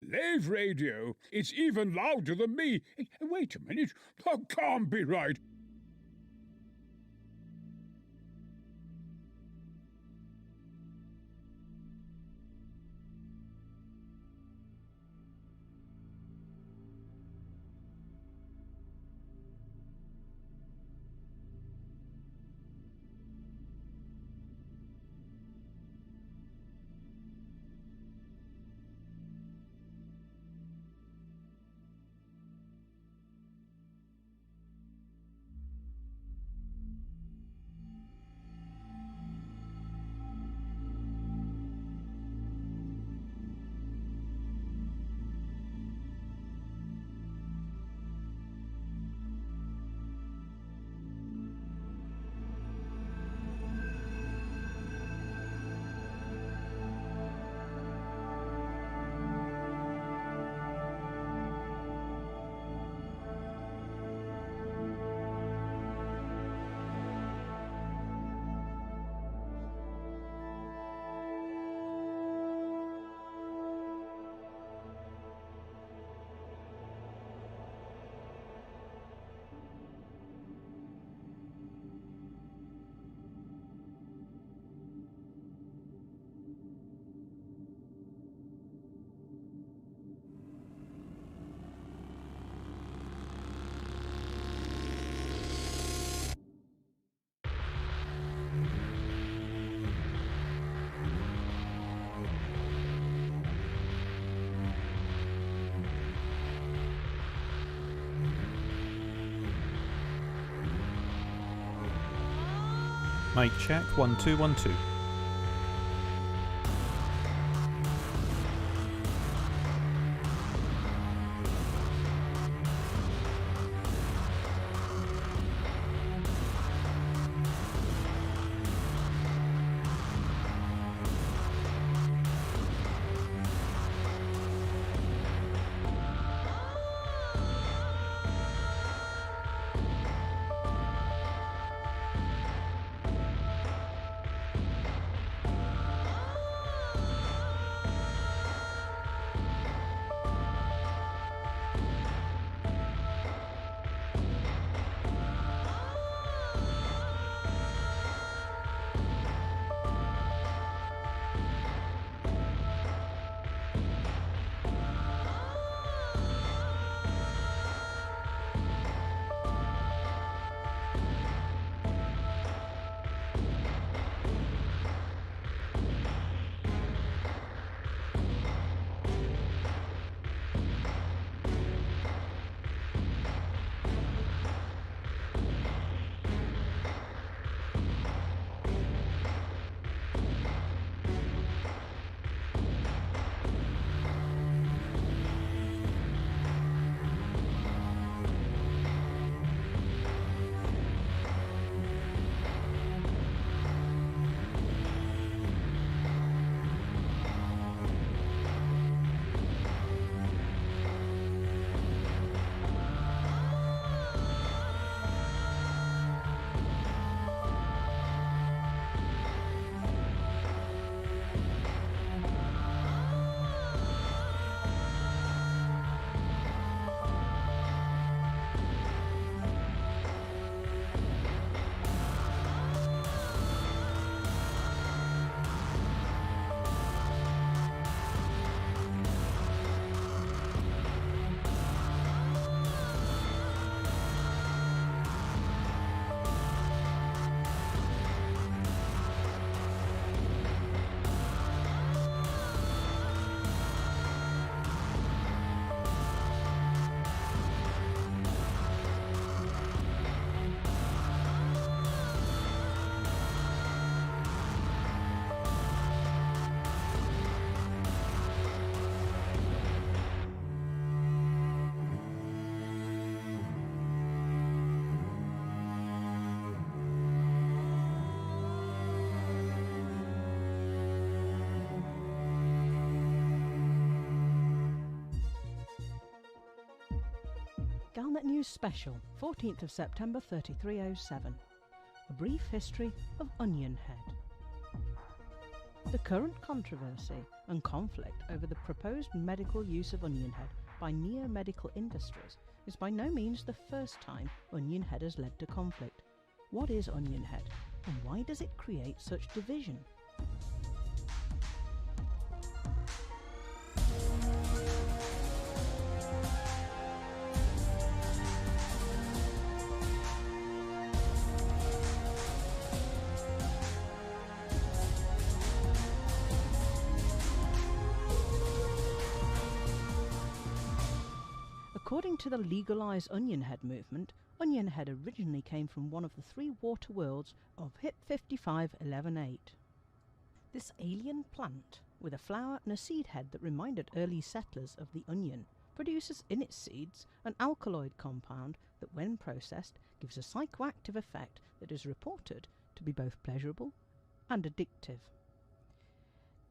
Lave radio. It's even louder than me. Wait a minute. That can't be right. Mic check 1 2 1 2. Galnet News Special, 14th of September 3307. A brief history of Onion Head. The current controversy and conflict over the proposed medical use of onion head by neo-medical industries is by no means the first time onion head has led to conflict. What is onion head, and why does it create such division? According to the Legalize Onion Head movement, onion head originally came from one of the three water worlds of HIP 55.11.8. This alien plant, with a flower and a seed head that reminded early settlers of the onion, produces in its seeds an alkaloid compound that, when processed, gives a psychoactive effect that is reported to be both pleasurable and addictive.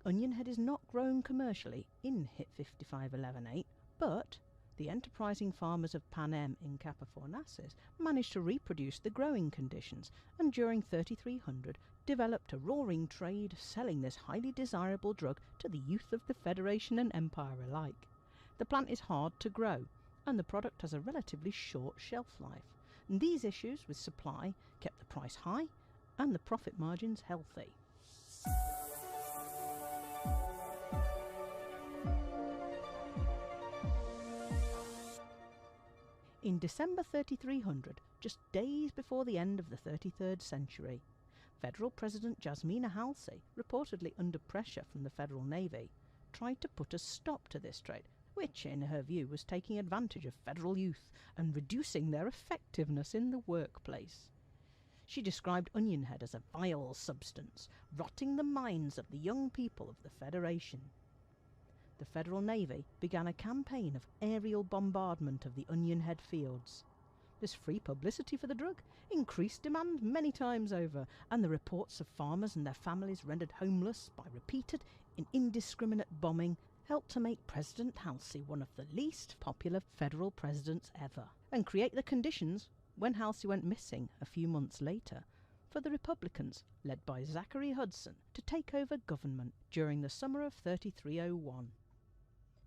Onion head is not grown commercially in HIP 55.11.8, but the enterprising farmers of Panem in Capafornaces managed to reproduce the growing conditions, and during 3300 developed a roaring trade selling this highly desirable drug to the youth of the Federation and Empire alike. The plant is hard to grow, and the product has a relatively short shelf life. And these issues with supply kept the price high and the profit margins healthy. In December 3300, just days before the end of the 33rd century, Federal President Jasmina Halsey, reportedly under pressure from the Federal Navy, tried to put a stop to this trade, which, in her view, was taking advantage of federal youth and reducing their effectiveness in the workplace. She described onion head as a vile substance, rotting the minds of the young people of the Federation. The Federal Navy began a campaign of aerial bombardment of the onion head fields. This free publicity for the drug increased demand many times over, and the reports of farmers and their families rendered homeless by repeated and indiscriminate bombing helped to make President Halsey one of the least popular federal presidents ever, and create the conditions, when Halsey went missing a few months later, for the Republicans, led by Zachary Hudson, to take over government during the summer of 3301.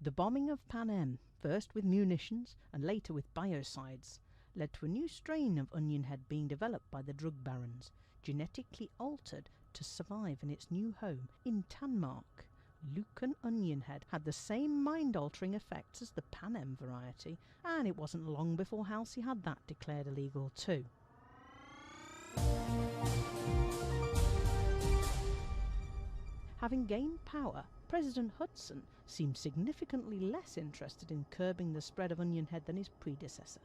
The bombing of Panem, first with munitions and later with biocides, led to a new strain of onion head being developed by the drug barons, genetically altered to survive in its new home in Tanmark. Lucan onion head had the same mind-altering effects as the Panem variety, and it wasn't long before Halsey had that declared illegal too. Having gained power, President Hudson seemed significantly less interested in curbing the spread of onion head than his predecessor.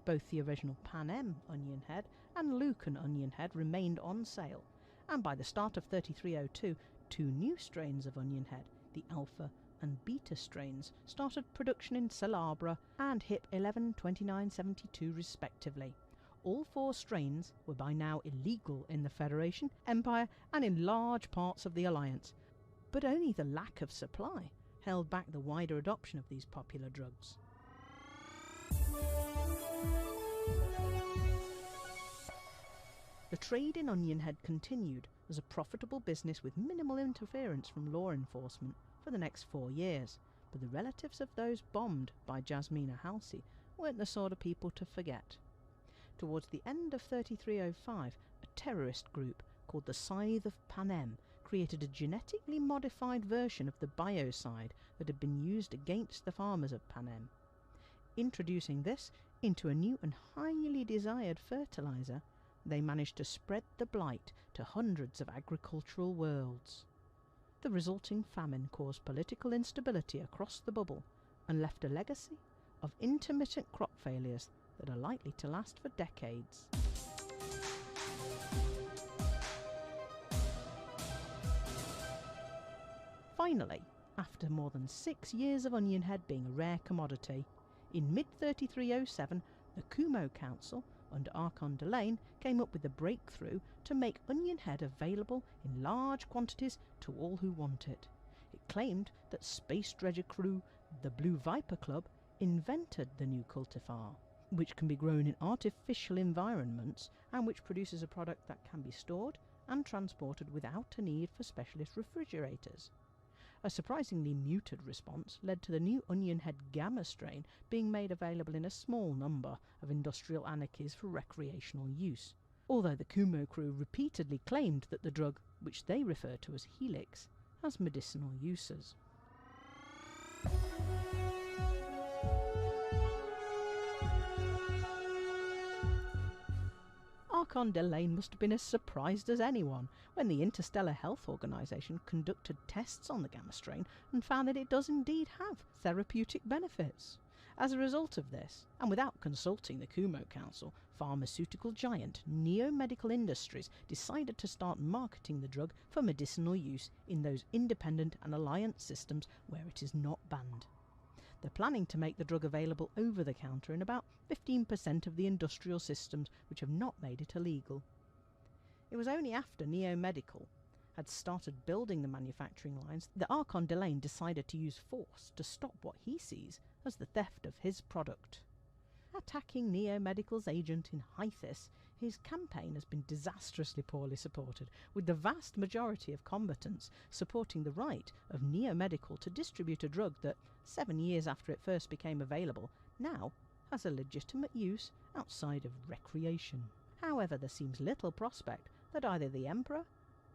Both the original Panem onion head and Lucan onion head remained on sale, and by the start of 3302, two new strains of onion head, the alpha and beta strains, started production in Salabra and HIP 112972 respectively. All four strains were by now illegal in the Federation, Empire, and in large parts of the Alliance, but only the lack of supply held back the wider adoption of these popular drugs. The trade in onion head continued as a profitable business with minimal interference from law enforcement for the next 4 years, but the relatives of those bombed by Jasmina Halsey weren't the sort of people to forget. Towards the end of 3305, a terrorist group called the Scythe of Panem created a genetically modified version of the biocide that had been used against the farmers of Panem. Introducing this into a new and highly desired fertilizer, they managed to spread the blight to hundreds of agricultural worlds. The resulting famine caused political instability across the bubble and left a legacy of intermittent crop failures that are likely to last for decades. Finally, after more than 6 years of onion head being a rare commodity, in mid-3307 the Kumo Council, under Archon Delane, came up with a breakthrough to make onion head available in large quantities to all who want it. It claimed that space dredger crew, the Blue Viper Club, invented the new cultivar, which can be grown in artificial environments and which produces a product that can be stored and transported without a need for specialist refrigerators. A surprisingly muted response led to the new onion head gamma strain being made available in a small number of industrial anarchies for recreational use, although the Kumo crew repeatedly claimed that the drug, which they refer to as Helix, has medicinal uses. Archon Delane must have been as surprised as anyone when the Interstellar Health Organization conducted tests on the gamma strain and found that it does indeed have therapeutic benefits. As a result of this, and without consulting the Kumo Council, pharmaceutical giant Neo Medical Industries decided to start marketing the drug for medicinal use in those independent and alliance systems where it is not banned. They're planning to make the drug available over the counter in about 15% of the industrial systems which have not made it illegal. It was only after Neo Medical had started building the manufacturing lines that Archon Delane decided to use force to stop what he sees as the theft of his product. Attacking Neo Medical's agent in Hythis, his campaign has been disastrously poorly supported, with the vast majority of combatants supporting the right of Neo Medical to distribute a drug that, 7 years after it first became available, now has a legitimate use outside of recreation. However, there seems little prospect that either the Emperor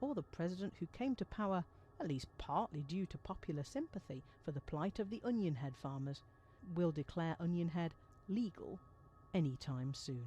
or the President who came to power, at least partly due to popular sympathy for the plight of the onion head farmers, will declare onion head legal anytime soon.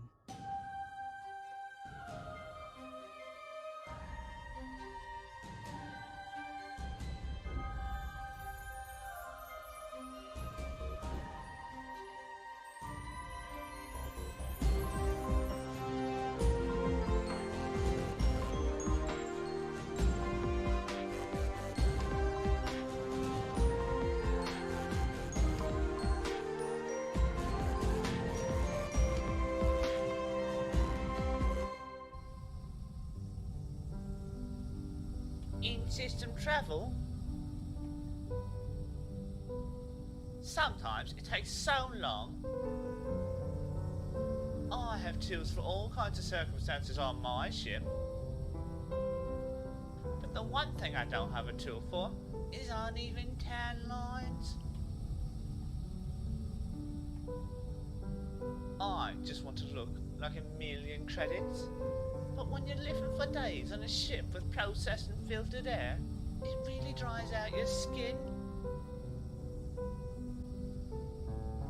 In-system travel? Sometimes it takes so long. I have tools for all kinds of circumstances on my ship. But the one thing I don't have a tool for is uneven tan lines. I just want to look like 1,000,000 credits. But when you're living for days on a ship with processed and filtered air, it really dries out your skin.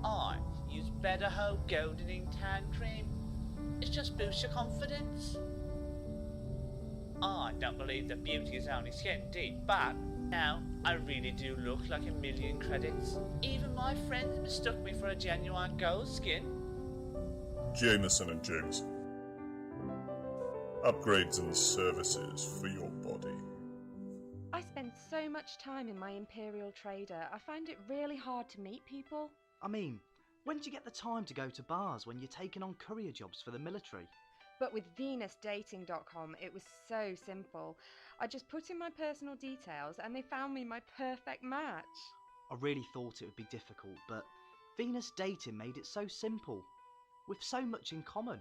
I use Better Hope Goldening Tan Cream. It just boosts your confidence. I don't believe that beauty is only skin deep, but now I really do look like 1,000,000 credits. Even my friends mistook me for a genuine gold skin. Jameson and Jameson. Upgrades and services for your body. I spend so much time in my Imperial Trader, I find it really hard to meet people. I mean, when do you get the time to go to bars when you're taking on courier jobs for the military? But with VenusDating.com, it was so simple. I just put in my personal details and they found me my perfect match. I really thought it would be difficult, but Venus Dating made it so simple, with so much in common.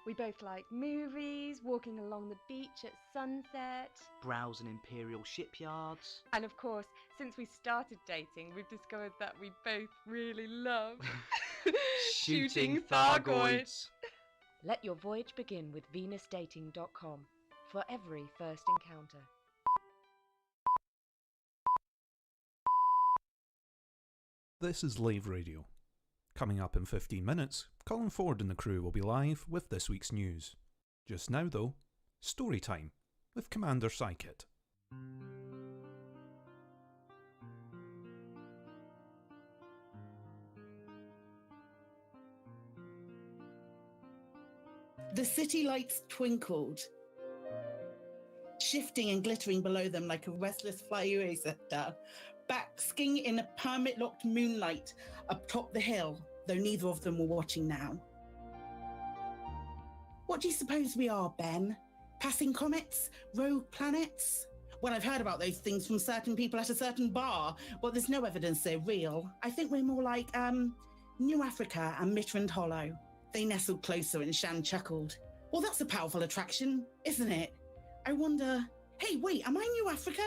We both like movies, walking along the beach at sunset, browsing Imperial shipyards. And of course, since we started dating, we've discovered that we both really love shooting Thargoids. Let your voyage begin with VenusDating.com for every first encounter. This is Lave Radio. Coming up in 15 minutes, Colin Ford and the crew will be live with this week's news. Just now though, story time with Commander Psykit. The city lights twinkled, shifting and glittering below them like a restless flyaway sector, basking in a permit-locked moonlight atop the hill, though neither of them were watching now. What do you suppose we are, Ben? Passing comets? Rogue planets? Well, I've heard about those things from certain people at a certain bar, but there's no evidence they're real. I think we're more like, New Africa and Mitterrand Hollow. They nestled closer and Shan chuckled. Well, that's a powerful attraction, isn't it? I wonder... Hey, wait, am I New Africa?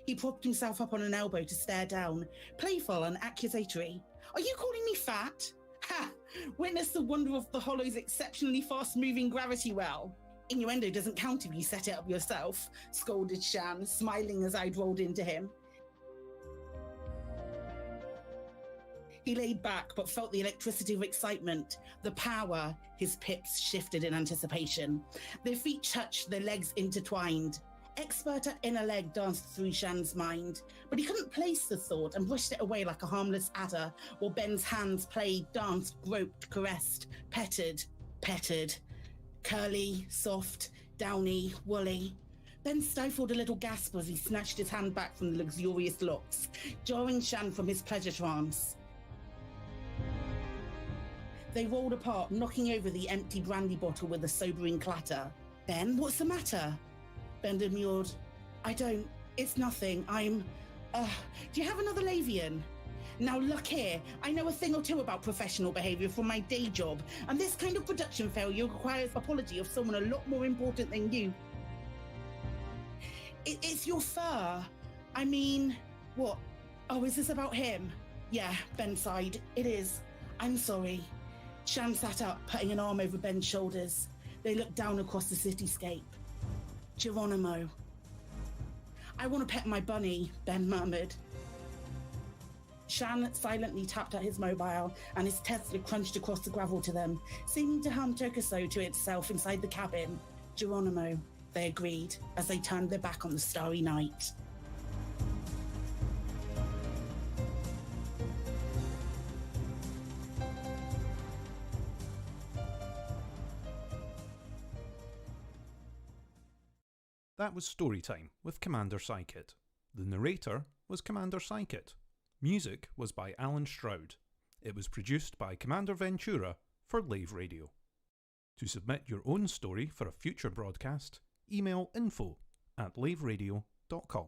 He propped himself up on an elbow to stare down, playful and accusatory. Are you calling me fat? Ha! Witness the wonder of the Hollow's exceptionally fast-moving gravity well. Innuendo doesn't count if you set it up yourself, scolded Shan, smiling as I'd rolled into him. He laid back, but felt the electricity of excitement, the power. His pips shifted in anticipation. Their feet touched, their legs intertwined. Expert at inner leg danced through Shan's mind, but he couldn't place the thought and brushed it away like a harmless adder, while Ben's hands played, danced, groped, caressed, petted. Curly, soft, downy, woolly. Ben stifled a little gasp as he snatched his hand back from the luxurious locks, jarring Shan from his pleasure trance. They rolled apart, knocking over the empty brandy bottle with a sobering clatter. Ben, what's the matter? Ben demurred. It's nothing. Do you have another Lavian? Now look here, I know a thing or two about professional behaviour from my day job, and this kind of production failure requires apology of someone a lot more important than you. It's your fur. I mean, what? Oh, is this about him? Yeah, Ben sighed. It is. I'm sorry. Shan sat up, putting an arm over Ben's shoulders. They looked down across the cityscape. Geronimo. I want to pet my bunny, Ben murmured. Shan silently tapped at his mobile, and his Tesla crunched across the gravel to them, seeming to hum Tokuso to itself inside the cabin. Geronimo, they agreed, as they turned their back on the starry night. That was Storytime with Commander Psychit. The narrator was Commander Psychit. Music was by Alan Stroud. It was produced by Commander Ventura for Lave Radio. To submit your own story for a future broadcast, email info@laveradio.com.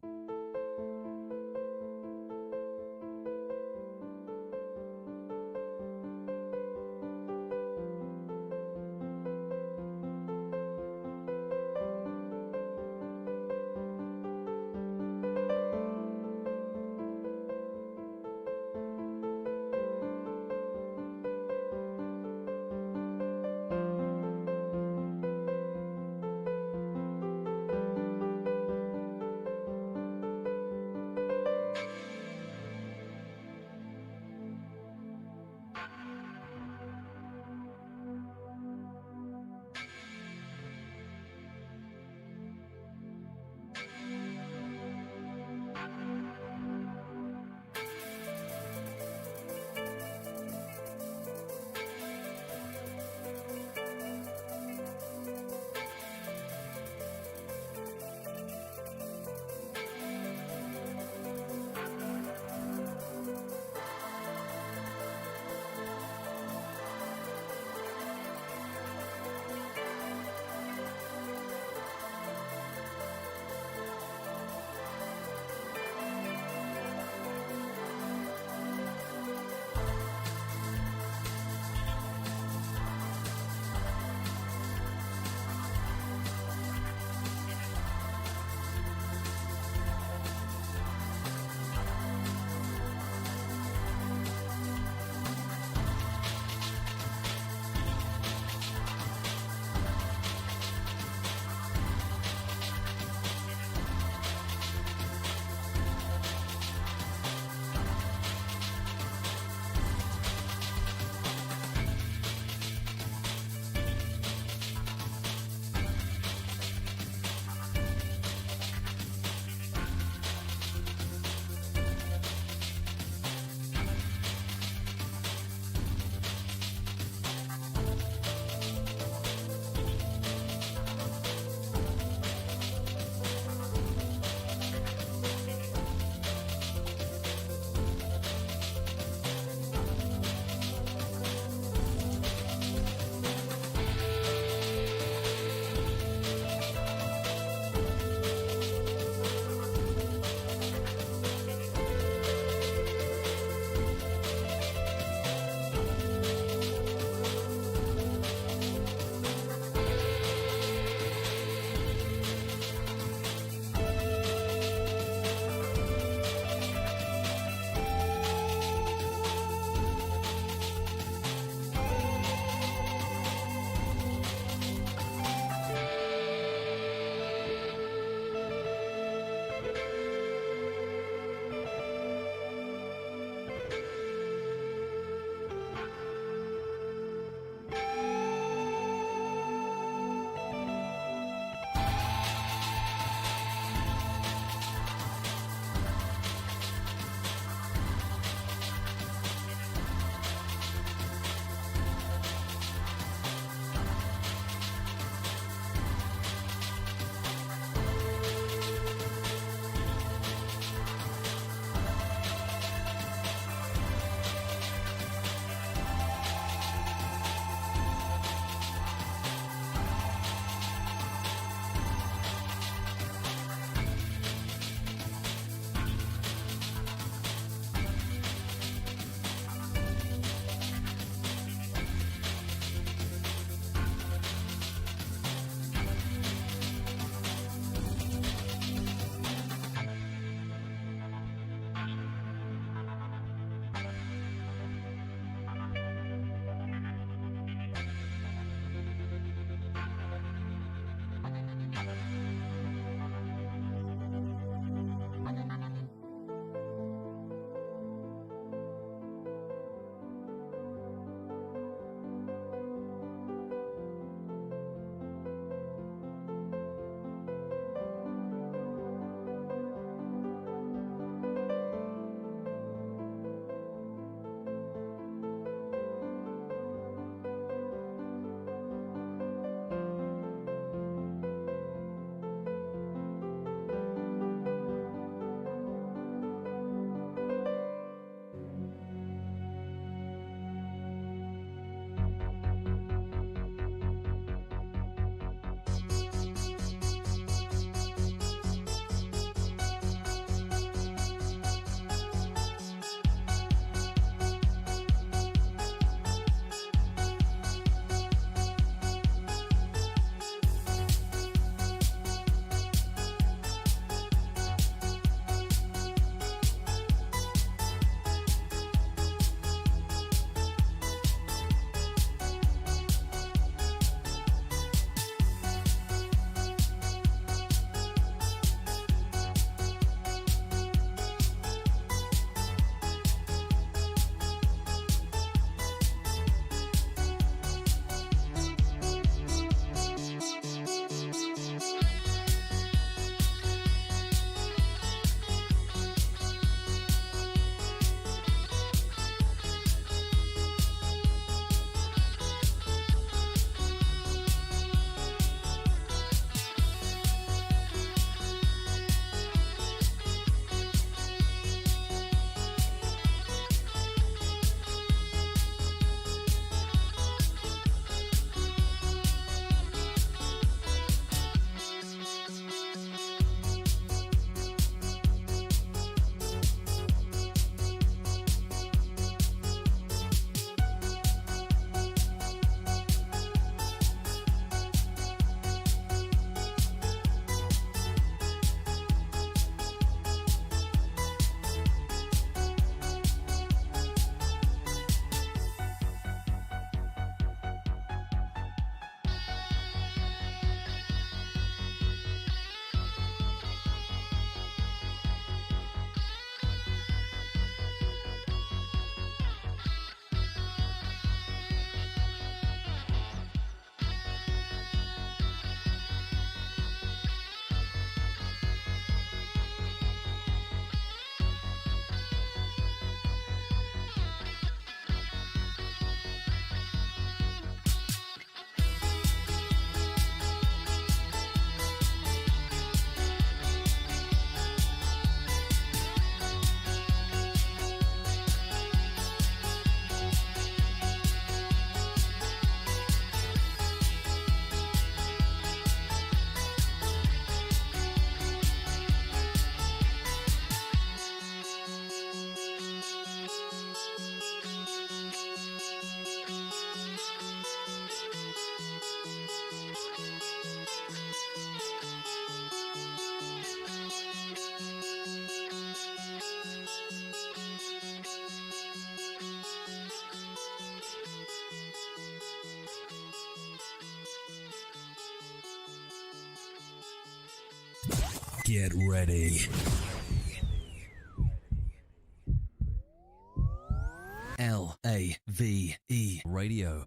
Get ready. Lave Radio.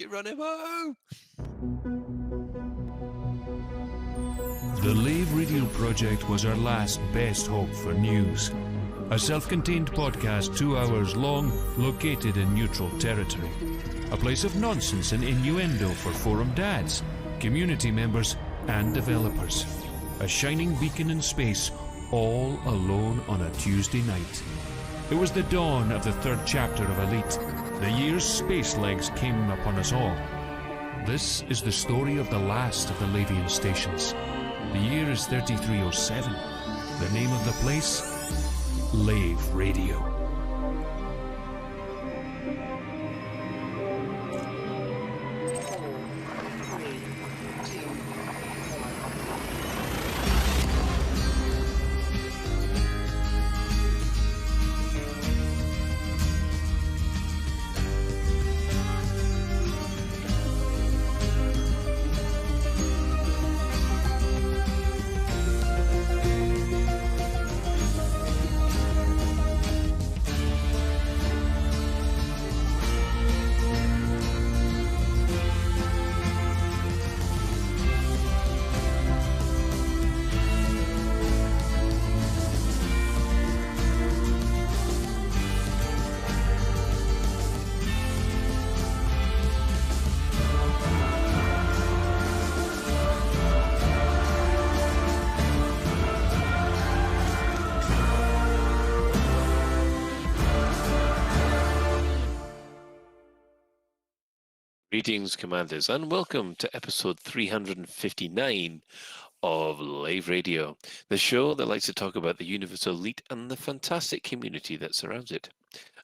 Geronimo! The Lave Radio project was our last best hope for news. a self-contained podcast 2 hours long, located in neutral territory. A place of nonsense and innuendo for forum dads, community members, and developers. A shining beacon in space, all alone on a Tuesday night. It was the dawn of the third chapter of Elite. The year's space legs came upon us all. This is the story of the last of the Lavian stations. The year is 3307. The name of the place? Lave Radio. Greetings, Commanders, and welcome to episode 359 of Lave Radio, the show that likes to talk about the Universal Elite and the fantastic community that surrounds it.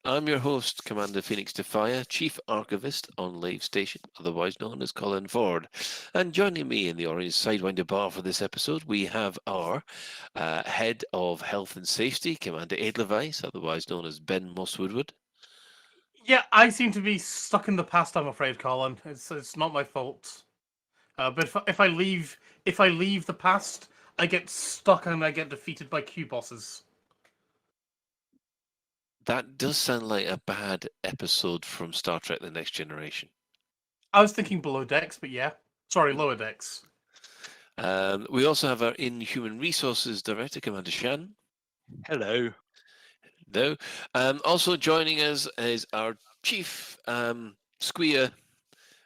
I'm your host, Commander Phoenix Defire, Chief Archivist on Lave Station, otherwise known as Colin Ford. And joining me in the Orange Sidewinder Bar for this episode, we have our Head of Health and Safety, Commander Edelweiss, otherwise known as Ben Moss-Woodward. Yeah, I seem to be stuck in the past, I'm afraid, Colin. It's not my fault. But if I leave the past, I get stuck and I get defeated by Q bosses. That does sound like a bad episode from Star Trek: The Next Generation. I was thinking Below Decks, but yeah. Sorry, Lower Decks. We also have our Inhuman Resources Director, Commander Shan. Hello. No. Also joining us is our Chief Squeer,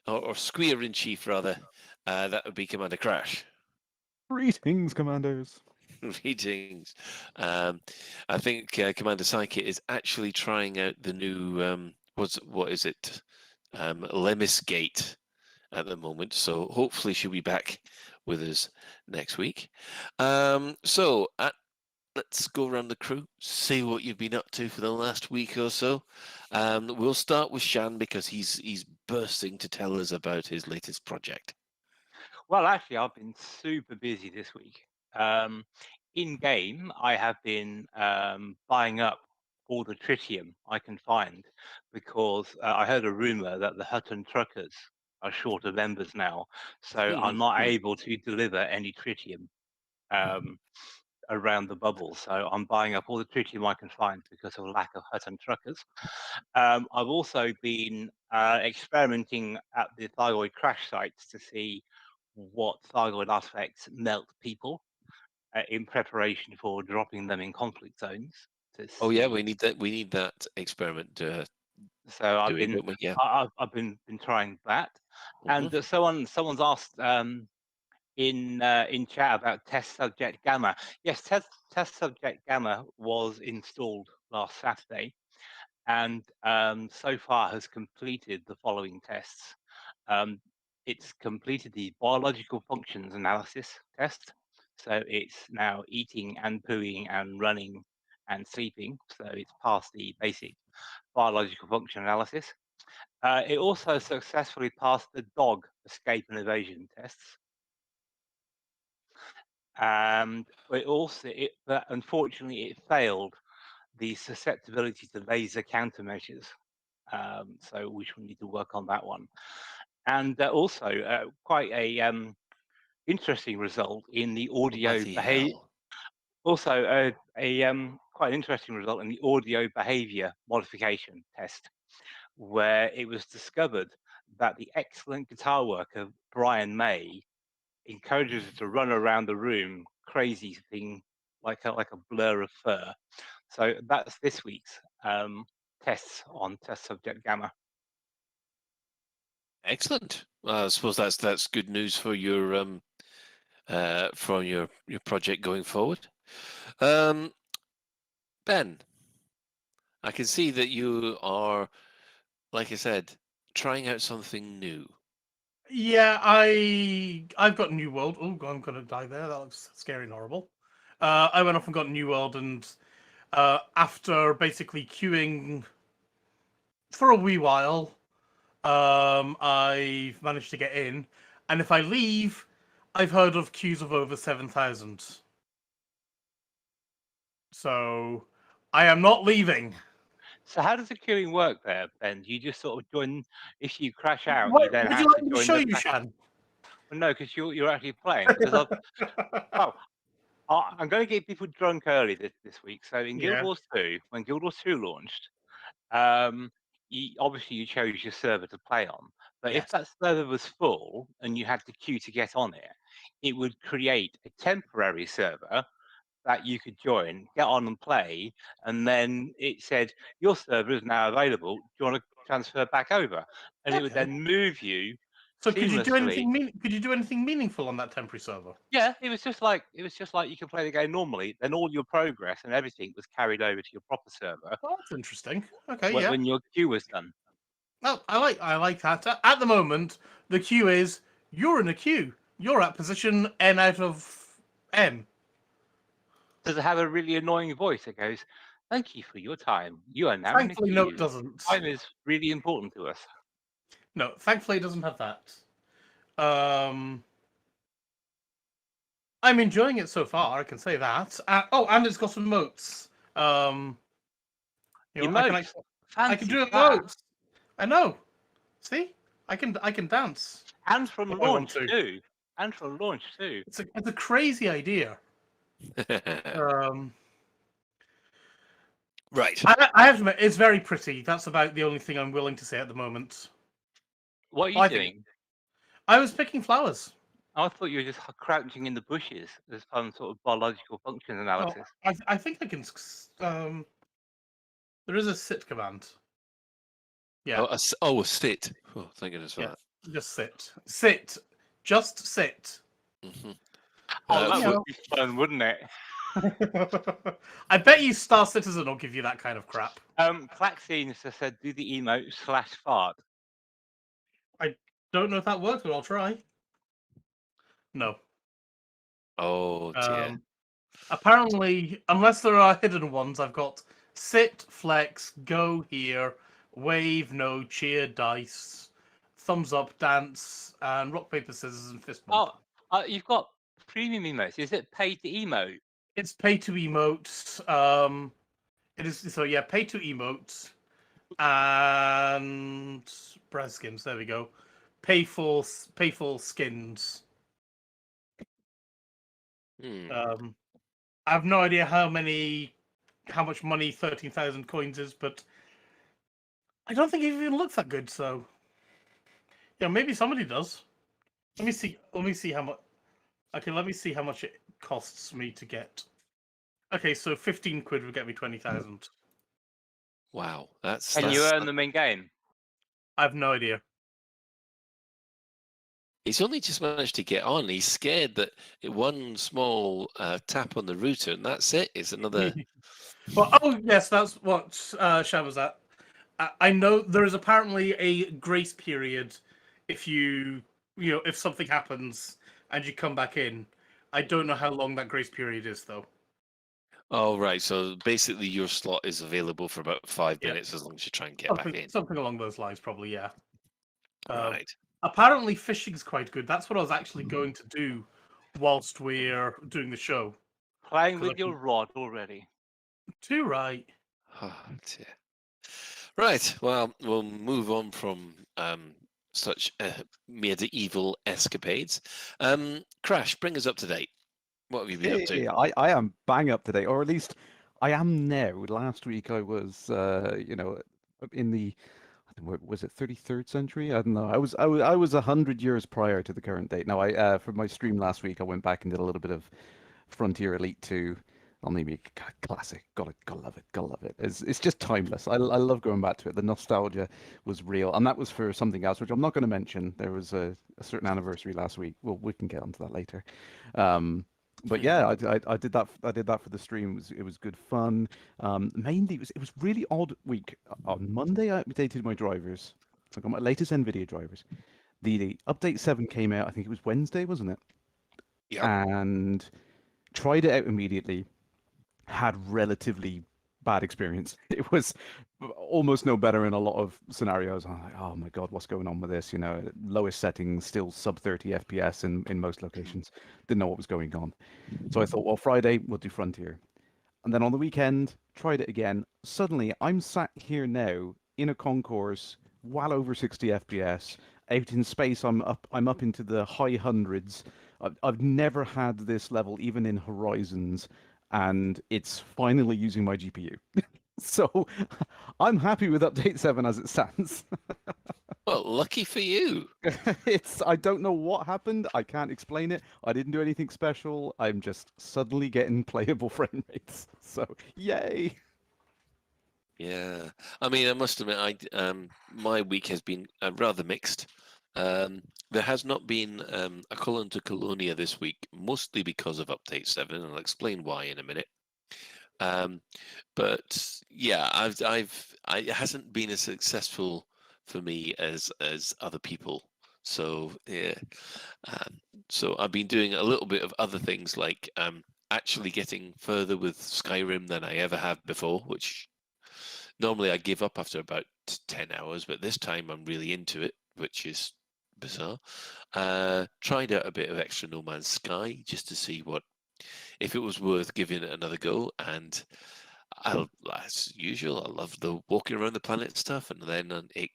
or Squeer-in-Chief, rather. That would be Commander Kerrash. Greetings, Commanders. Greetings. I think Commander Psyche is actually trying out the new, what is it? Lemis Gate at the moment. So hopefully she'll be back with us next week. Let's go around the crew, see what you've been up to for the last week or so. We'll start with Shan because he's bursting to tell us about his latest project. Well, actually, I've been super busy this week. In game, I have been buying up all the tritium I can find because I heard a rumor that the Hutton truckers are short of members now, so I'm not able to deliver any tritium around the bubble. So I'm buying up all the tritium I can find because of lack of Hutton truckers. I've also been experimenting at the thyroid crash sites to see what thyroid aspects melt people in preparation for dropping them in conflict zones. Oh yeah, we need that experiment. So I've been trying that, and someone's asked in chat about test subject gamma. Yes, test subject gamma was installed last Saturday, and so far has completed the following tests. It's completed the biological functions analysis test, so it's now eating and pooing and running and sleeping, so it's passed the basic biological function analysis. It also successfully passed the dog escape and evasion tests. And but unfortunately, it failed the susceptibility to laser countermeasures. So we should need to work on that one. And also quite a interesting result in the audio behavior. Also, quite interesting result in the audio behavior modification test, where it was discovered that the excellent guitar work of Brian May encourages us to run around the room crazy thing like a blur of fur. So that's this week's tests on test subject Gamma. Excellent. I suppose that's good news for your project going forward. Ben, I can see that you are, like I said, trying out something new. Yeah, I've got New World. Oh, I'm gonna die there. That looks scary and horrible. I went off and got New World, and after basically queuing for a wee while, I've managed to get in. And if I leave, I've heard of queues of over 7,000. So I am not leaving. So how does the queuing work there, Ben? Do you just sort of join, if you crash out, What, you then would have you like to me to join show the you, Shan? Well, no, because you're actually playing. Because I'm going to get people drunk early this week. So in Guild Yeah. Wars 2, when Guild Wars 2 launched, obviously you chose your server to play on. But if Yes. that server was full and you had to queue to get on it, it would create a temporary server that you could join, get on and play, and then it said your server is now available. Do you want to transfer back over? And it would Okay. then move you So could you do seamlessly. anything? Could you do anything meaningful on that temporary server? Yeah, it was just like you could play the game normally. Then all your progress and everything was carried over to your proper server Oh, that's interesting. Okay, when, yeah. when your queue was done. Oh, I like that. At the moment, the queue is you're in a queue. You're at position N out of M. Does it have a really annoying voice that goes, "Thank you for your time. You are now in a Thankfully, no, queue. it doesn't. Time is really important to us." No, thankfully, it doesn't have that. I'm enjoying it so far. I can say that. And it's got emotes. Emotes? I can do Fancy that. emotes. I know. See, I can dance. And from if I want launch to. too. And from launch too. It's a crazy idea. Right. I have to admit, it's very pretty. That's about the only thing I'm willing to say at the moment. What are you doing? I was picking flowers. I thought you were just crouching in the bushes as some sort of biological function analysis. I think I can. There is a sit command. Yeah. A sit. Oh, thank goodness for that. Just sit. Sit. Just sit. Mm-hmm. That would be fun, wouldn't it? I bet you Star Citizen will give you that kind of crap. Claxine just said, do the emote /fart. I don't know if that works, but I'll try. No. Oh, dear. Apparently, unless there are hidden ones, I've got sit, flex, go here, wave, no, cheer, dice, thumbs up, dance, and rock, paper, scissors, and fist bump. Oh, you've got premium emotes. Is it pay to emote? It's pay to emote. It is pay to emote, and browse skins. There we go. Pay for skins. I have no idea how much money 13,000 coins is, but I don't think it even looks that good. So, yeah, maybe somebody does. Let me see how much. Okay, let me see how much it costs me to get. Okay, so 15 quid would get me 20,000. Wow, that's. Can you earn them in game? I have no idea. He's only just managed to get on. He's scared that one small tap on the router and that's it. It's another. Well, yes, that's what Shan was at. I know there is apparently a grace period if if something happens and you come back in. I don't know how long that grace period is, though. Oh, right. So basically, your slot is available for about 5 minutes as long as you try and get back in. Something along those lines, probably, yeah. Right. Apparently, fishing's quite good. That's what I was actually going to do whilst we're doing the show. Playing with your rod already. Too right. Oh, dear. Right. Well, we'll move on from such medieval escapades. Crash, bring us up to date. What have you been up to? Yeah, I am bang up to date, or at least I am now. Last week I was, in the, was it 33rd century? I don't know. I was 100 years prior to the current date. Now, for my stream last week, I went back and did a little bit of Frontier Elite 2, That'll need me classic. Gotta love it. Gotta love it. It's just timeless. I love going back to it. The nostalgia was real, and that was for something else, which I'm not going to mention. There was a certain anniversary last week. Well, we can get onto that later. But yeah, I did that. I did that for the stream. It was good fun. Mainly, it was really odd week. On Monday, I updated my drivers. So I got my latest NVIDIA drivers. The update 7 came out. I think it was Wednesday, wasn't it? Yeah. And tried it out immediately. Had relatively bad experience. It was almost no better in a lot of scenarios. I'm like, oh my god, what's going on with this? You know, lowest settings, still sub 30 FPS in most locations. Didn't know what was going on. So I thought, well, Friday we'll do Frontier, and then on the weekend tried it again. Suddenly, I'm sat here now in a concourse, well over 60 FPS. Out in space, I'm up into the high hundreds. I've never had this level, even in Horizons, and it's finally using my GPU. So I'm happy with update 7 as it stands. Well, lucky for you. I don't know what happened. I can't explain it. I didn't do anything special. I'm just suddenly getting playable frame rates. So yay. Yeah, I mean, I must admit, my week has been rather mixed. There has not been a Colon to Colonia this week, mostly because of Update 7, and I'll explain why in a minute. But yeah, it hasn't been as successful for me as other people. So yeah, so I've been doing a little bit of other things, like actually getting further with Skyrim than I ever have before, which normally I give up after about 10 hours, but this time I'm really into it, which is bizarre. Tried out a bit of extra No Man's Sky just to see if it was worth giving it another go, and as usual, I love the walking around the planet stuff, and then it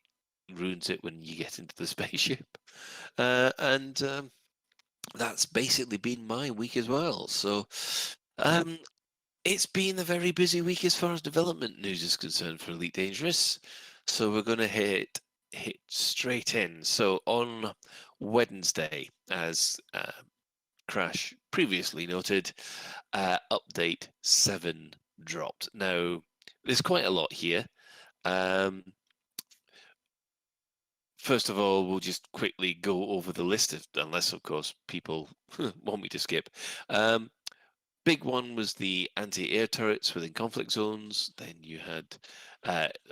ruins it when you get into the spaceship. And that's basically been my week as well. So it's been a very busy week as far as development news is concerned for Elite Dangerous. So we're going to hit straight in. So on Wednesday, as Crash previously noted, update 7 dropped. Now, there's quite a lot here. First of all, we'll just quickly go over the list, unless, of course, people want me to skip. Big one was the anti-air turrets within conflict zones. Then you had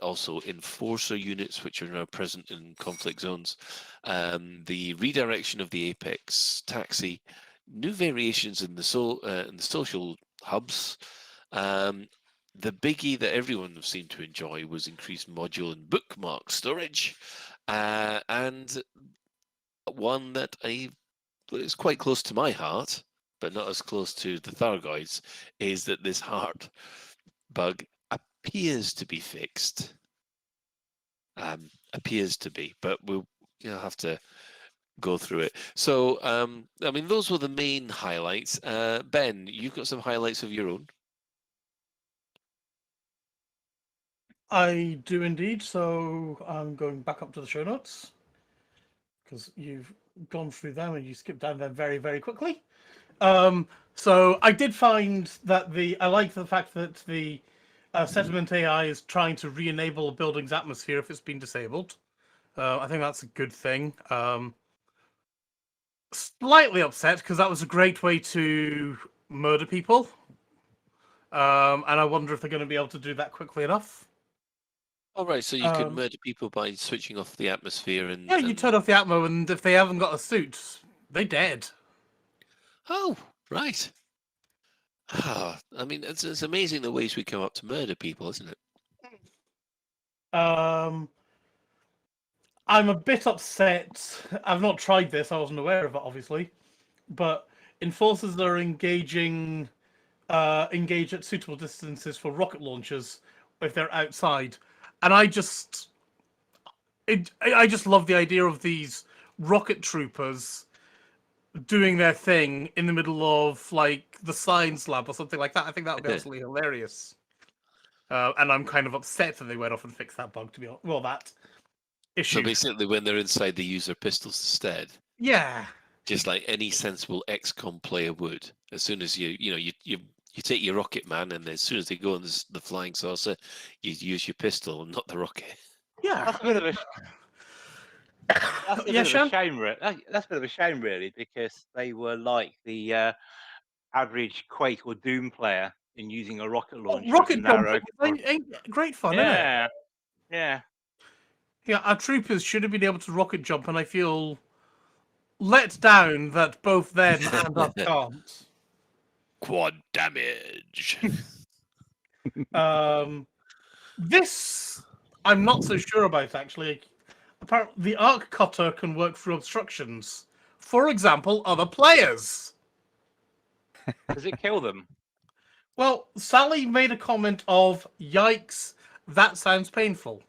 also enforcer units, which are now present in conflict zones. The redirection of the Apex taxi, new variations in the social hubs. The biggie that everyone seemed to enjoy was increased module and bookmark storage, and one that is quite close to my heart, but not as close to the Thargoids, is that this heart bug appears to be fixed. Appears to be, but we'll have to go through it. So, I mean, those were the main highlights. Ben, you've got some highlights of your own. I do indeed. So I'm going back up to the show notes because you've gone through them and you skipped down them very, very quickly. So I did find that I like the fact that the Settlement AI is trying to re-enable a building's atmosphere if it's been disabled. I think that's a good thing. Slightly upset because that was a great way to murder people. And I wonder if they're going to be able to do that quickly enough. All right, so you can murder people by switching off the atmosphere and... Yeah, you turn off the atmo, and if they haven't got a suit, they're dead. Oh, right. I mean, it's amazing the ways we come up to murder people, isn't it? I'm a bit upset. I've not tried this. I wasn't aware of it, obviously. But enforcers are engage at suitable distances for rocket launchers if they're outside. And I just love the idea of these rocket troopers doing their thing in the middle of like the science lab or something like that. I think that would be absolutely hilarious. And I'm kind of upset that they went off and fixed that bug, to be honest. Well, that issue. So basically, when they're inside, they use their pistols instead. Yeah. Just like any sensible XCOM player would. As soon as you You take your rocket man, and as soon as they go on the flying saucer, you use your pistol and not the rocket. Yeah. That's a bit of a that's a Yeah, bit of a Shan? shame, that's a bit of a shame, really, because they were like the average Quake or Doom player in using a rocket launcher as a Rocket jumping narrow. ain't great fun, isn't it? Yeah, yeah. Yeah, our troopers should have been able to rocket jump, and I feel let down that both them and us can't. Quad damage. This I'm not so sure about, actually. Apparently, the arc cutter can work through obstructions. For example, other players. Does it kill them? Well, Sally made a comment of, "Yikes, that sounds painful,"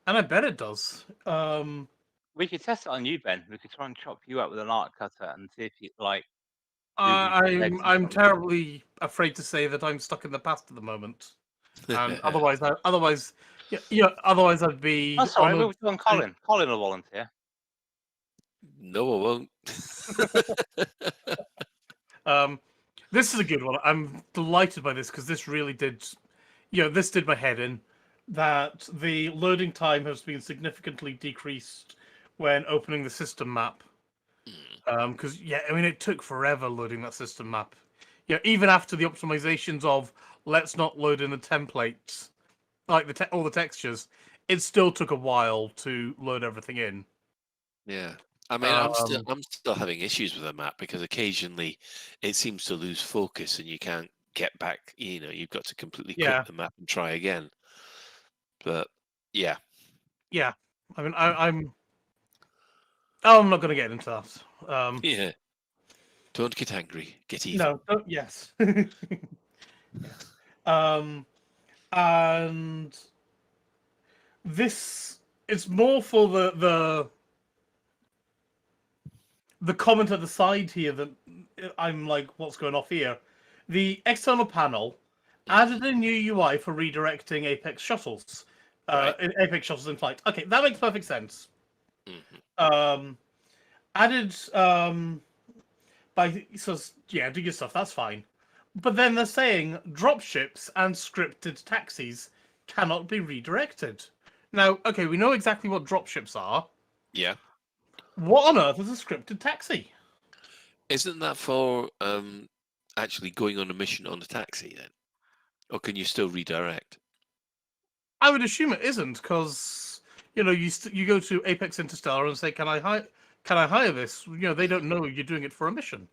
and I bet it does. We could test it on you, Ben. We could try and chop you up with an arc cutter and see if you like. I'm terribly afraid to say that I'm stuck in the past at the moment, and otherwise I'd be. That's all right. honoured We'll do on Colin. Colin will volunteer. No, I won't. This is a good one. I'm delighted by this because this really did, this did my head in. That the loading time has been significantly decreased when opening the system map. Because it took forever loading that system map. Even after the optimizations of let's not load in the templates, like all the textures, it still took a while to load everything in. Yeah. I mean, I'm still having issues with the map because occasionally it seems to lose focus and you can't get back. You've got to completely quit the map and try again. But yeah. Yeah. I mean, I'm not going to get into that. Yeah. Don't get angry. Get even. No. Yes. Yes. And this is more for the comment at the side here that I'm like, what's going off here? The external panel added a new UI for redirecting Apex shuttles. Apex shuttles in flight. Okay, that makes perfect sense. Added do your stuff, that's fine. But then they're saying dropships and scripted taxis cannot be redirected. Now, okay, we know exactly what dropships are. Yeah. What on earth is a scripted taxi? Isn't that for actually going on a mission on a taxi then? Or can you still redirect? I would assume it isn't, because you go to Apex Interstellar and say, "Can I hire this?" They don't know you're doing it for a mission.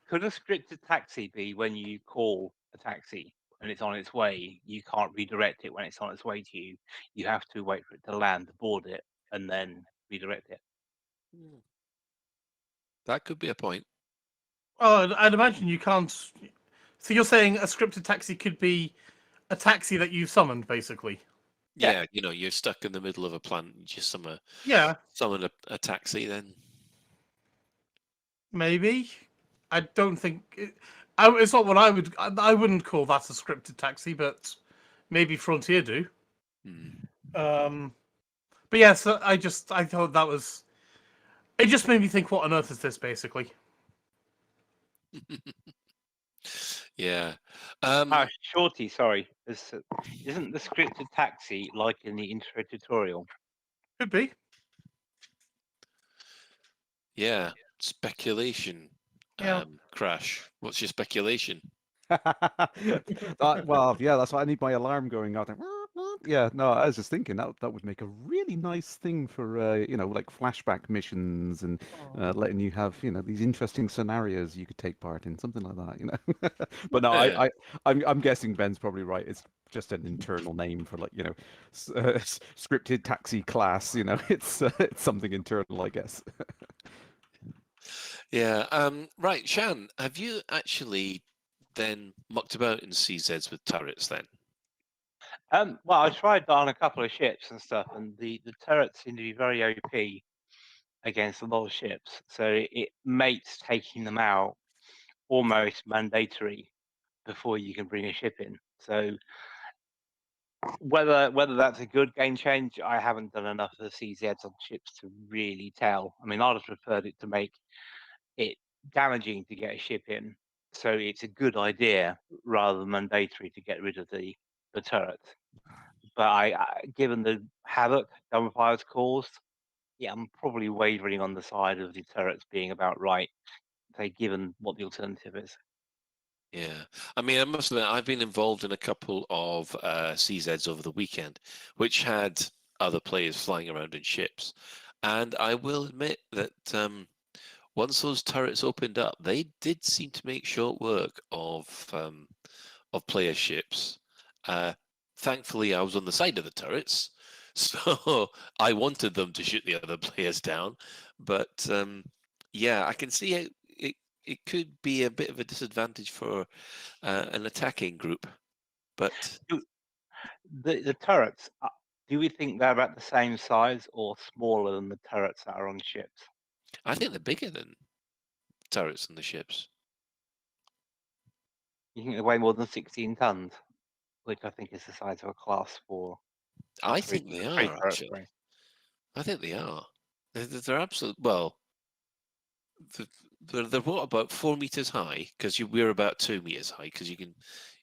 Could a scripted taxi be when you call a taxi and it's on its way? You can't redirect it when it's on its way to you. You have to wait for it to land, board it, and then redirect it. That could be a point. Oh, I'd imagine you can't. So you're saying a scripted taxi could be a taxi that you summoned, basically? Yeah, you're stuck in the middle of a plant. You just summon a taxi, then maybe. I don't think it's not what I wouldn't call that a scripted taxi, but maybe Frontier do. But yes, I thought that was. It just made me think, what on earth is this, basically? Yeah. Shorty, sorry. Isn't the scripted taxi like in the intro tutorial? Could be. Yeah. Speculation. Crash. What's your speculation? Well, yeah, that's why I need my alarm going out. Yeah, no, I was just thinking that would make a really nice thing for like flashback missions and letting you have these interesting scenarios you could take part in, something like that. But no, I'm guessing Ben's probably right. It's just an internal name for scripted taxi class. It's something internal, I guess. Yeah. Right, Shan, have you actually then mucked about in CZs with turrets then? Well, I tried on a couple of ships and stuff, and the turrets seem to be very OP against a lot of ships. So it makes taking them out almost mandatory before you can bring a ship in. So whether that's a good game change, I haven't done enough of the CZs on ships to really tell. I mean, I'd have preferred it to make it damaging to get a ship in, So it's a good idea rather than mandatory to get rid of the turrets. But given the havoc Gunfire's caused, yeah, I'm probably wavering on the side of the turrets being about right, say, given what the alternative is. Yeah, I mean, I must admit, I've been involved in a couple of CZs over the weekend, which had other players flying around in ships, and I will admit that once those turrets opened up, they did seem to make short work of player ships. Thankfully, I was on the side of the turrets, so I wanted them to shoot the other players down. But yeah, I can see it could be a bit of a disadvantage for an attacking group. But The turrets, do we think they're about the same size or smaller than the turrets that are on ships? I think they're bigger than turrets on the ships. You think they weigh more than 16 tons, which I think is the size of a class 4. I think they are, turret actually. frame. I think they are. They're absolute. Well, they're what, about 4 meters high? Because we're about 2 meters high. Because you can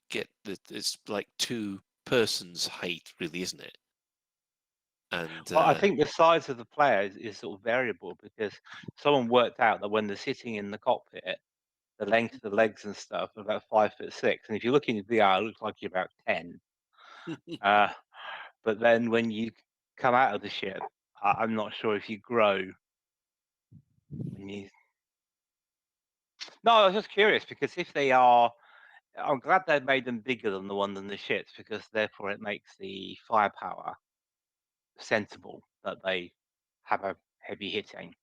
get it's like 2 persons' height, really, isn't it? And Well, I think the size of the players is sort of variable because someone worked out that when they're sitting in the cockpit, the length of the legs and stuff are about 5'6", and if you look in the VR, it looks like you're about 10. But then when you come out of the ship, I'm not sure if you grow. When you... No, I was just curious because if they are, I'm glad they've made them bigger than the one than the ships because therefore it makes the firepower sensible that they have a heavy hitting.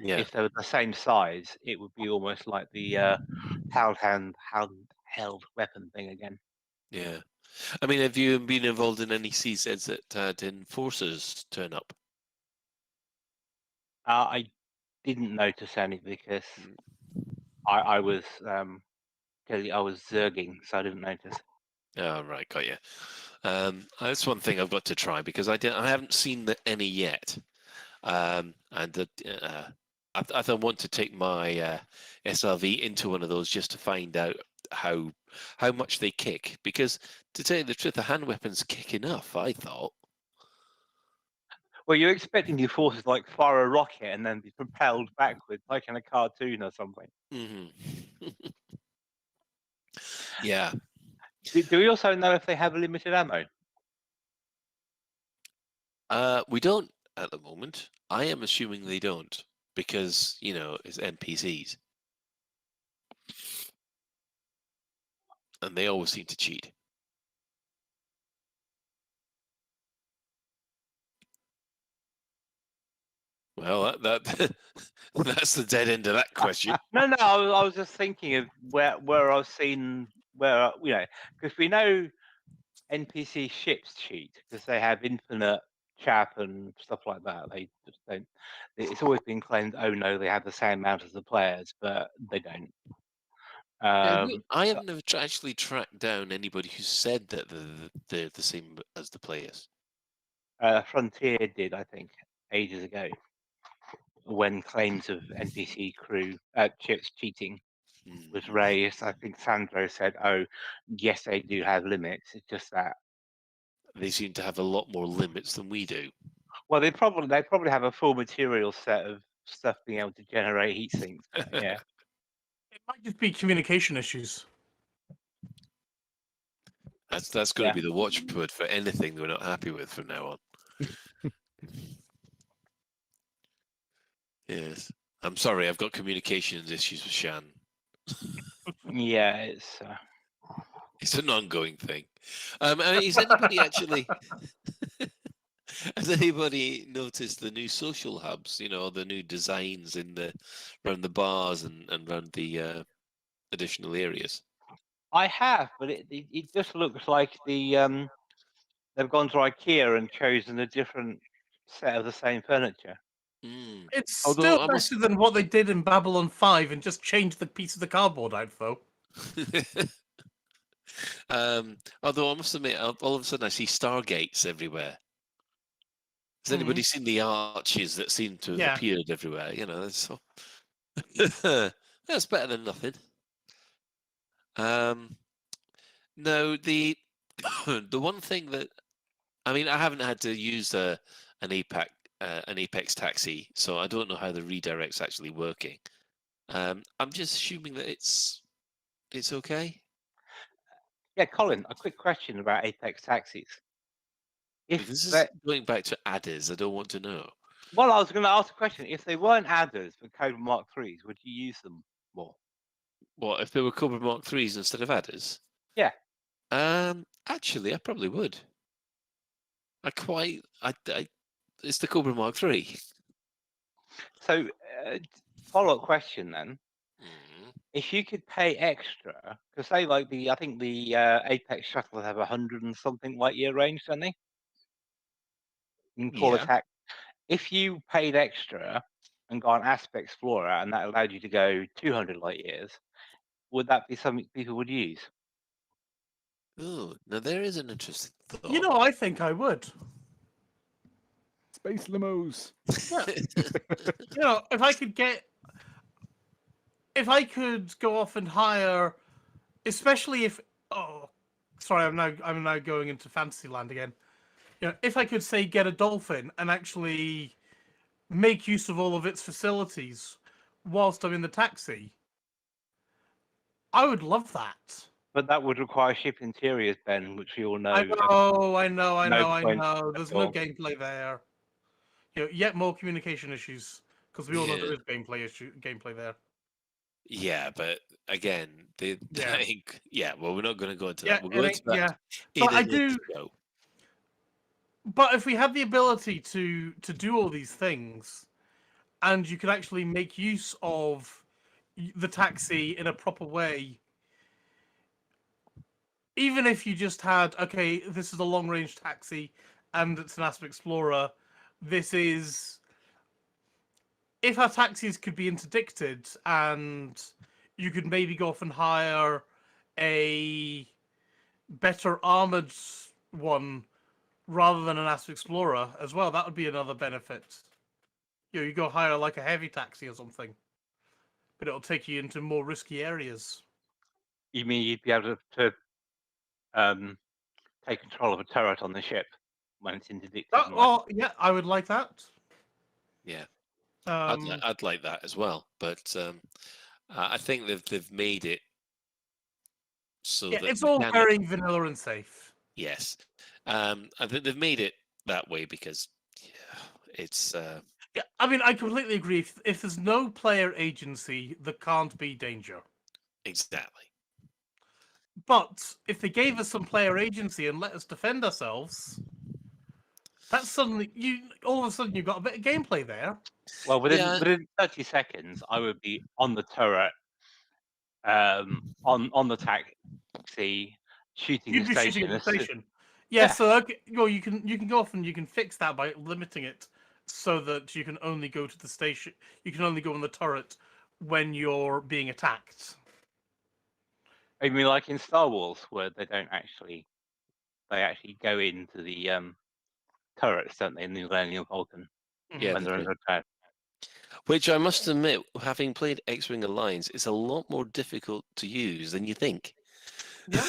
Yeah. If they were the same size, it would be almost like the held weapon thing again. Yeah. I mean, have you been involved in any CZs that had enforcers turn up? I didn't notice any because I was zerging, so I didn't notice. Oh, right, got you. That's one thing I've got to try because I haven't seen any yet, and I want to take my SRV into one of those just to find out how much they kick. Because to tell you the truth, the hand weapons kick enough, I thought. Well, you're expecting your forces to, like, fire a rocket and then be propelled backwards, like in a cartoon or something. Mm-hmm. Yeah. Do we also know if they have limited ammo? We don't at the moment. I am assuming they don't because, it's NPCs. And they always seem to cheat. Well, that's the dead end of that question. No, I was just thinking of where I've seen because we know NPC ships cheat because they have infinite chap and stuff like that. They just don't. It's always been claimed, oh no, they have the same amount as the players, but they don't. I have never actually tracked down anybody who said that they're the same as the players. Frontier did, I think, ages ago, when claims of NPC crew ships cheating was raised. I think Sandro said, "Oh, yes, they do have limits. It's just that they seem to have a lot more limits than we do." Well, they probably have a full material set of stuff being able to generate heat sinks. Yeah. It might just be communication issues. That's going to be the watchword for anything we're not happy with from now on. Yes. I'm sorry, I've got communications issues with Shan. Yeah, it's an ongoing thing. Is anybody actually... Has anybody noticed the new social hubs? The new designs around the bars and around the additional areas. I have, but it just looks like they've gone to IKEA and chosen a different set of the same furniture. It's still better than what they did in Babylon 5 and just changed the piece of the cardboard out, though. Although I must admit, all of a sudden I see stargates everywhere. Has anybody seen the arches that seem to have appeared everywhere? That's better than nothing. No, the the one thing that I mean, I haven't had to use an Apex taxi, so I don't know how the redirect's actually working. I'm just assuming that it's okay. Yeah, Colin, a quick question about Apex taxis. If This is that, going back to adders. I don't want to know. well, I was going to ask a question. If they weren't adders but Cobra Mark IIIs, would you use them more? What if there were Cobra Mark IIIs instead of adders? Yeah. Actually, I probably would. It's the Cobra Mark III. So, follow-up question then. If you could pay extra, because say like I think the Apex shuttles have 100 and something light year range, don't they? In full Yeah. attack. If you paid extra and got an Aspect Explorer and that allowed you to go 200 light years, would that be something people would use? Oh, now there is an interesting thought. You know, I think I would. Space limos. Yeah. You know, if I could go off and hire, especially if sorry, I'm now going into Fantasyland again. You know, if I could say get a dolphin and actually make use of all of its facilities whilst I'm in the taxi, I would love that. But that would require ship interiors, Ben, which we all know. I know. There's no all. gameplay there. You know, yet more communication issues because we all know there Yeah. is gameplay there. Yeah, but again, Yeah. Well, we're not going to go into Yeah, that. We'll go into that. yeah. in But I another do. show. But if we had the ability to do all these things, and you could actually make use of the taxi in a proper way, even if you just had, okay, this is a long range taxi, and it's an Aspect Explorer. This is if our taxis could be interdicted, and you could maybe go off and hire a better armored one rather than an Aspect Explorer as well. That would be another benefit. You know, you go hire like a heavy taxi or something, but it'll take you into more risky areas. You mean you'd be able to take control of a turret on the ship when it's interdicted? Oh, yeah, I would like that. Yeah, Um, I'd like that as well. But I think they've made it so yeah, that it's all mechanic- very vanilla and safe. Yes, I think they've made it that way because it's. Yeah, I mean, I completely agree. If there's no player agency, there can't be danger. Exactly. But if they gave us some player agency and let us defend ourselves, that's suddenly all of a sudden you've got a bit of gameplay there. Well, within 30 seconds, I would be on the turret, on the taxi, shooting You'd the be station. shooting at the station. Yeah, so okay, you can go off and you can fix that by limiting it so that you can only go to the station. You can only go on the turret when you're being attacked. I mean, like in Star Wars, where they actually go into the turrets, don't they, in the Millennium Falcon? Yeah, when they're under attack. Which I must admit, having played X-Wing Alliance, is a lot more difficult to use than you think. Yeah.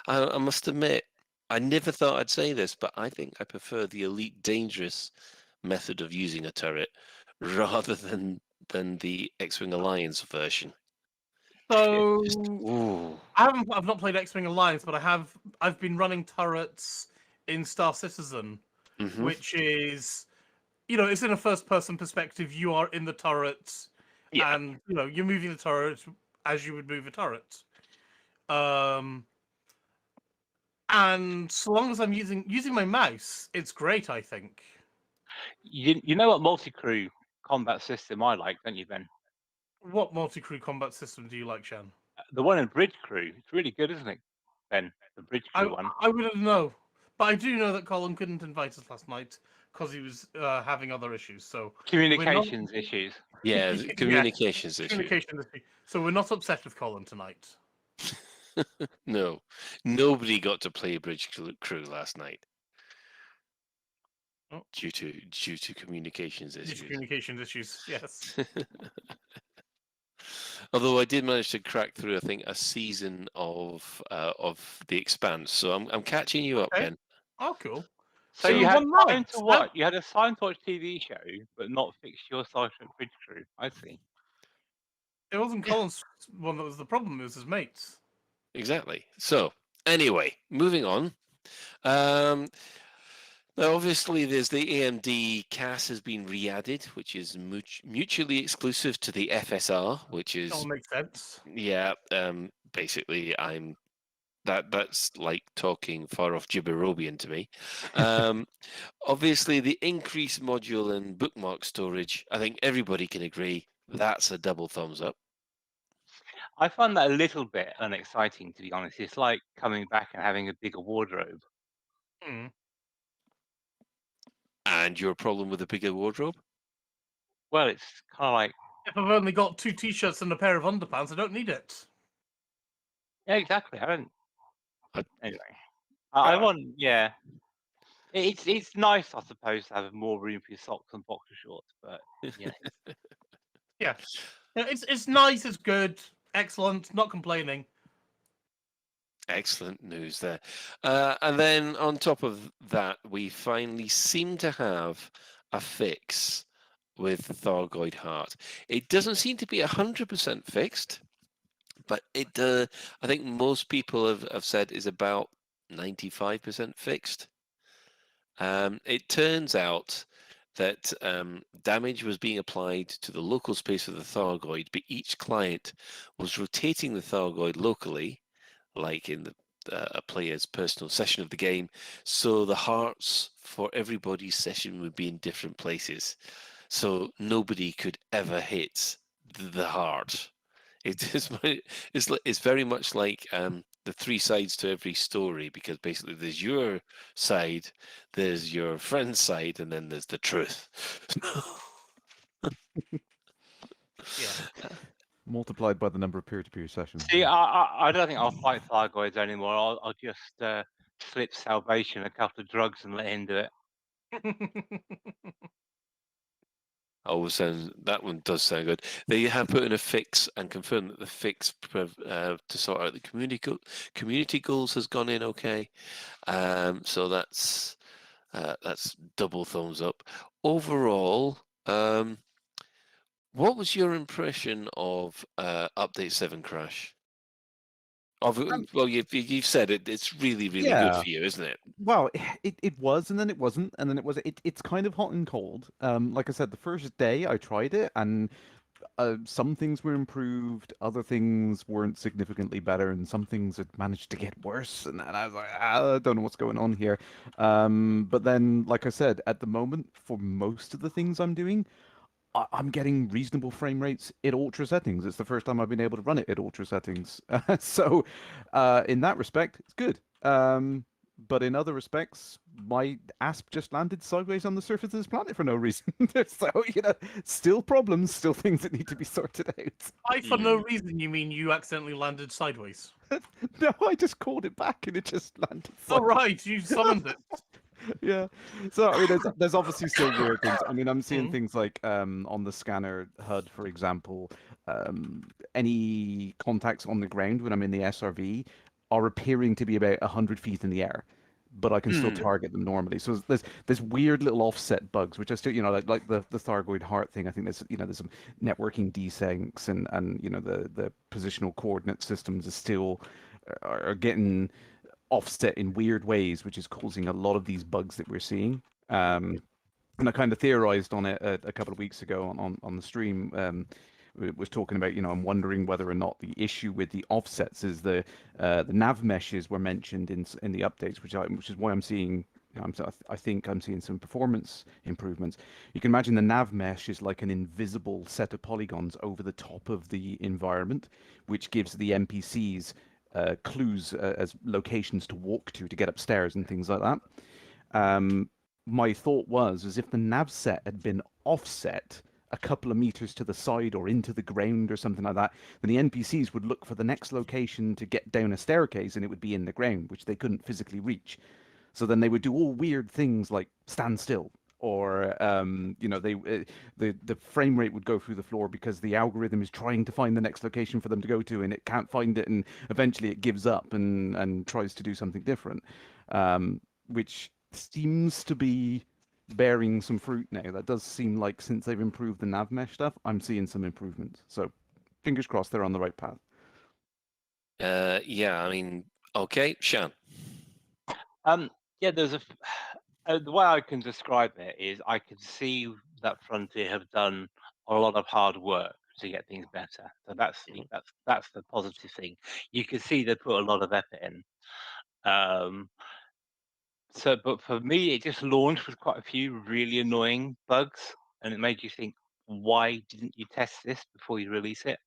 I must admit, I never thought I'd say this, but I think I prefer the Elite Dangerous method of using a turret rather than the X-Wing Alliance version. So Ooh. I've not played X-Wing Alliance, but I've been running turrets in Star Citizen, which is, you know, it's in a first-person perspective. You are in the turret, and you know you're moving the turret as you would move a turret. And so long as I'm using my mouse, it's great, I think. You know what multi-crew combat system I like, don't you, Ben? What multi-crew combat system do you like, Shan? The one in Bridge Crew. It's really good, isn't it, Ben? The Bridge Crew one. I wouldn't know, but I do know that Colin couldn't invite us last night because he was having other issues. So communications issues. Yeah, communications issues. Communication issue. So we're not upset with Colin tonight. No, nobody got to play Bridge Crew last night due to communications issues. Communications issues, yes. Although I did manage to crack through, I think, a season of The Expanse. So I'm catching you up, Okay. Ben. Oh, cool. So So you had one time night. to watch. You had a time to watch TV show, but not fix your Star Trek bridge crew. I see. It wasn't Colin's one that was the problem. It was his mates. Exactly. So anyway, moving on. Um, Now, obviously, there's the AMD CAS has been re-added, which is mutually exclusive to the FSR, which is All makes sense. yeah. Basically, that's like talking far off Gibberobian to me. Obviously, the increased module and bookmark storage, I think everybody can agree that's a double thumbs up. I find that a little bit unexciting, to be honest. It's like coming back and having a bigger wardrobe. Hmm. And your problem with a bigger wardrobe? Well, it's kind of like If I've only got 2 t-shirts and a pair of underpants, I don't need it. yeah, exactly. I don't. Anyway, I want yeah. It's nice, I suppose, to have more room for your socks and boxer shorts, but yeah. Yeah. It's nice, it's good, excellent, not complaining. Excellent news there. And then on top of that, we finally seem to have a fix with Thargoid Heart. It doesn't seem to be 100% fixed, but it I think most people have said is about 95% fixed. It turns out that damage was being applied to the local space of the Thargoid, but each client was rotating the Thargoid locally, like in a player's personal session of the game, so the hearts for everybody's session would be in different places, so nobody could ever hit the heart. It's very much like the 3 sides to every story, because basically there's your side, there's your friend's side, and then there's the truth. Yeah. Multiplied by the number of peer-to-peer sessions. See, I don't think I'll fight Thargoids anymore. I'll just slip Salvation a couple of drugs and let him do it. Oh, that one does sound good. They have put in a fix and confirmed that the fix to sort out the community goals has gone in okay. So that's double thumbs up. Overall, what was your impression of Update 7 Crash? Well, you've said it. It's really, really good Yeah. for you, isn't it? Well, it was, and then it wasn't, and then it was. It's kind of hot and cold. Like I said, the first day I tried it, and some things were improved, other things weren't significantly better, and some things had managed to get worse. And I was like, I don't know what's going on here. But then, like I said, at the moment, for most of the things I'm doing, I'm getting reasonable frame rates at ultra settings. It's the first time I've been able to run it at ultra settings. So, in that respect, it's good. But in other respects, my ASP just landed sideways on the surface of this planet for no reason. So, still problems, still things that need to be sorted out. For no reason, you mean you accidentally landed sideways? No, I just called it back and it just landed sideways. Oh, right, you summoned it. Yeah. So I mean, there's obviously still weird things. I mean, I'm seeing things like on the scanner HUD, for example, any contacts on the ground when I'm in the SRV are appearing to be about 100 feet in the air, but I can still target them normally. So there's weird little offset bugs, which I still, like the Thargoid Heart thing. I think there's some networking desyncs and the positional coordinate systems are getting offset in weird ways, which is causing a lot of these bugs that we're seeing. And I kind of theorized on it a couple of weeks ago on the stream. Was talking about, I'm wondering whether or not the issue with the offsets is the nav meshes were mentioned in the updates, which is why I'm seeing. I think I'm seeing some performance improvements. You can imagine the nav mesh is like an invisible set of polygons over the top of the environment, which gives the NPCs clues as locations to walk to get upstairs and things like that. My thought was, as if the nav set had been offset a couple of meters to the side or into the ground or something like that, then the NPCs would look for the next location to get down a staircase and it would be in the ground, which they couldn't physically reach. So then they would do all weird things like stand still or the frame rate would go through the floor because the algorithm is trying to find the next location for them to go to, and it can't find it, and eventually it gives up and tries to do something different, which seems to be bearing some fruit now. That does seem like since they've improved the nav mesh stuff, I'm seeing some improvements. So fingers crossed they're on the right path. Yeah, I mean, okay, Shan. Yeah, the way I can describe it is I can see that Frontier have done a lot of hard work to get things better. So that's the positive thing. You can see they put a lot of effort in. But for me, it just launched with quite a few really annoying bugs, and it made you think, why didn't you test this before you release it?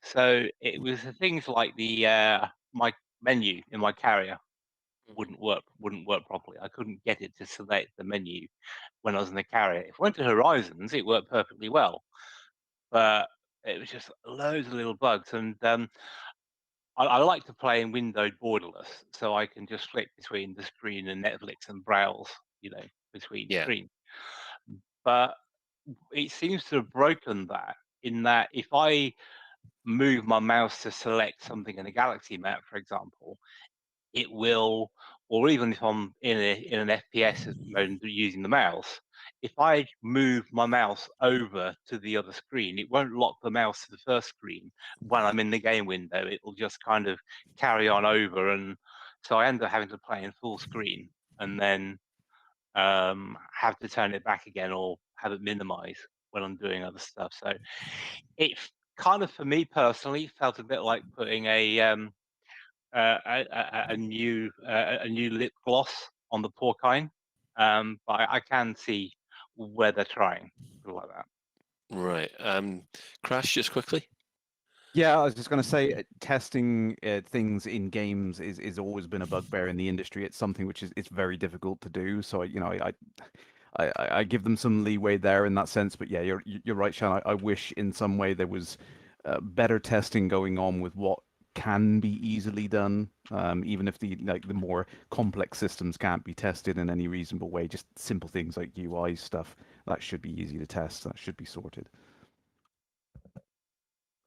So it was the things like my menu in my carrier wouldn't work properly. I couldn't get it to select the menu when I was in the carrier. If I went to Horizons, it worked perfectly well, but it was just loads of little bugs. And I like to play in windowed borderless, so I can just flick between the screen and Netflix and browse, between screens. But it seems to have broken that, in that if I move my mouse to select something in a galaxy map, for example, it will, or even if I'm in an FPS mode using the mouse, if I move my mouse over to the other screen, it won't lock the mouse to the first screen when I'm in the game window. It will just kind of carry on over, and so I end up having to play in full screen and then have to turn it back again or have it minimize when I'm doing other stuff. So it kind of, for me personally, felt a bit like putting a new lip gloss on the porcine, but I can see where they're trying like that. Right. Crash, just quickly. Yeah, I was just going to say, testing things in games is always been a bugbear in the industry. It's something which it's very difficult to do. So I give them some leeway there in that sense. But yeah, you're right, Shan. I wish in some way there was better testing going on with what can be easily done, even if the more complex systems can't be tested in any reasonable way. Just simple things like UI stuff that should be easy to test. That should be sorted.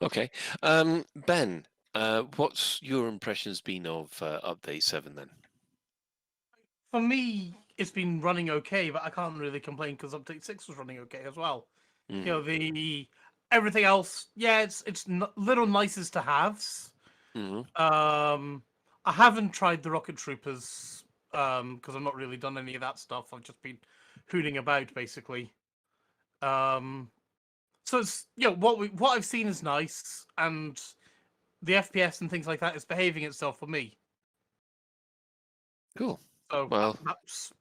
Okay. Ben, what's your impressions been of Update 7 then? For me, it's been running okay, but I can't really complain because Update 6 was running okay as well. You know, everything else, yeah, it's little nices to haves. I haven't tried the Rocket Troopers because I've not really done any of that stuff. I've just been hooting about basically. So it's what I've seen is nice, and the FPS and things like that is behaving itself for me. Cool. So well, that's,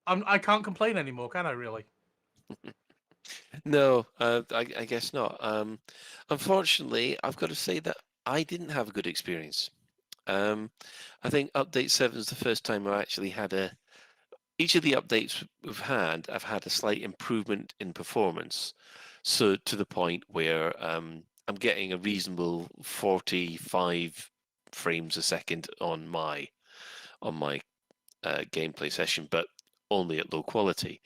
I can't complain anymore, can I? Really? No, I guess not. Unfortunately, I've got to say that I didn't have a good experience. I think Update 7 is the first time I actually had each of the updates we've had, I've had a slight improvement in performance. So to the point where I'm getting a reasonable 45 frames a second on my gameplay session, but only at low quality.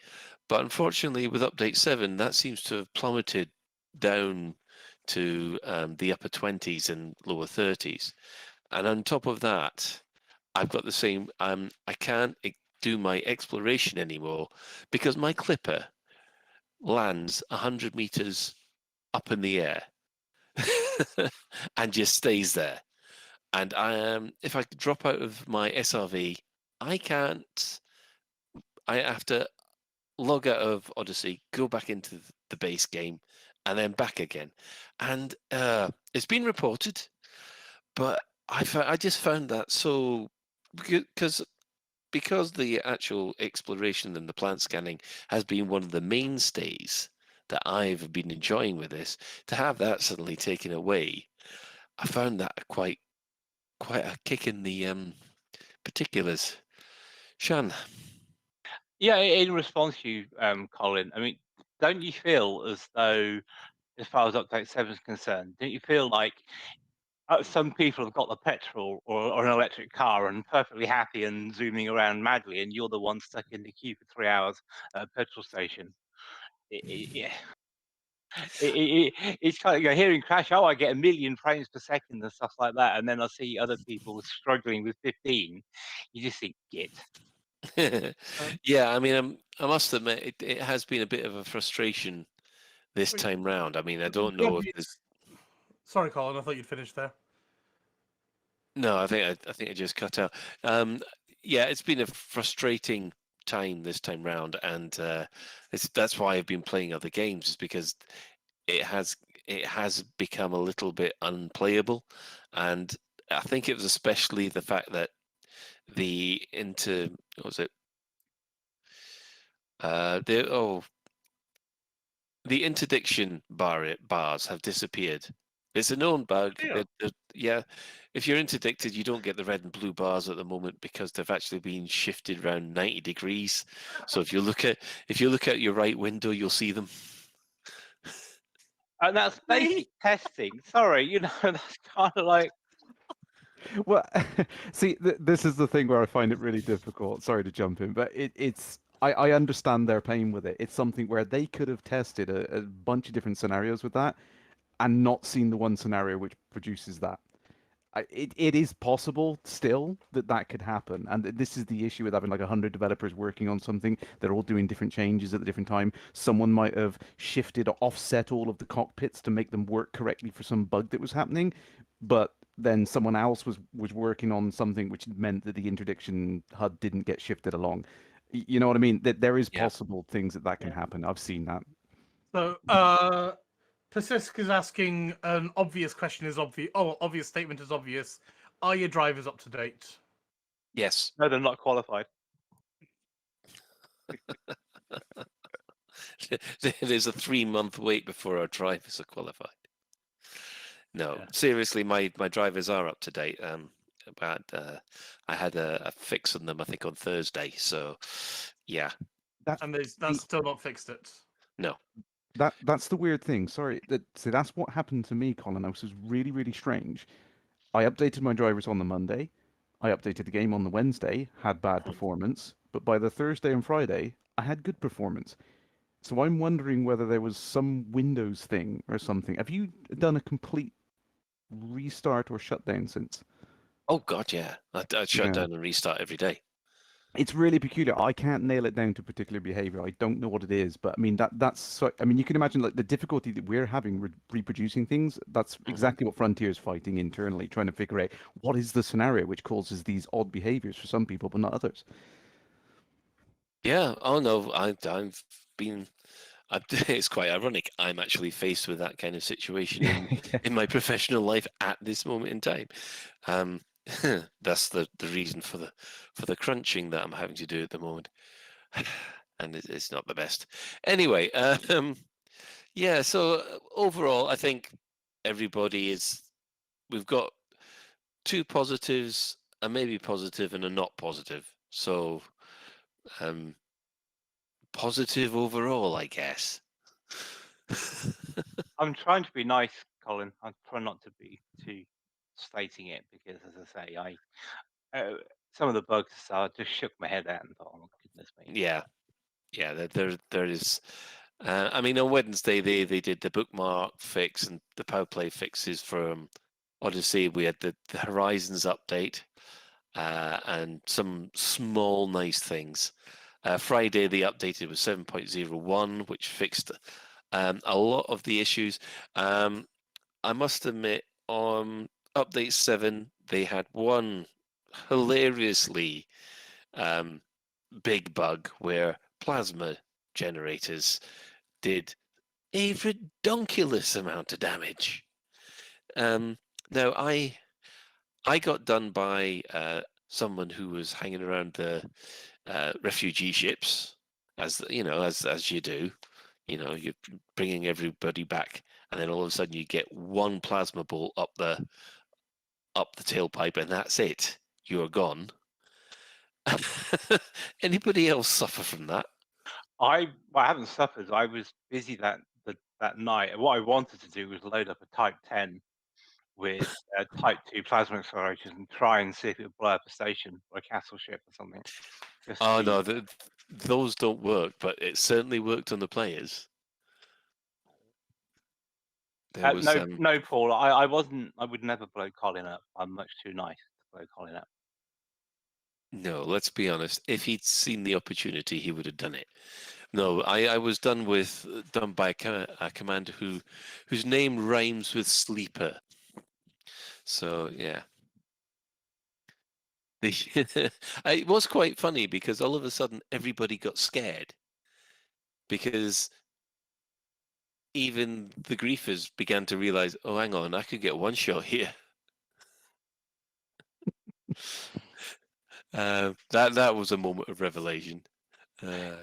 But unfortunately, with Update 7, that seems to have plummeted down to the upper 20s and lower 30s. And on top of that, I've got the same, I can't do my exploration anymore because my clipper lands 100 meters up in the air and just stays there. And if I drop out of my SRV, I can't. I have to log out of Odyssey, go back into the base game, and then back again. And it's been reported, but I just found that so because the actual exploration and the plant scanning has been one of the mainstays that I've been enjoying with this. To have that suddenly taken away, I found that quite a kick in the particulars. Shan. Yeah, in response to you, Colin, I mean, don't you feel as though, as far as Update 7 is concerned, don't you feel like some people have got the petrol or an electric car and perfectly happy and zooming around madly, and you're the one stuck in the queue for 3 hours at a petrol station. Yeah. It's kind of, hearing Crash, oh, I get 1 million frames per second and stuff like that, and then I see other people struggling with 15. You just think, git. Yeah, I mean, I must admit, it has been a bit of a frustration this Wait, time round. I mean, I don't the know if obvious- there's. Sorry, Colin. I thought you'd finished there. No, I think I just cut out. Yeah, it's been a frustrating time this time round, and that's why I've been playing other games, is because it has become a little bit unplayable, and I think it was especially the fact that what was it? The interdiction bars have disappeared. It's a known bug. Yeah, if you're interdicted, you don't get the red and blue bars at the moment because they've actually been shifted around 90 degrees. So if you look at your right window, you'll see them. And that's basic testing. Sorry, that's kind of like. Well, see, this is the thing where I find it really difficult. Sorry to jump in, but I understand their pain with it. It's something where they could have tested a bunch of different scenarios with that and not seen the one scenario which produces that. It is possible still that could happen, and this is the issue with having like 100 developers working on something. They're all doing different changes at the different time. Someone might have shifted or offset all of the cockpits to make them work correctly for some bug that was happening, but then someone else was working on something which meant that the interdiction HUD didn't get shifted along. You know what I mean? That there is possible things that can happen. I've seen that. So, Persisk is asking an obvious question is obvious. Oh, obvious statement is obvious. Are your drivers up to date? Yes. No, they're not qualified. There's a 3-month wait before our drivers are qualified. No, seriously, my drivers are up to date. But I had a fix on them, I think, on Thursday. So, yeah. That's still not fixed it. No. That's the weird thing. Sorry. So that's what happened to me, Colin. This was really, really strange. I updated my drivers on the Monday. I updated the game on the Wednesday, had bad performance. But by the Thursday and Friday, I had good performance. So I'm wondering whether there was some Windows thing or something. Have you done a complete restart or shutdown since? Oh, God, yeah. I shut down and restart every day. It's really peculiar. I can't nail it down to particular behavior. I don't know what it is, but I mean that's so, I mean, you can imagine like the difficulty that we're having reproducing things. That's exactly what Frontier's fighting internally, trying to figure out what is the scenario which causes these odd behaviors for some people but not others. Yeah. Oh no, I've been. It's quite ironic. I'm actually faced with that kind of situation in my professional life at this moment in time. That's the reason for the crunching that I'm having to do at the moment, and it's not the best. Anyway, yeah. So overall, I think everybody is. We've got 2 positives, a maybe positive, and a not positive. So, positive overall, I guess. I'm trying to be nice, Colin. I'm trying not to be too stating it because, as I say, some of the bugs just shook my head out and thought, "Oh my goodness me!" Yeah, there is. I mean, on Wednesday they did the bookmark fix and the power play fixes from Odyssey. We had the Horizons update and some small nice things. Friday they updated with 7.01, which fixed a lot of the issues. I must admit, on update 7, they had one hilariously big bug where plasma generators did a redonkulous amount of damage. Now, I got done by someone who was hanging around the refugee ships, as you know, as you do. You know, you're bringing everybody back, and then all of a sudden you get one plasma bolt up the tailpipe, and that's it. You're gone. Anybody else suffer from that? I haven't suffered. I was busy that night. What I wanted to do was load up a Type 10 with Type 2 plasma accelerators and try and see if it would blow up a station or a castle ship or something. Just Oh see. no, those don't work, but it certainly worked on the players. There was No, Paul. I wasn't. I would never blow Colin up. I'm much too nice to blow Colin up. no. Let's be honest. If he'd seen the opportunity, he would have done it. No, I was done by a commander whose name rhymes with sleeper. So yeah. It was quite funny because all of a sudden everybody got scared because even the griefers began to realize, oh, hang on, I could get one shot here. That was a moment of revelation.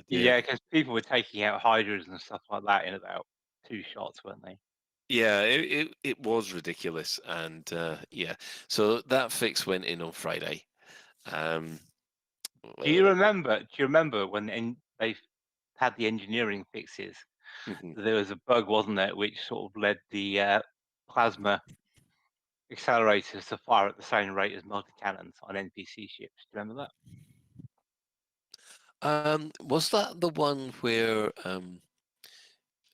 Yeah, because people were taking out hydras and stuff like that in about 2 shots, weren't they? Yeah, it was ridiculous, and yeah. So that fix went in on Friday. Do you remember when they had the engineering fixes? There was a bug, wasn't there, which sort of led the plasma accelerators to fire at the same rate as multi-cannons on NPC ships. Do you remember that? Was that the one where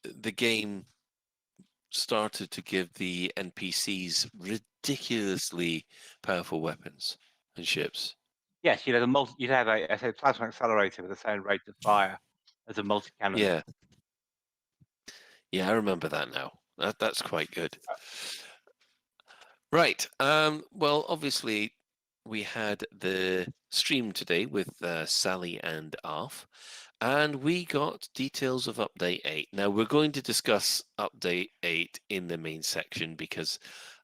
the game started to give the NPCs ridiculously powerful weapons and ships? Yes, you'd have a plasma accelerator with the same rate of fire as a multi-cannon. Yeah. Yeah, I remember that now. That's quite good. Right. Well, obviously, we had the stream today with Sally and Arf, and we got details of Update 8. Now, we're going to discuss Update 8 in the main section because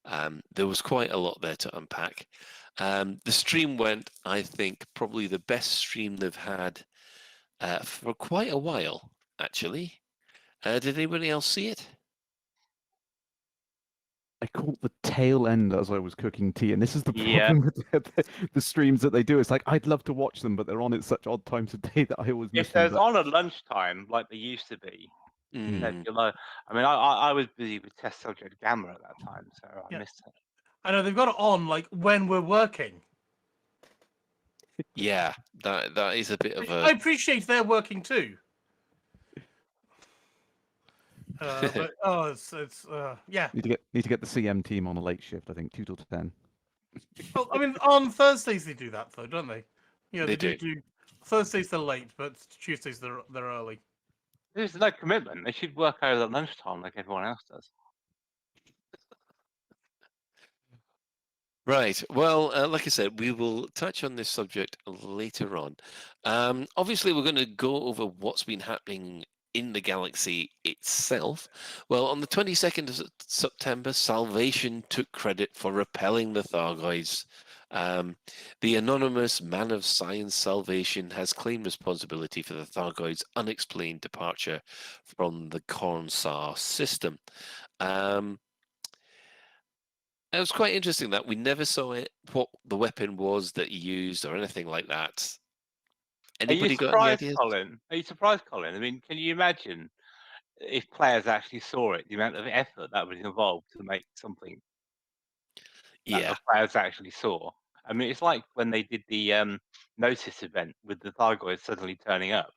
there was quite a lot there to unpack. The stream went, I think, probably the best stream they've had for quite a while, actually. Did anybody else see it? I caught the tail end as I was cooking tea, and this is the Yeah. problem with the streams that they do. It's like I'd love to watch them, but they're on at such odd times of day that I always miss If them. there's on at lunchtime like they used to be, Mm. I mean, I was busy with test subject Gamma at that time, so I missed it. I know they've got it on like when we're working. Yeah, that is a bit of a. I appreciate they're working too. But it's yeah. Need to get the CM team on a late shift. I think 2 till 10. Well, I mean, on Thursdays they do that though, don't they? Yeah, They do. do. Thursdays they're late, but Tuesdays they're early. There's no commitment. They should work over at lunchtime like everyone else does. Right. Well, like I said, we will touch on this subject later on. Obviously, we're going to go over what's been happening in the galaxy itself. Well, on the 22nd of September, Salvation took credit for repelling the Thargoids. The anonymous man of science Salvation has claimed responsibility for the Thargoids' unexplained departure from the Cornsar system. It was quite interesting that we never saw it, what the weapon was that he used or anything like that. Anybody got any ideas? Colin? Are you surprised, Colin? I mean, can you imagine if players actually saw it, the amount of effort that was involved to make something that the players actually saw? I mean, it's like when they did the Notice event with the Thargoids suddenly turning up.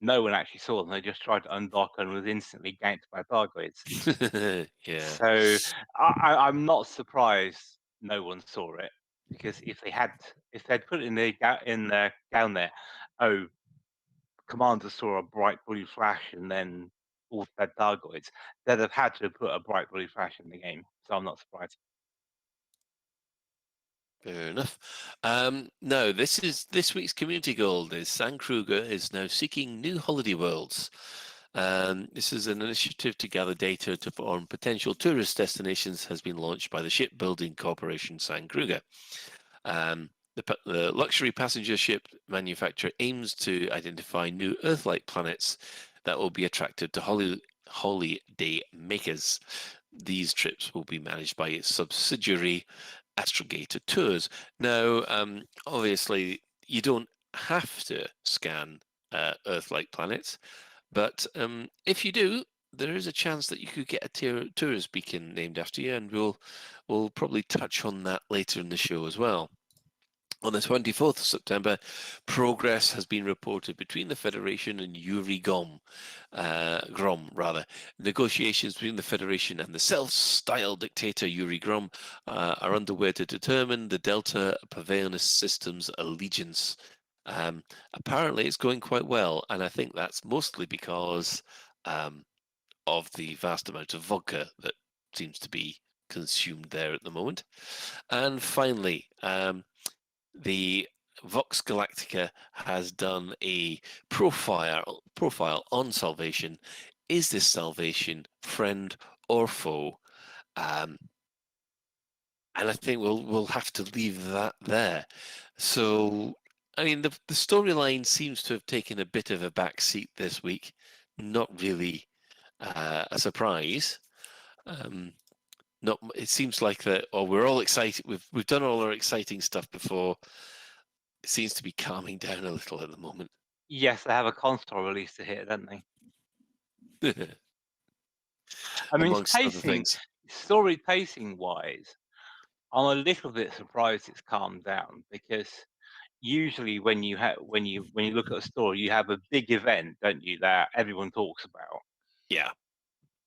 No one actually saw them. They just tried to undock and was instantly ganked by Thargoids. Yeah. So I'm not surprised no one saw it, because if they'd put it in the Galnet, oh, Commander saw a bright blue flash and then all dead Thargoids, they'd have had to put a bright blue flash in the game. So I'm not surprised. Fair enough. No, this week's community goal is San Kruger is now seeking new holiday worlds. This is an initiative to gather data to form potential tourist destinations has been launched by the shipbuilding corporation San Kruger. The luxury passenger ship manufacturer aims to identify new Earth-like planets that will be attractive to holiday makers. These trips will be managed by its subsidiary Astrogator Tours. Now, obviously, you don't have to scan Earth-like planets, but if you do, there is a chance that you could get a tourist beacon named after you, and we'll probably touch on that later in the show as well. On the 24th of September, progress has been reported between the Federation and Yuri Grom. Negotiations between the Federation and the self-styled dictator Yuri Grom are underway to determine the Delta Pavionist System's allegiance. Apparently, it's going quite well, and I think that's mostly because of the vast amount of vodka that seems to be consumed there at the moment. And finally, the Vox Galactica has done a profile on salvation. Is this salvation friend or foe? And I think we'll have to leave that there. So, I mean, the storyline seems to have taken a bit of a back seat this week. Not really a surprise. It seems like that. Or we're all excited. We've done all our exciting stuff before. It seems to be calming down a little at the moment. Yes, they have a console release to hit, don't they? I mean, Amongst other pacing, things. story pacing wise, I'm a little bit surprised it's calmed down, because usually when you look at a story, you have a big event, don't you, that everyone talks about. Yeah.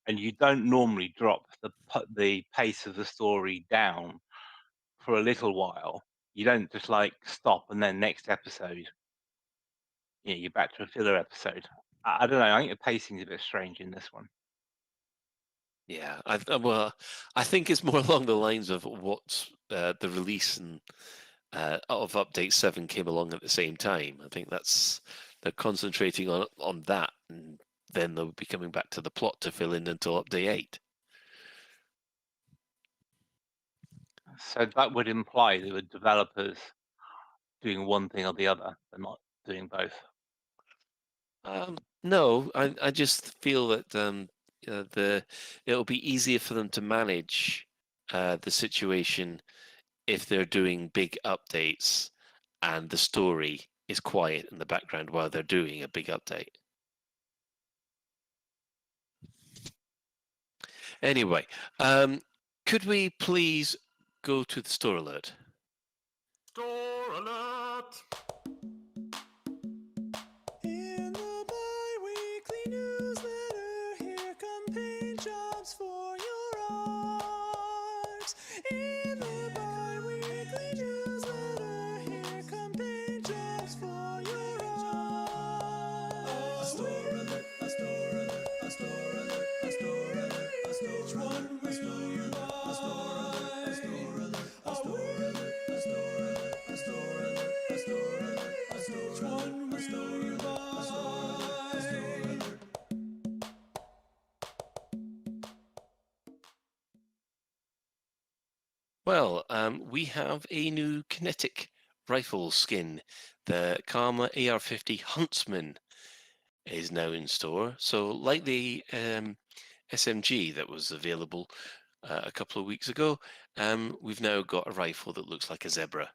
And you don't normally drop the pace of the story down for a little while. You don't just like stop and then next episode, you're back to a filler episode. I don't know. I think the pacing's a bit strange in this one. Yeah, I think it's more along the lines of what the release and of Update 7 came along at the same time. I think they're concentrating on that, and then they'll be coming back to the plot to fill in until Update 8. So that would imply there were developers doing one thing or the other, but not doing both. No, I just feel that it'll be easier for them to manage the situation if they're doing big updates and the story is quiet in the background while they're doing a big update. Anyway, could we please go to the store alert? Store alert! In the bi-weekly newsletter, here come paint jobs for your art. In the bi-weekly newsletter, here come paint jobs for your art. A store alert, a store alert, a store alert, a store alert, a store alert. Which one will you buy? A store alert, a store alert, a store alert, a store alert, a store alert, a store alert, a store alert. Which one will you buy? A store alert. Well, we have a new kinetic rifle skin. The Karma AR-50 Huntsman is now in store. So like the SMG that was available a couple of weeks ago, we've now got a rifle that looks like a zebra.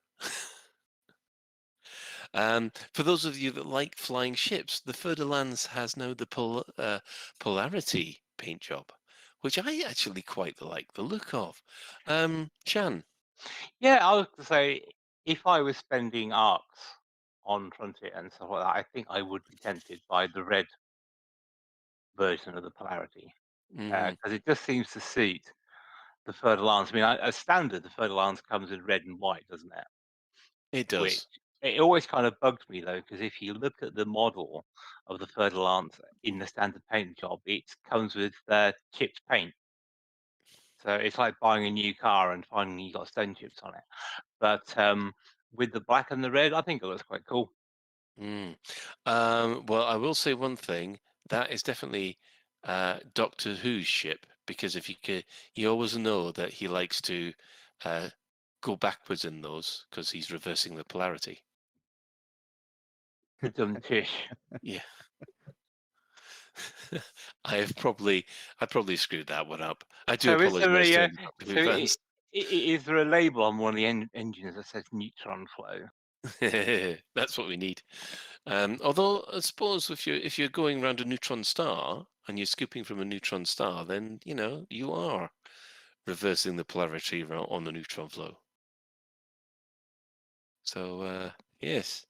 For those of you that like flying ships, the Fer-de-Lance has now the Polarity paint job, which I actually quite like the look of. Chan? Yeah, I was going to say, if I was spending arcs on Frontier and stuff like that, I think I would be tempted by the red version of the Polarity, because it just seems to suit the Fer-de-Lance. I mean, as standard, the Fer-de-Lance comes in red and white, doesn't it? It does. Which, it always kind of bugs me, though, because if you look at the model of the Fer-de-Lance in the standard paint job, it comes with chipped paint. So it's like buying a new car and finding you got stone chips on it. But with the black and the red, I think it looks quite cool. Well, I will say one thing. That is definitely Doctor Who's ship, because if you always know that he likes to go backwards in those because he's reversing the polarity. Dumb fish. Yeah. I probably screwed that one up. I do apologize to Doctor Who fans. Is there a label on one of the engines that says neutron flow? That's what we need. Although I suppose if you're going around a neutron star, and you're scooping from a neutron star, then, you know, you are reversing the polarity on the neutron flow. So, yes,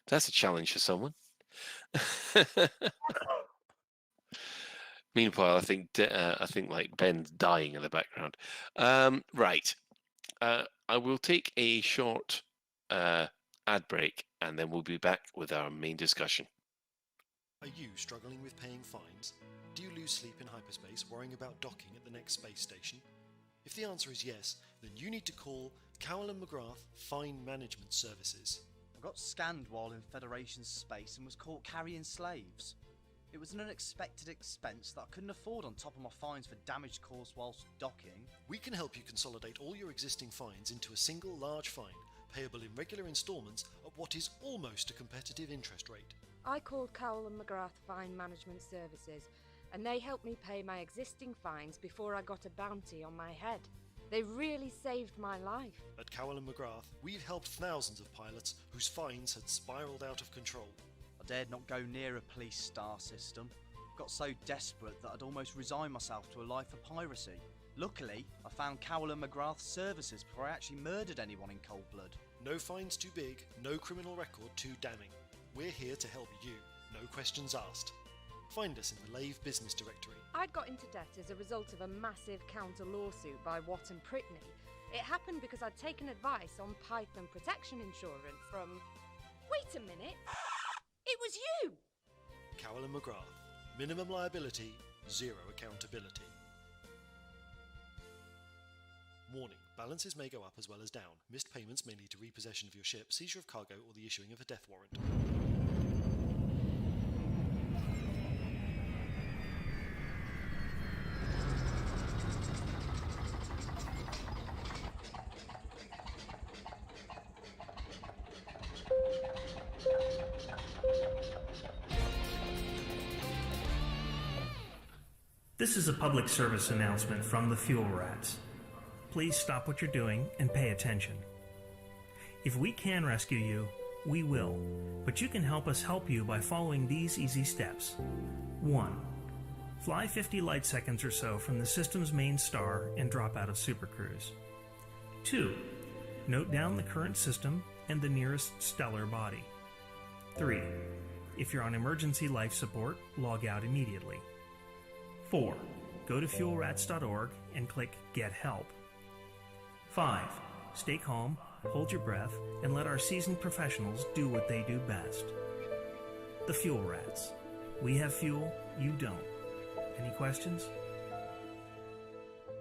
that's a challenge for someone. Meanwhile, I think like Ben's dying in the background. Right. I will take a short ad break, and then we'll be back with our main discussion. Are you struggling with paying fines? Do you lose sleep in hyperspace worrying about docking at the next space station? If the answer is yes, then you need to call Cowell & McGrath Fine Management Services. I got scanned while in Federation space and was caught carrying slaves. It was an unexpected expense that I couldn't afford on top of my fines for damage caused whilst docking. We can help you consolidate all your existing fines into a single large fine, payable in regular instalments at what is almost a competitive interest rate. I called Cowell & McGrath Fine Management Services, and they helped me pay my existing fines before I got a bounty on my head. They really saved my life. At Cowell & McGrath, we've helped thousands of pilots whose fines had spiralled out of control. I dared not go near a police star system. Got so desperate that I'd almost resigned myself to a life of piracy. Luckily, I found Cowell & McGrath Services before I actually murdered anyone in cold blood. No fines too big, no criminal record too damning. We're here to help you, no questions asked. Find us in the Lave business directory. I'd got into debt as a result of a massive counter lawsuit by Watt and Prittney. It happened because I'd taken advice on Python protection insurance from... Wait a minute! It was you! Cowell & McGrath. Minimum liability, zero accountability. Warning, balances may go up as well as down. Missed payments may lead to repossession of your ship, seizure of cargo, or the issuing of a death warrant. This is a public service announcement from the Fuel Rats. Please stop what you're doing and pay attention. If we can rescue you, we will, but you can help us help you by following these easy steps. 1. Fly 50 light seconds or so from the system's main star and drop out of supercruise. 2. Note down the current system and the nearest stellar body. 3. If you're on emergency life support, log out immediately. 4. Go to fuelrats.org and click Get Help. 5. Stay calm, hold your breath, and let our seasoned professionals do what they do best. The Fuel Rats. We have fuel, you don't. Any questions?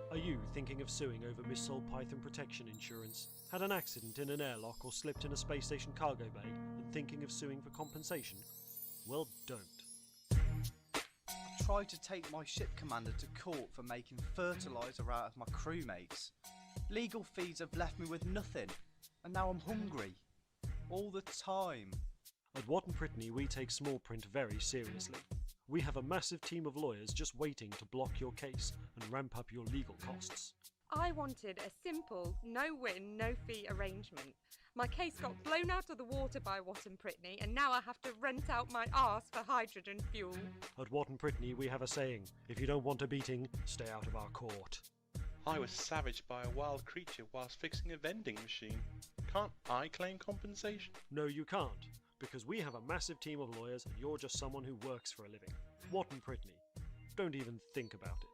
Are you thinking of suing over missold Python protection insurance? Had an accident in an airlock or slipped in a space station cargo bay and thinking of suing for compensation? Well, don't. I tried to take my ship commander to court for making fertiliser out of my crewmates. Legal fees have left me with nothing, and now I'm hungry. All the time. At Watt and Prittney, we take small print very seriously. We have a massive team of lawyers just waiting to block your case and ramp up your legal costs. I wanted a simple, no-win, no-fee arrangement. My case got blown out of the water by Watt and Prittney, and now I have to rent out my arse for hydrogen fuel. At Watt and Prittney, we have a saying, if you don't want a beating, stay out of our court. I was savaged by a wild creature whilst fixing a vending machine. Can't I claim compensation? No, you can't, because we have a massive team of lawyers and you're just someone who works for a living. Watt and Prittney. Don't even think about it.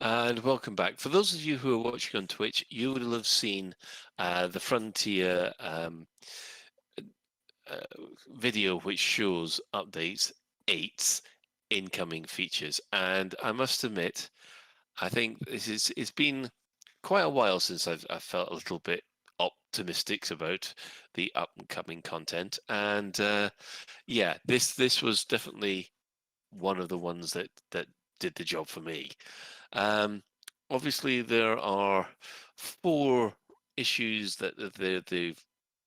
And welcome back. For those of you who are watching on Twitch, you will have seen the Frontier video which shows updates 8's incoming features. And I must admit, I think it's been quite a while since I've felt a little bit optimistic about the upcoming content. And yeah, this was definitely one of the ones that did the job for me. Obviously, there are 4 issues that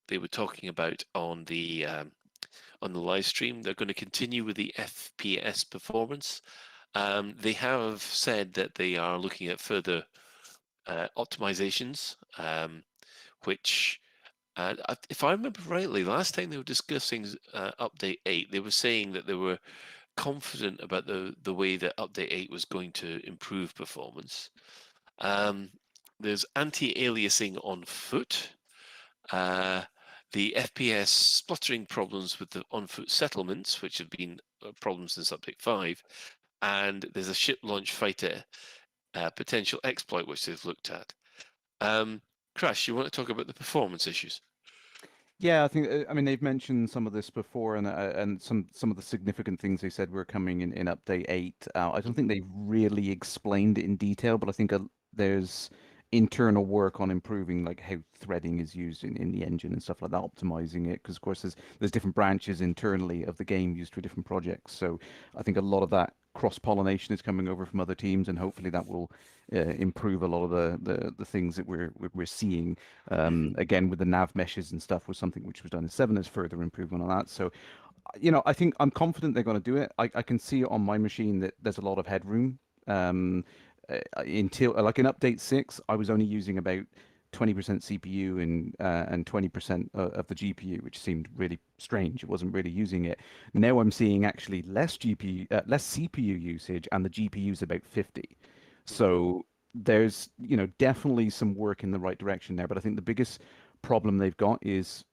they were talking about on the live stream. They're going to continue with the FPS performance. They have said that they are looking at further optimizations, which, if I remember rightly, last time they were discussing Update 8, they were saying that they were confident about the way that Update 8 was going to improve performance. There's anti-aliasing on foot. The FPS spluttering problems with the on-foot settlements, which have been problems since Update 5. And there's a ship launch fighter potential exploit, which they've looked at. Crash, you want to talk about the performance issues? Yeah, I think I mean they've mentioned some of this before, and some of the significant things they said were coming in update 8. I don't think they've really explained it in detail, but I think there's internal work on improving like how threading is used in the engine and stuff like that, optimizing it, because of course there's different branches internally of the game used for different projects. So I think a lot of that cross-pollination is coming over from other teams, and hopefully that will improve a lot of the things that we're seeing. Again, with the nav meshes and stuff was something which was done in 7 as further improvement on that. So, I think I'm confident they're going to do it. I can see on my machine that there's a lot of headroom. Until like in update 6, I was only using about 20% CPU and 20% of the GPU, which seemed really strange. It wasn't really using it. Now I'm seeing actually less CPU usage, and the GPU is about 50. So there's definitely some work in the right direction there. But I think the biggest problem they've got is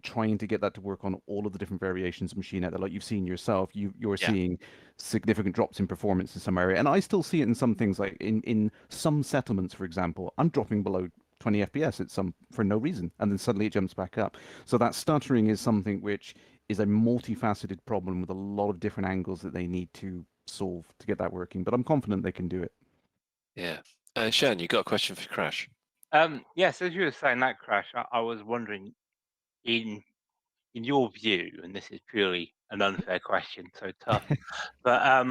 trying to get that to work on all of the different variations of machine out there. Like you've seen yourself, you're seeing significant drops in performance in some area, and I still see it in some things. Like in some settlements, for example, I'm dropping below 20 FPS at some for no reason, and then suddenly it jumps back up. So that stuttering is something which is a multifaceted problem with a lot of different angles that they need to solve to get that working. But I'm confident they can do it. Yeah. Shan, you got a question for Crash? Yes, as you were saying that, Crash, I was wondering, in your view, and this is purely an unfair question, so tough, but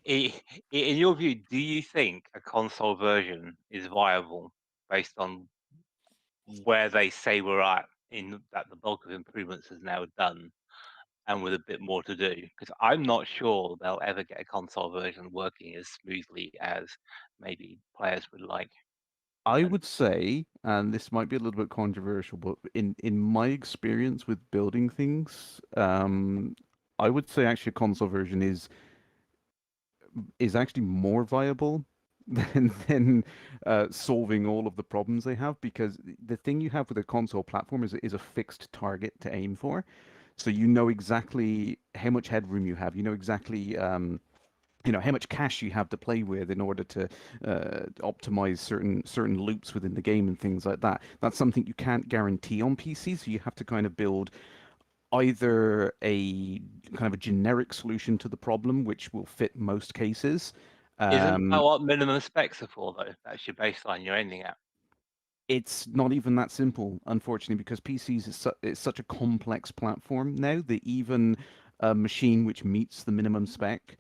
in your view, do you think a console version is viable based on where they say we're at, in that the bulk of improvements is now done, and with a bit more to do? Because I'm not sure they'll ever get a console version working as smoothly as maybe players would like. I would say, and this might be a little bit controversial, but in my experience with building things, I would say actually a console version is actually more viable than solving all of the problems they have, because the thing you have with a console platform is a fixed target to aim for. So you know exactly how much headroom you have. You know exactly how much cache you have to play with in order to optimize certain loops within the game and things like that. That's something you can't guarantee on PC, so you have to kind of build either a kind of a generic solution to the problem, which will fit most cases. Isn't that what minimum specs are for, though? That's your baseline you're aiming at. It's not even that simple, unfortunately, because PCs is such a complex platform now that even a machine which meets the minimum spec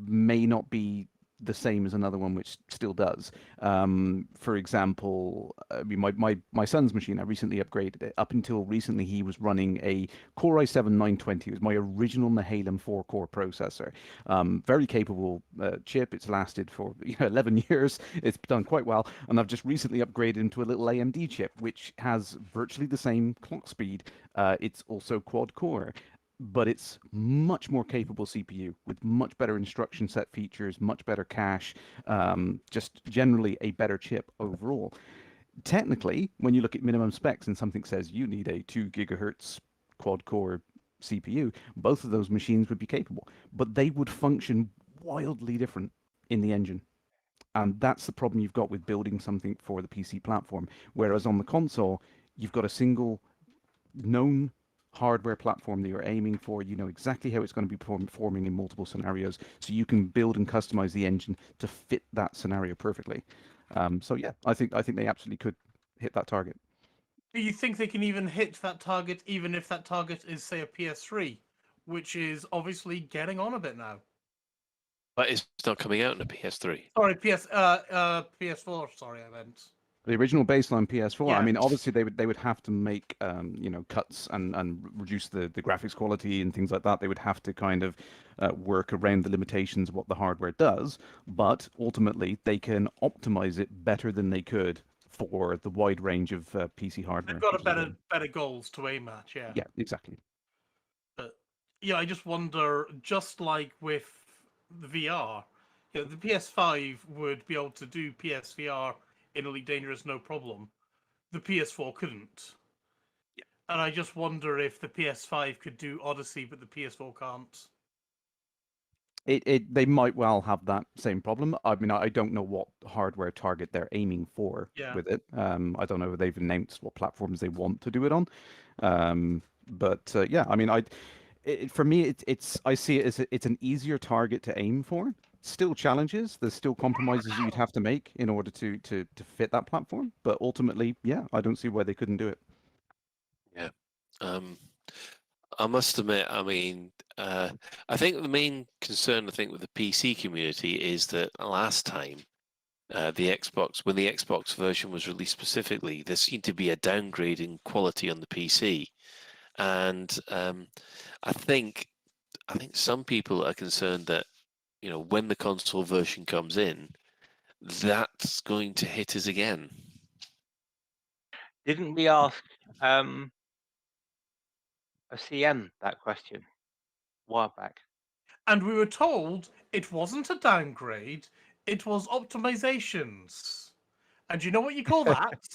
may not be the same as another one which still does. For example, I mean, my son's machine, I recently upgraded it. Up until recently, he was running a Core i7 920. It was my original Nehalem 4-core processor. Very capable chip. It's lasted for 11 years. It's done quite well. And I've just recently upgraded into a little AMD chip, which has virtually the same clock speed. It's also quad-core, but it's much more capable CPU with much better instruction set features, much better cache, just generally a better chip overall. Technically, when you look at minimum specs and something says you need a 2 gigahertz quad-core CPU, both of those machines would be capable, but they would function wildly different in the engine. And that's the problem you've got with building something for the PC platform. Whereas on the console, you've got a single known hardware platform that you're aiming for. You know exactly how it's going to be performing in multiple scenarios, so you can build and customize the engine to fit that scenario perfectly. So yeah, I think they absolutely could hit that target. Do you think they can even hit that target, even if that target is, say, a PS3, which is obviously getting on a bit now? But it's not coming out on a PS3. Sorry, PS4. Sorry, I meant. The original baseline PS4. I Yeah. mean, obviously they would have to make cuts and reduce the graphics quality and things like that. They would have to kind of work around the limitations of what the hardware does. But ultimately, they can optimize it better than they could for the wide range of PC hardware. They've got a better goals to aim at. Yeah. Yeah, exactly. But yeah, I just wonder, just like with the VR, the PS5 would be able to do PSVR in Elite Dangerous no problem. The PS4 couldn't. Yeah. And I just wonder if the PS5 could do Odyssey, but the PS4 can't. They might well have that same problem. I mean, I don't know what hardware target they're aiming for with it. I don't know if they've announced what platforms they want to do it on. But yeah, I mean, for me, I see it as it's an easier target to aim for. Still challenges. There's still compromises you'd have to make in order to fit that platform. But ultimately, yeah, I don't see why they couldn't do it. Yeah. I must admit, I mean, I think the main concern, with the PC community is that last time, when the Xbox version was released specifically, there seemed to be a downgrade in quality on the PC, and I think some people are concerned that when the console version comes in, that's going to hit us again. Didn't we ask a CM that question a while back? And we were told it wasn't a downgrade, it was optimizations. And you know what you call that?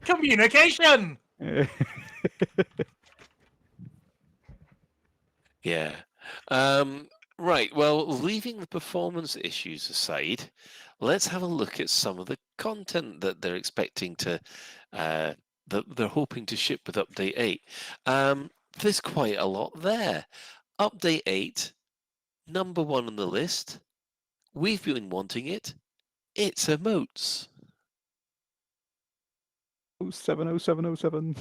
Communication! Yeah. Right. Well, leaving the performance issues aside, let's have a look at some of the content that they're expecting to, that they're hoping to ship with Update 8. There's quite a lot there. Update 8, number 1 on the list. We've been wanting it. It's emotes. 070707.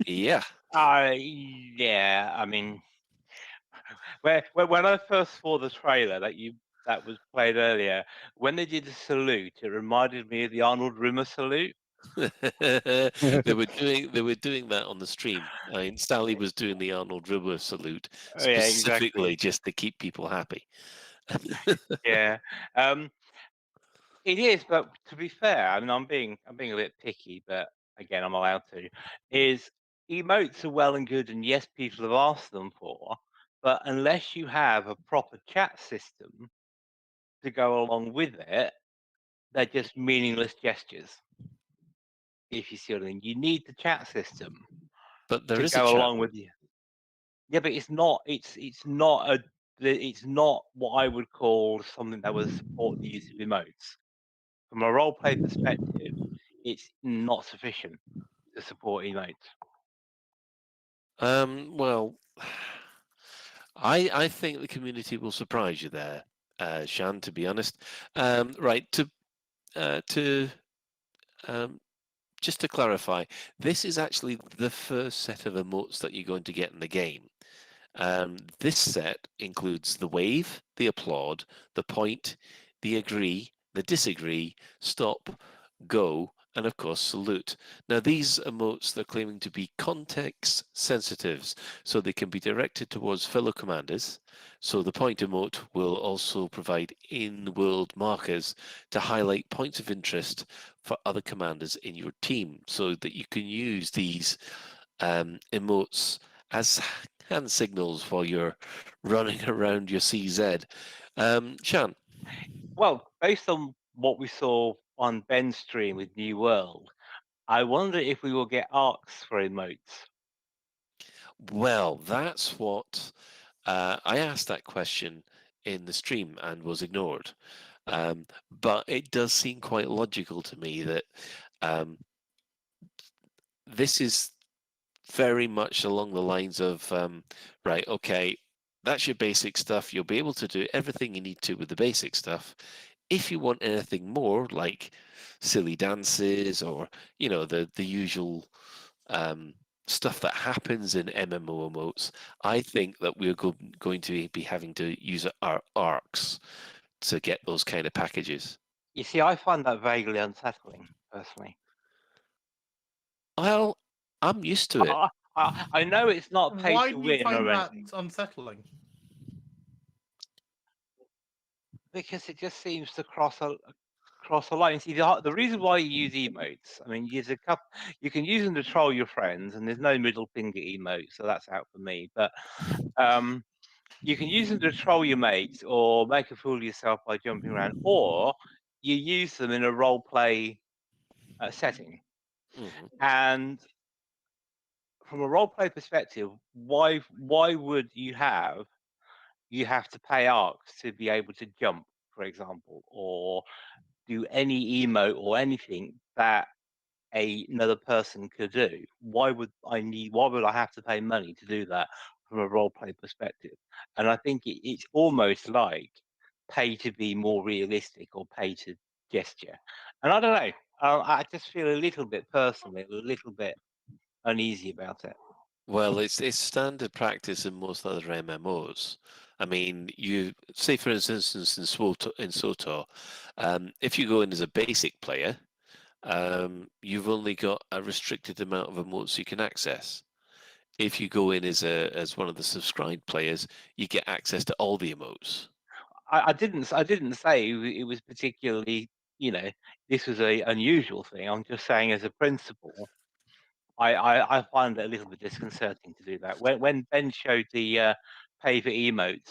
Yeah. Yeah. I mean, when I first saw the trailer that was played earlier, when they did the salute, it reminded me of the Arnold Rimmer salute. They were doing that on the stream. I mean, Sally was doing the Arnold Rimmer salute Oh, yeah, specifically exactly. just to keep people happy. Yeah. It is, but to be fair, I mean, I'm being a bit picky, but again, I'm allowed to. Is emotes are well and good, and yes, people have asked them for, but unless you have a proper chat system to go along with it, they're just meaningless gestures. If you see what I mean, you need the chat system But there to is a go chat along with you. Yeah, but it's not. It's not what I would call something that would support the use of emotes. From a role play perspective, it's not sufficient to support emotes. Well, I think the community will surprise you there, Shan. To be honest, right just to clarify, this is actually the first set of emotes that you're going to get in the game. This set includes the wave, the applaud, the point, the agree, the disagree, stop, go, and of course salute. Now these emotes they're claiming to be context sensitives, so they can be directed towards fellow commanders. So the point emote will also provide in-world markers to highlight points of interest for other commanders in your team, so that you can use these emotes as hand signals while you're running around your CZ. Shan? Well, based on what we saw on Ben's stream with New World, I wonder if we will get arcs for emotes. Well, that's what I asked that question in the stream and was ignored. But it does seem quite logical to me that this is very much along the lines of, right, okay, that's your basic stuff. You'll be able to do everything you need to with the basic stuff. If you want anything more, like silly dances or, the usual stuff that happens in MMO emotes, I think that we're going to be having to use our arcs to get those kind of packages. You see, I find that vaguely unsettling, personally. Well, I'm used to it. I know it's not pay Why to do you win find or that anything, unsettling? because it just seems to cross a line. See, the reason why you use emotes, I mean, you can use them to troll your friends, and there's no middle finger emote, so that's out for me. But you can use them to troll your mates or make a fool of yourself by jumping around, or you use them in a role play setting. And from a role play perspective, why would you have to pay arcs to be able to jump, for example, or do any emote or anything that another person could do? Why would I have to pay money to do that from a role play perspective? And I think it's almost like pay to be more realistic or pay to gesture. And I don't know. I just feel a little bit personally, a little bit uneasy about it. Well, it's standard practice in most other MMOs. I mean, you say, for instance, in SWTOR, if you go in as a basic player, you've only got a restricted amount of emotes you can access. If you go in as one of the subscribed players, you get access to all the emotes. I didn't say it was particularly, this was a unusual thing. I'm just saying, as a principle, I find it a little bit disconcerting to do that. When Ben showed the pay for emotes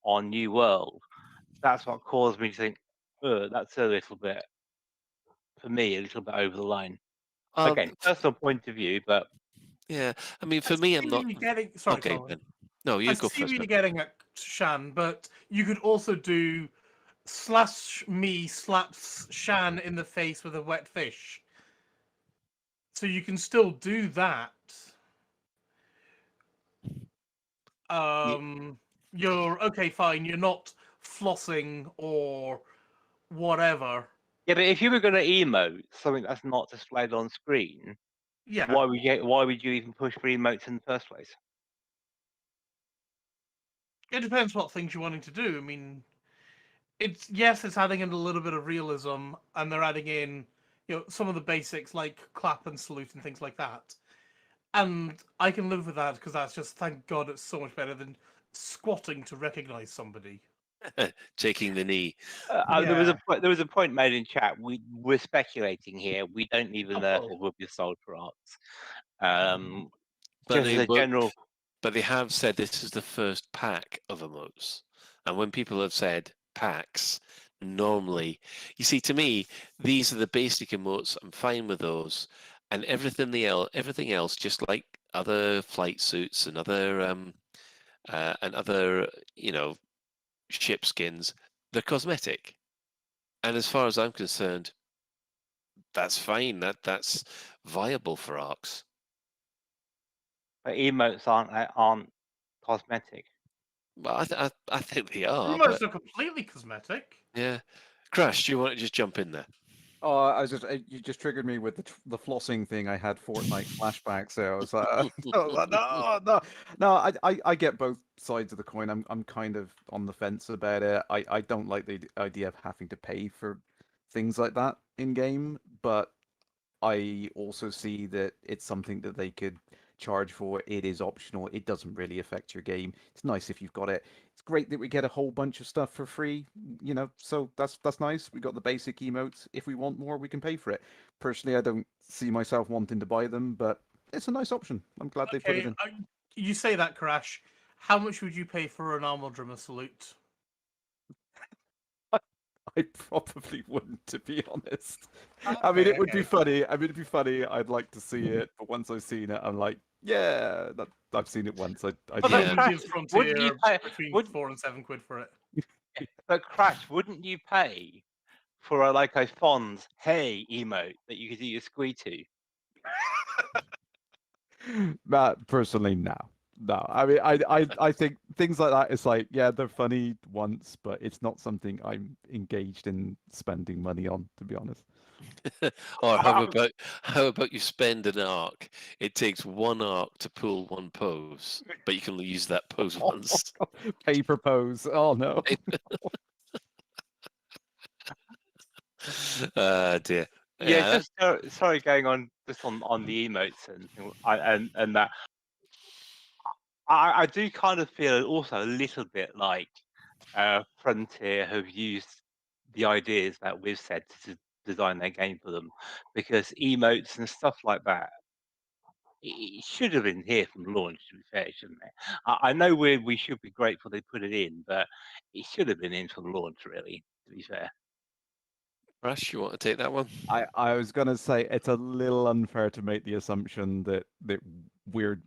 on New World, that's what caused me to think, that's a little bit, for me, a little bit over the line. Again, personal point of view, but yeah, I mean, for me, I'm not. Sorry, Okay, Colin. Ben. No, you I go see first, what you're Ben. getting at, Shan, but you could also do /me slaps Shan in the face with a wet fish. So you can still do that. You're okay, fine. You're not flossing or whatever. yeah, but if you were going to emote something that's not displayed on screen, Yeah. why would you even push for emotes in the first place? It depends what things you're wanting to do. I mean, it's adding in a little bit of realism, and they're adding in, some of the basics like clap and salute and things like that. And I can live with that because that's just, thank God, it's so much better than squatting to recognize somebody. Taking the knee. There was a point made in chat. We're speculating here. We don't even know if it will be sold for arts. But Just as a general. But they have said this is the first pack of emotes, and when people have said packs, normally, you see, to me, these are the basic emotes. I'm fine with those, and everything else, just like other flight suits and other ship skins, they're cosmetic. And as far as I'm concerned, that's fine. That's viable for arcs. But emotes aren't cosmetic. Well, I think they are. Almost are completely cosmetic. Yeah. Crash, do you want to just jump in there? Oh, you just triggered me with the flossing thing. I had Fortnite flashbacks there. I was like, no. I get both sides of the coin. I'm kind of on the fence about it. I don't like the idea of having to pay for things like that in game, but I also see that it's something that they could charge for. It is optional. It doesn't really affect your game. It's nice if you've got it. It's great that we get a whole bunch of stuff for free, so that's nice. We got the basic emotes. If we want more, we can pay for it. Personally, I don't see myself wanting to buy them, but it's a nice option. I'm glad they put it in. You say that, Kerrash. How much would you pay for an armor drummer salute? I probably wouldn't, to be honest. I mean, it would be funny. I'd like to see it, but once I've seen it, I'm like, yeah, I've seen it once. But that Frontier between 4 and 7 quid for it. But Crash, wouldn't you pay for a Fonz hey emote that you could do your squee to? Personally, no. No, I mean, I think things like that is like, yeah, they're funny once, but it's not something I'm engaged in spending money on, to be honest. Or how about you spend an arc? It takes one arc to pull one pose, but you can only use that pose once. Paper pose. Oh no. Dear. Yeah, Yeah, just sorry, going on just on the emotes and that. I do kind of feel also a little bit like Frontier have used the ideas that we've said to design their game for them, because emotes and stuff like that, it should have been here from launch. To be fair, shouldn't it? I know we should be grateful they put it in, but it should have been in from launch, really. To be fair. Rush, you want to take that one? I was gonna say it's a little unfair to make the assumption that we're,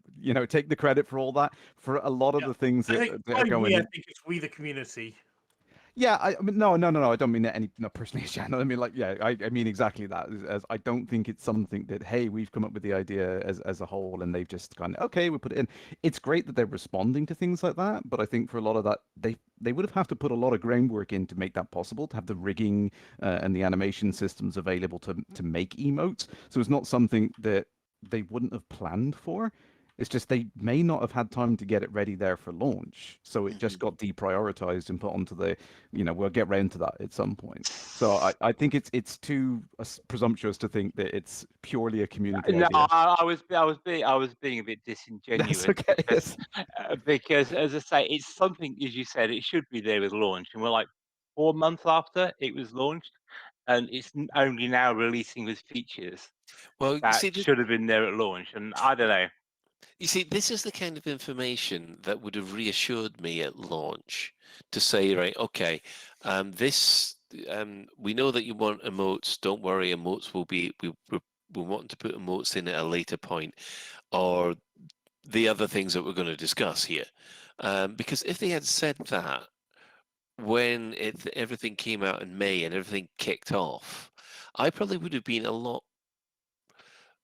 take the credit for all that. For a lot of the things I that, think that are by going we, I in. think it's we the community. Yeah, I mean, no, I don't mean that personally, Shannon. I mean, like, yeah, I mean exactly that. As I don't think it's something that, hey, we've come up with the idea as a whole, and they've just gone, okay, we put it in. It's great that they're responding to things like that, but I think for a lot of that, they would have to put a lot of groundwork in to make that possible, to have the rigging and the animation systems available to make emotes. So it's not something that they wouldn't have planned for. It's just they may not have had time to get it ready there for launch, so it just got deprioritized and put onto the, we'll get round to that at some point. So I think it's too presumptuous to think that it's purely a community No, idea. I was being a bit disingenuous. That's okay. Because as I say, it's something, as you said, it should be there with launch, and we're like 4 months after it was launched, and it's only now releasing with features Well, you that see, should have been there at launch, and I don't know. You see, this is the kind of information that would have reassured me at launch to say, right, okay, we know that you want emotes. Don't worry, emotes will be we want to put emotes in at a later point, or the other things that we're going to discuss here. Because if they had said that when everything came out in May and everything kicked off, I probably would have been a lot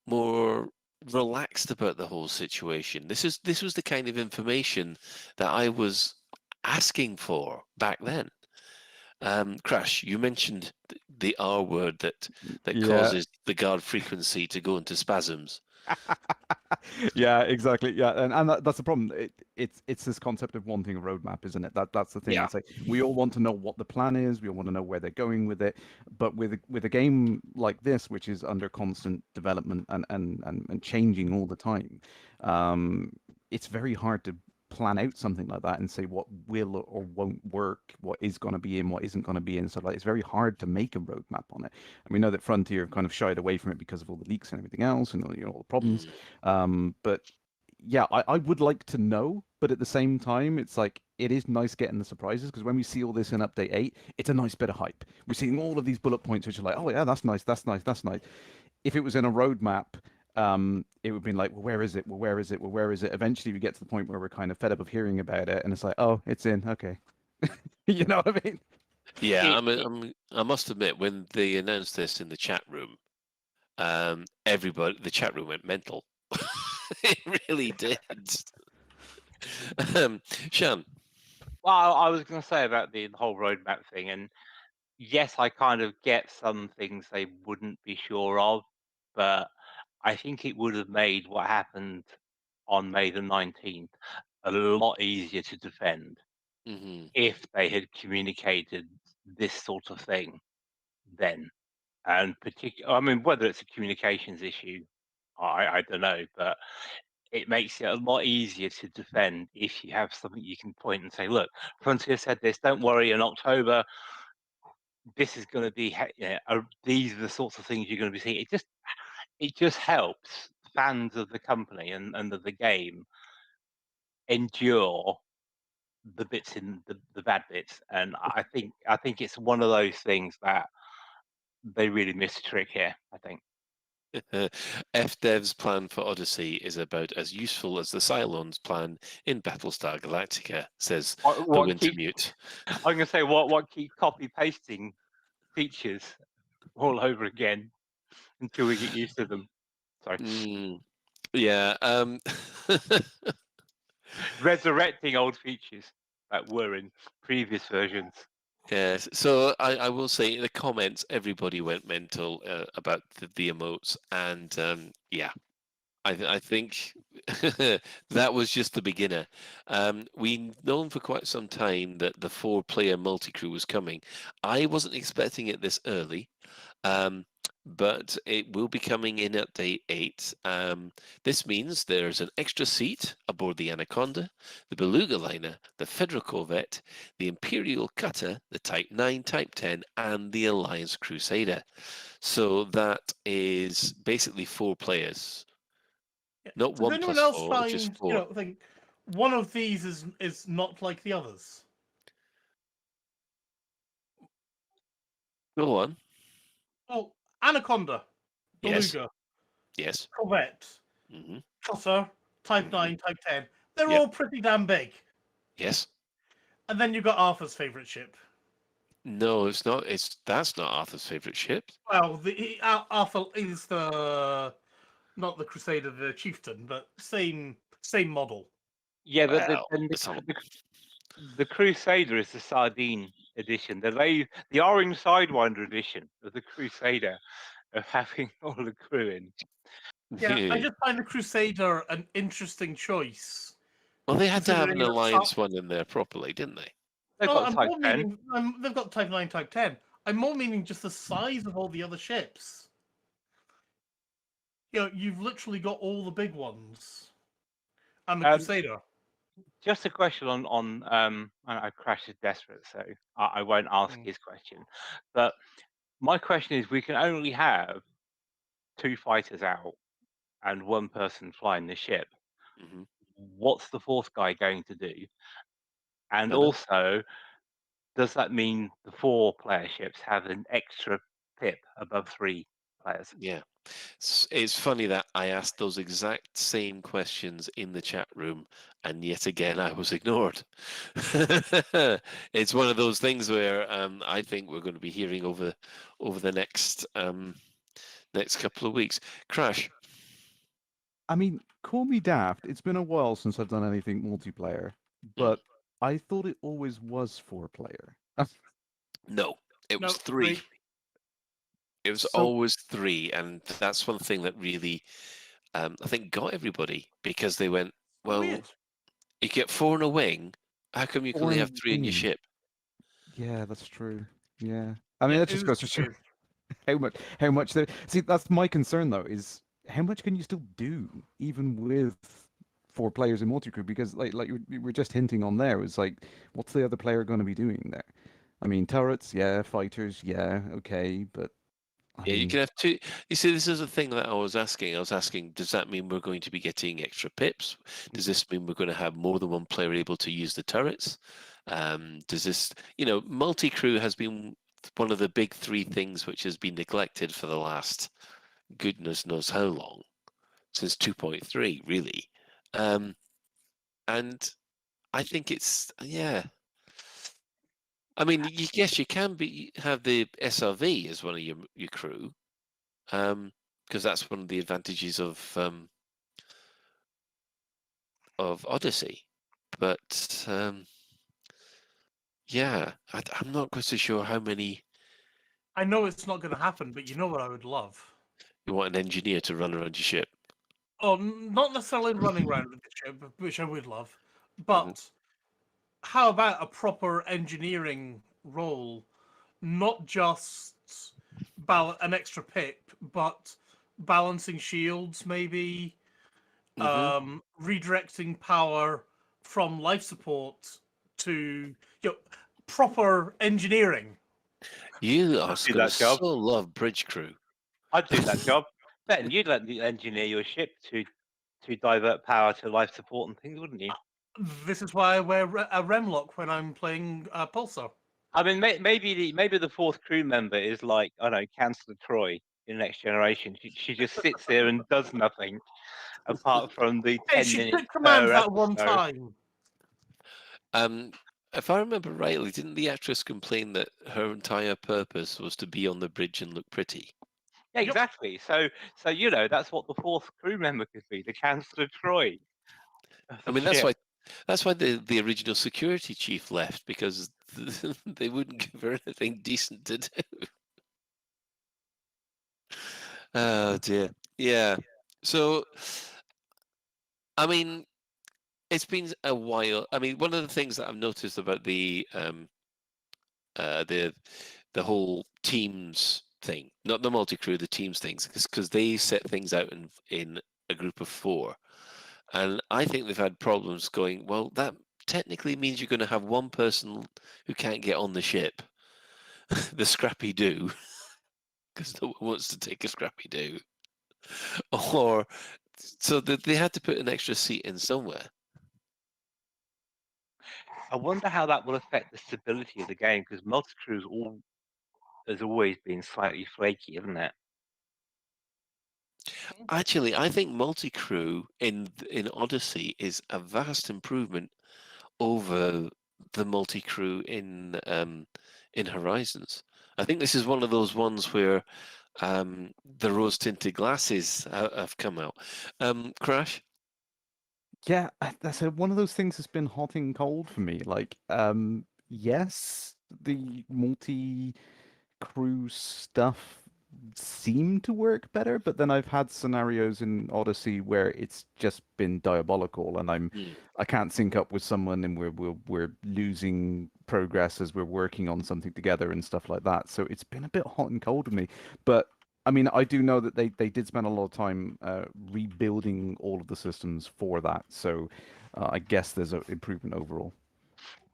more relaxed about the whole situation. This was the kind of information that I was asking for back then. Crash, you mentioned the R word that Yeah. causes the guard frequency to go into spasms. Yeah, exactly. Yeah, and that's the problem. It's this concept of wanting a roadmap, isn't it? That's the thing. Yeah. It's like we all want to know what the plan is. We all want to know where they're going with it. But with a game like this, which is under constant development and changing all the time, it's very hard to plan out something like that and say what will or won't work, what is going to be in, what isn't going to be in. So like, it's very hard to make a roadmap on it. And we know that Frontier have kind of shied away from it because of all the leaks and everything else and all the problems. But yeah, I would like to know, but at the same time, it's like it is nice getting the surprises, because when we see all this in Update 8, it's a nice bit of hype. We're seeing all of these bullet points which are like, oh yeah, that's nice, that's nice, that's nice. If it was in a roadmap, it would have been like, well, where is it? Well, where is it? Well, where is it? Eventually, we get to the point where we're kind of fed up of hearing about it, and it's like, oh, it's in, okay. You know what I mean? Yeah, I must admit, when they announced this in the chat room, the chat room went mental. It really did. Sean. Well, I was going to say about the whole roadmap thing, and yes, I kind of get some things they wouldn't be sure of, but I think it would have made what happened on May the 19th a lot easier to defend if they had communicated this sort of thing then. And I mean, whether it's a communications issue, I don't know, but it makes it a lot easier to defend if you have something you can point and say, look, Frontier said this, don't worry, in October, this is going to be, these are the sorts of things you're going to be seeing. It just helps fans of the company and of the game endure the bits in the bad bits. And I think it's one of those things that they really missed a trick here, I think. FDev's plan for Odyssey is about as useful as the Cylon's plan in Battlestar Galactica, says the Wintermute. I'm going to say what keep copy pasting features all over again until we get used to them. Sorry. Yeah. Resurrecting old features that were in previous versions. Yes, so I will say in the comments, everybody went mental about the emotes, and yeah, I think that was just the beginner. We've known for quite some time that the 4-player multi-crew was coming. I wasn't expecting it this early, but it will be coming in update 8. This means there's an extra seat aboard the Anaconda, the Beluga liner, the Federal Corvette, the Imperial Cutter, the Type 9, Type 10, and the Alliance Crusader. So that is basically 4 players. Not Does 1 anyone plus else 4, find, just 4. think one of these is not like the others? Go on. Oh, Anaconda, Yes. Beluga, Yes. Corvette, Mhm. Cutter, Type 9, Type 10. They're Yep. all pretty damn big. Yes. And then you've got Arthur's favourite ship. No, it's not. That's not Arthur's favorite ship. Well, Arthur is not the Crusader, the Chieftain, but same model. Yeah, Well, the Crusader is the sardine edition. The orange Sidewinder edition of the Crusader of having all the crew in. Yeah, I just find the Crusader an interesting choice. Well, they had to have an considering it's alliance one in there properly, didn't they? No, I'm more meaning they've got Type 9, Type 10. I'm more meaning just the size of all the other ships. You know, you've literally got all the big ones. And the Crusader. Just a question I Crash is desperate, so I won't ask his question. But my question is, we can only have 2 fighters out and 1 person flying the ship. Mm-hmm. What's the 4th guy going to do? And Don't know. also, does that mean the 4-player ships have an extra pip above 3 players? Yeah. It's funny that I asked those exact same questions in the chat room, and yet again I was ignored. It's one of those things where I think we're going to be hearing over the next couple of weeks. Crash. I mean, call me daft. It's been a while since I've done anything multiplayer, but I thought it always was 4-player. No, it was 3. It was always 3, and that's one thing that really, I think, got everybody because they went, well, you get 4 in a wing. How come you can only have 3 in your ship? Yeah, that's true. Yeah, I mean that just goes to show how much there. See, that's my concern though. Is how much can you still do even with 4 players in multi-crew? Because like we were just hinting on there, it's like, what's the other player going to be doing there? I mean, turrets, yeah, fighters, yeah, okay, but Yeah, you can have 2. You see, this is the thing that I was asking. I was asking, does that mean we're going to be getting extra pips? Does this mean we're going to have more than 1 player able to use the turrets? Does this, multi-crew has been one of the big 3 things which has been neglected for the last goodness knows how long, since 2.3, really. And I think it's, yeah. I mean, yes, you can have the SRV as one of your crew, because that's one of the advantages of Odyssey. But yeah, I'm not quite so sure how many. I know it's not going to happen, but you know what I would love? You want an engineer to run around your ship? Oh, not necessarily running around with the ship, which I would love, but how about a proper engineering role, not just an extra pip, but balancing shields, maybe redirecting power from life support to proper engineering. You are do going that to job. so love bridge crew. I'd do that job. Ben, you'd let the engineer your ship to divert power to life support and things, wouldn't you? This is why I wear a remlock when I'm playing Pulsar. I mean, maybe the 4th crew member is like, I don't know, Councillor Troy in Next Generation. She just sits there and does nothing apart from the Hey, 10 she minutes took command per that one episode. time. If I remember rightly, didn't the actress complain that her entire purpose was to be on the bridge and look pretty? Yeah, exactly. So that's what the fourth crew member could be, the Chancellor Troy. I mean, that's why the original security chief left, because they wouldn't give her anything decent to do. Oh dear. Yeah. So, I mean, it's been a while. I mean, one of the things that I've noticed about the whole teams thing, not the multi-crew, the teams things, because they set things out in a group of 4, and I think they've had problems going. Well, that technically means you're going to have one person who can't get on the ship, the scrappy do, because no one wants to take a scrappy do, or so that they had to put an extra seat in somewhere. I wonder how that will affect the stability of the game, because multi-crew's has always been slightly flaky, isn't it? Actually, I think multi-crew in Odyssey is a vast improvement over the multi-crew in Horizons. I think this is one of those ones where the rose-tinted glasses have come out. Crash? Yeah, that's one of those things that's been hot and cold for me. Like, yes, the multi-crew stuff seemed to work better, but then I've had scenarios in Odyssey where it's just been diabolical, and I can't sync up with someone, and we're losing progress as we're working on something together and stuff like that. So it's been a bit hot and cold with me. But I mean, I do know that they did spend a lot of time rebuilding all of the systems for that. So I guess there's an improvement overall.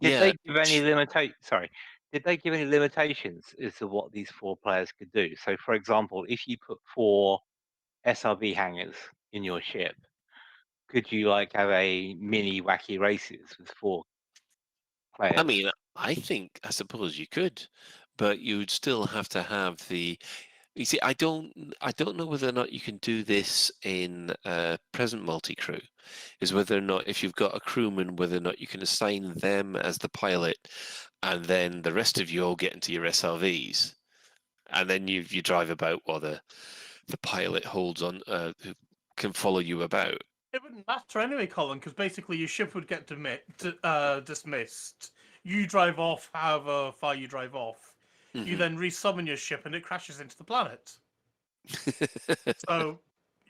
Did they give any Did they give any limitations as to what these 4 players could do? So, for example, if you put 4 SRV hangars in your ship, could you have a mini wacky races with 4 players? I mean, I suppose you could, but you would still have to have the. You see, I don't know whether or not you can do this in present multi-crew. Is whether or not, if you've got a crewman, whether or not you can assign them as the pilot, and then the rest of you all get into your SRVs, and then you drive about while the pilot holds on, who can follow you about. It wouldn't matter anyway, Colin, because basically your ship would get dismissed. You drive off however far you drive off. You Mhm. then resummon your ship and it crashes into the planet. So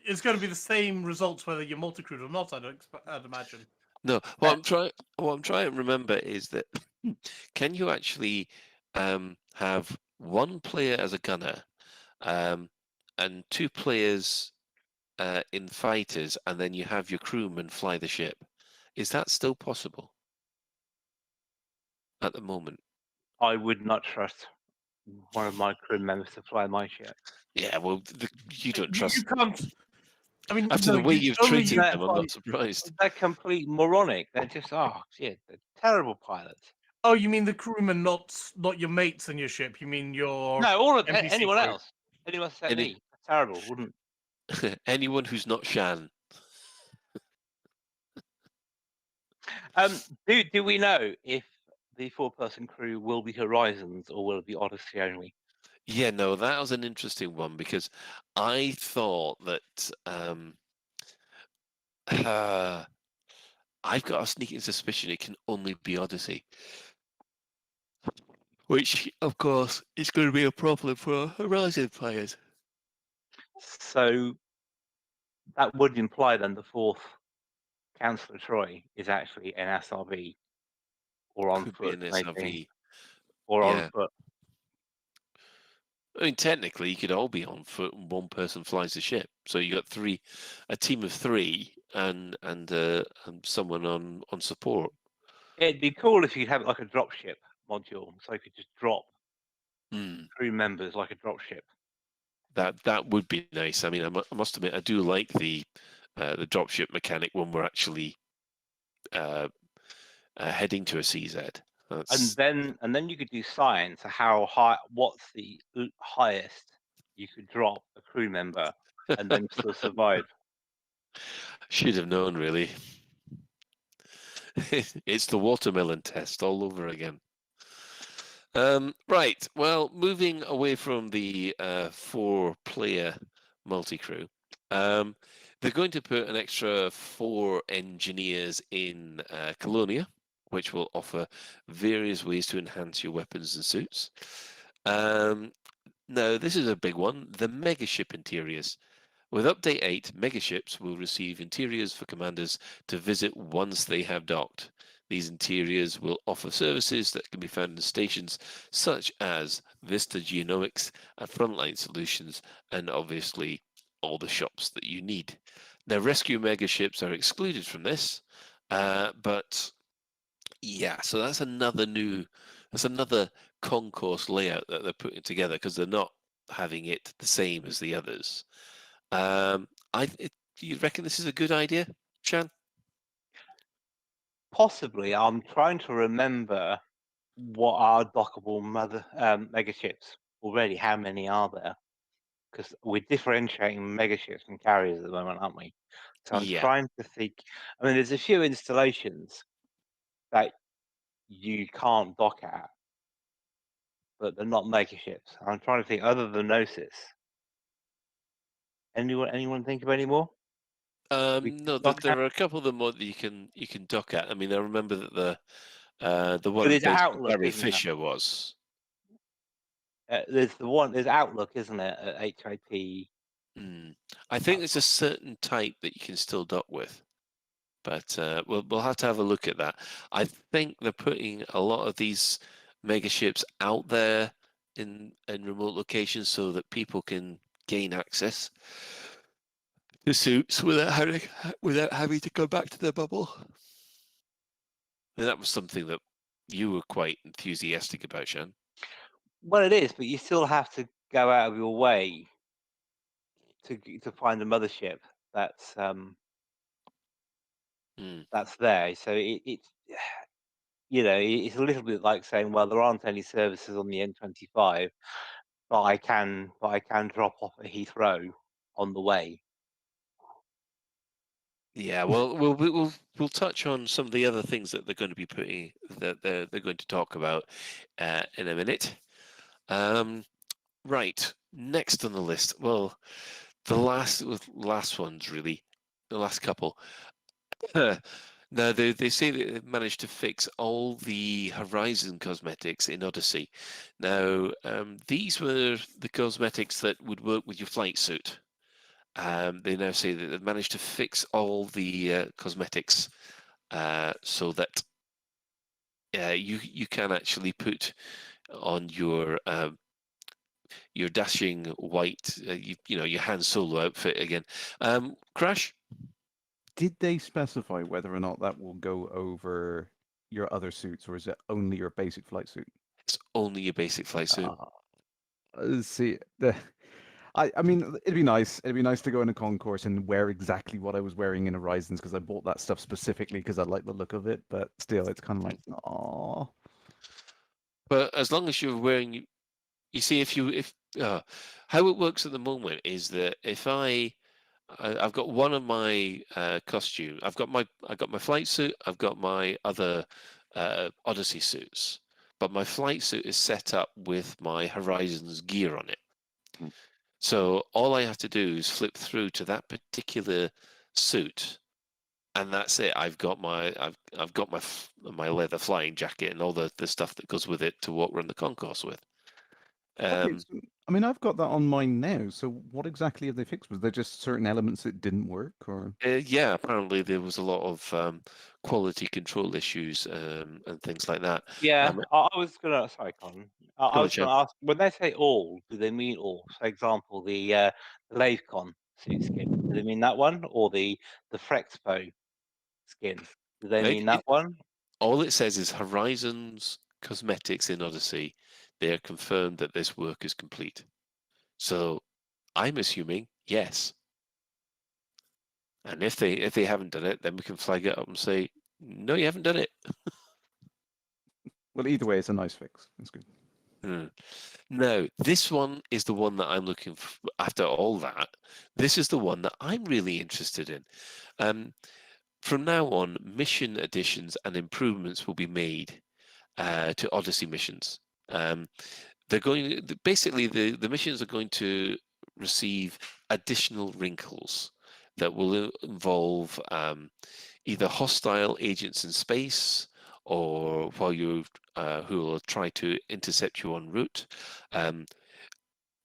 it's going to be the same results whether you're multi-crewed or not, I'd imagine. No, what I'm trying to remember is that can you actually have one player as a gunner, and 2 players in fighters, and then you have your crewmen fly the ship? Is that still possible at the moment? I would not trust one of my crew members to fly my ship. Yeah, well, you don't trust. You can't. I mean, after the way you've treated them, I'm not surprised. They're complete moronic. They're just they're terrible pilots. Oh, you mean the crewmen, not your mates in your ship? You mean your No, all of NPC anyone crew? else. Anyone except me. Terrible, wouldn't. Anyone who's not Shan. Do we know if the 4-person crew will be Horizons or will it be Odyssey only? Yeah, no, that was an interesting one, because I thought that I've got a sneaking suspicion it can only be Odyssey. Which, of course, is going to be a problem for Horizon players. So that would imply then the 4th Councillor Troy is actually an SRV or on Could foot, be an maybe. SRV. Or on Yeah. foot. I mean, technically, you could all be on foot, and one person flies the ship. So you got a team of 3, and someone on support. It'd be cool if you have like a dropship module, so you could just drop crew members like a dropship. That would be nice. I mean, I must admit, I do like the dropship mechanic when we're actually heading to a CZ. And then you could do science. How high? What's the highest you could drop a crew member and then still survive. Should have known, really. It's the watermelon test all over again. Right. Well, moving away from the four-player multi-crew, they're going to put an extra 4 engineers in Colonia, which will offer various ways to enhance your weapons and suits. Now, this is a big one, the megaship interiors. With Update 8, megaships will receive interiors for commanders to visit once they have docked. These interiors will offer services that can be found in stations such as Vista Genomics and Frontline Solutions, and obviously all the shops that you need. Now, rescue megaships are excluded from this, but yeah, so that's another concourse layout that they're putting together because they're not having it the same as the others. Do you reckon this is a good idea, Chan? Possibly. I'm trying to remember what are dockable megaships already. How many are there? Because we're differentiating megaships and carriers at the moment, aren't we? So I'm Yeah. trying to think. I mean, there's a few installations that you can't dock at, but they're not megaships. I'm trying to think. Other than Gnosis, anyone think of any more? No, there are a couple of them that you can dock at. I mean, I remember that the one But at there's base Outlook, Barry isn't there? Fisher was. There's Outlook, isn't it? At HIP. I think there's a certain type that you can still dock with, but we'll have to have a look at that. I think they're putting a lot of these megaships out there in remote locations so that people can gain access to suits without having to go back to their bubble. And that was something that you were quite enthusiastic about, Shan. Well, it is, but you still have to go out of your way to find a mothership that's that's there. So it's it's a little bit like saying, well, there aren't any services on the N25, but I can drop off at Heathrow on the way. Yeah, well, we'll touch on some of the other things that they're going to be putting that they're going to talk about in a minute. Right, next on the list. Well, the last ones really, the last couple. Now they say that they've managed to fix all the Horizon cosmetics in Odyssey. Now these were the cosmetics that would work with your flight suit. They now say that they've managed to fix all the cosmetics so that you can actually put on your dashing white, your Han Solo outfit again. Crash? Did they specify whether or not that will go over your other suits, or is it only your basic flight suit? It's only your basic flight suit. See, I mean, it'd be nice. It'd be nice to go in a concourse and wear exactly what I was wearing in Horizons because I bought that stuff specifically because I like the look of it. But still, it's kind of like, oh. But as long as you're wearing, you see, how it works at the moment is that if I've got one of my costume. I've got my flight suit. I've got my other Odyssey suits. But my flight suit is set up with my Horizons gear on it. So all I have to do is flip through to that particular suit, and that's it. I've got my my leather flying jacket and all the stuff that goes with it to walk around the concourse with. Okay, so, I mean, I've got that on mine now. So what exactly have they fixed? Was there just certain elements that didn't work, or? Yeah, apparently there was a lot of quality control issues and things like that. Yeah, I was gonna. Sorry, Colin. I Go on, was Sean. gonna ask. When they say all, do they mean all? For example, the LaveCon suit skin. Do they mean that one, or the Frexpo skin? Do they mean that one? All it says is Horizons Cosmetics in Odyssey. They are confirmed that this work is complete. So I'm assuming yes. And if they haven't done it, then we can flag it up and say, no, you haven't done it. Well, either way, it's a nice fix. It's good. Hmm. No, this one is the one that I'm looking for. After all that, this is the one that I'm really interested in. From now on, mission additions and improvements will be made to Odyssey missions. They're going basically the missions are going to receive additional wrinkles that will involve either hostile agents in space or while you who will try to intercept you en route.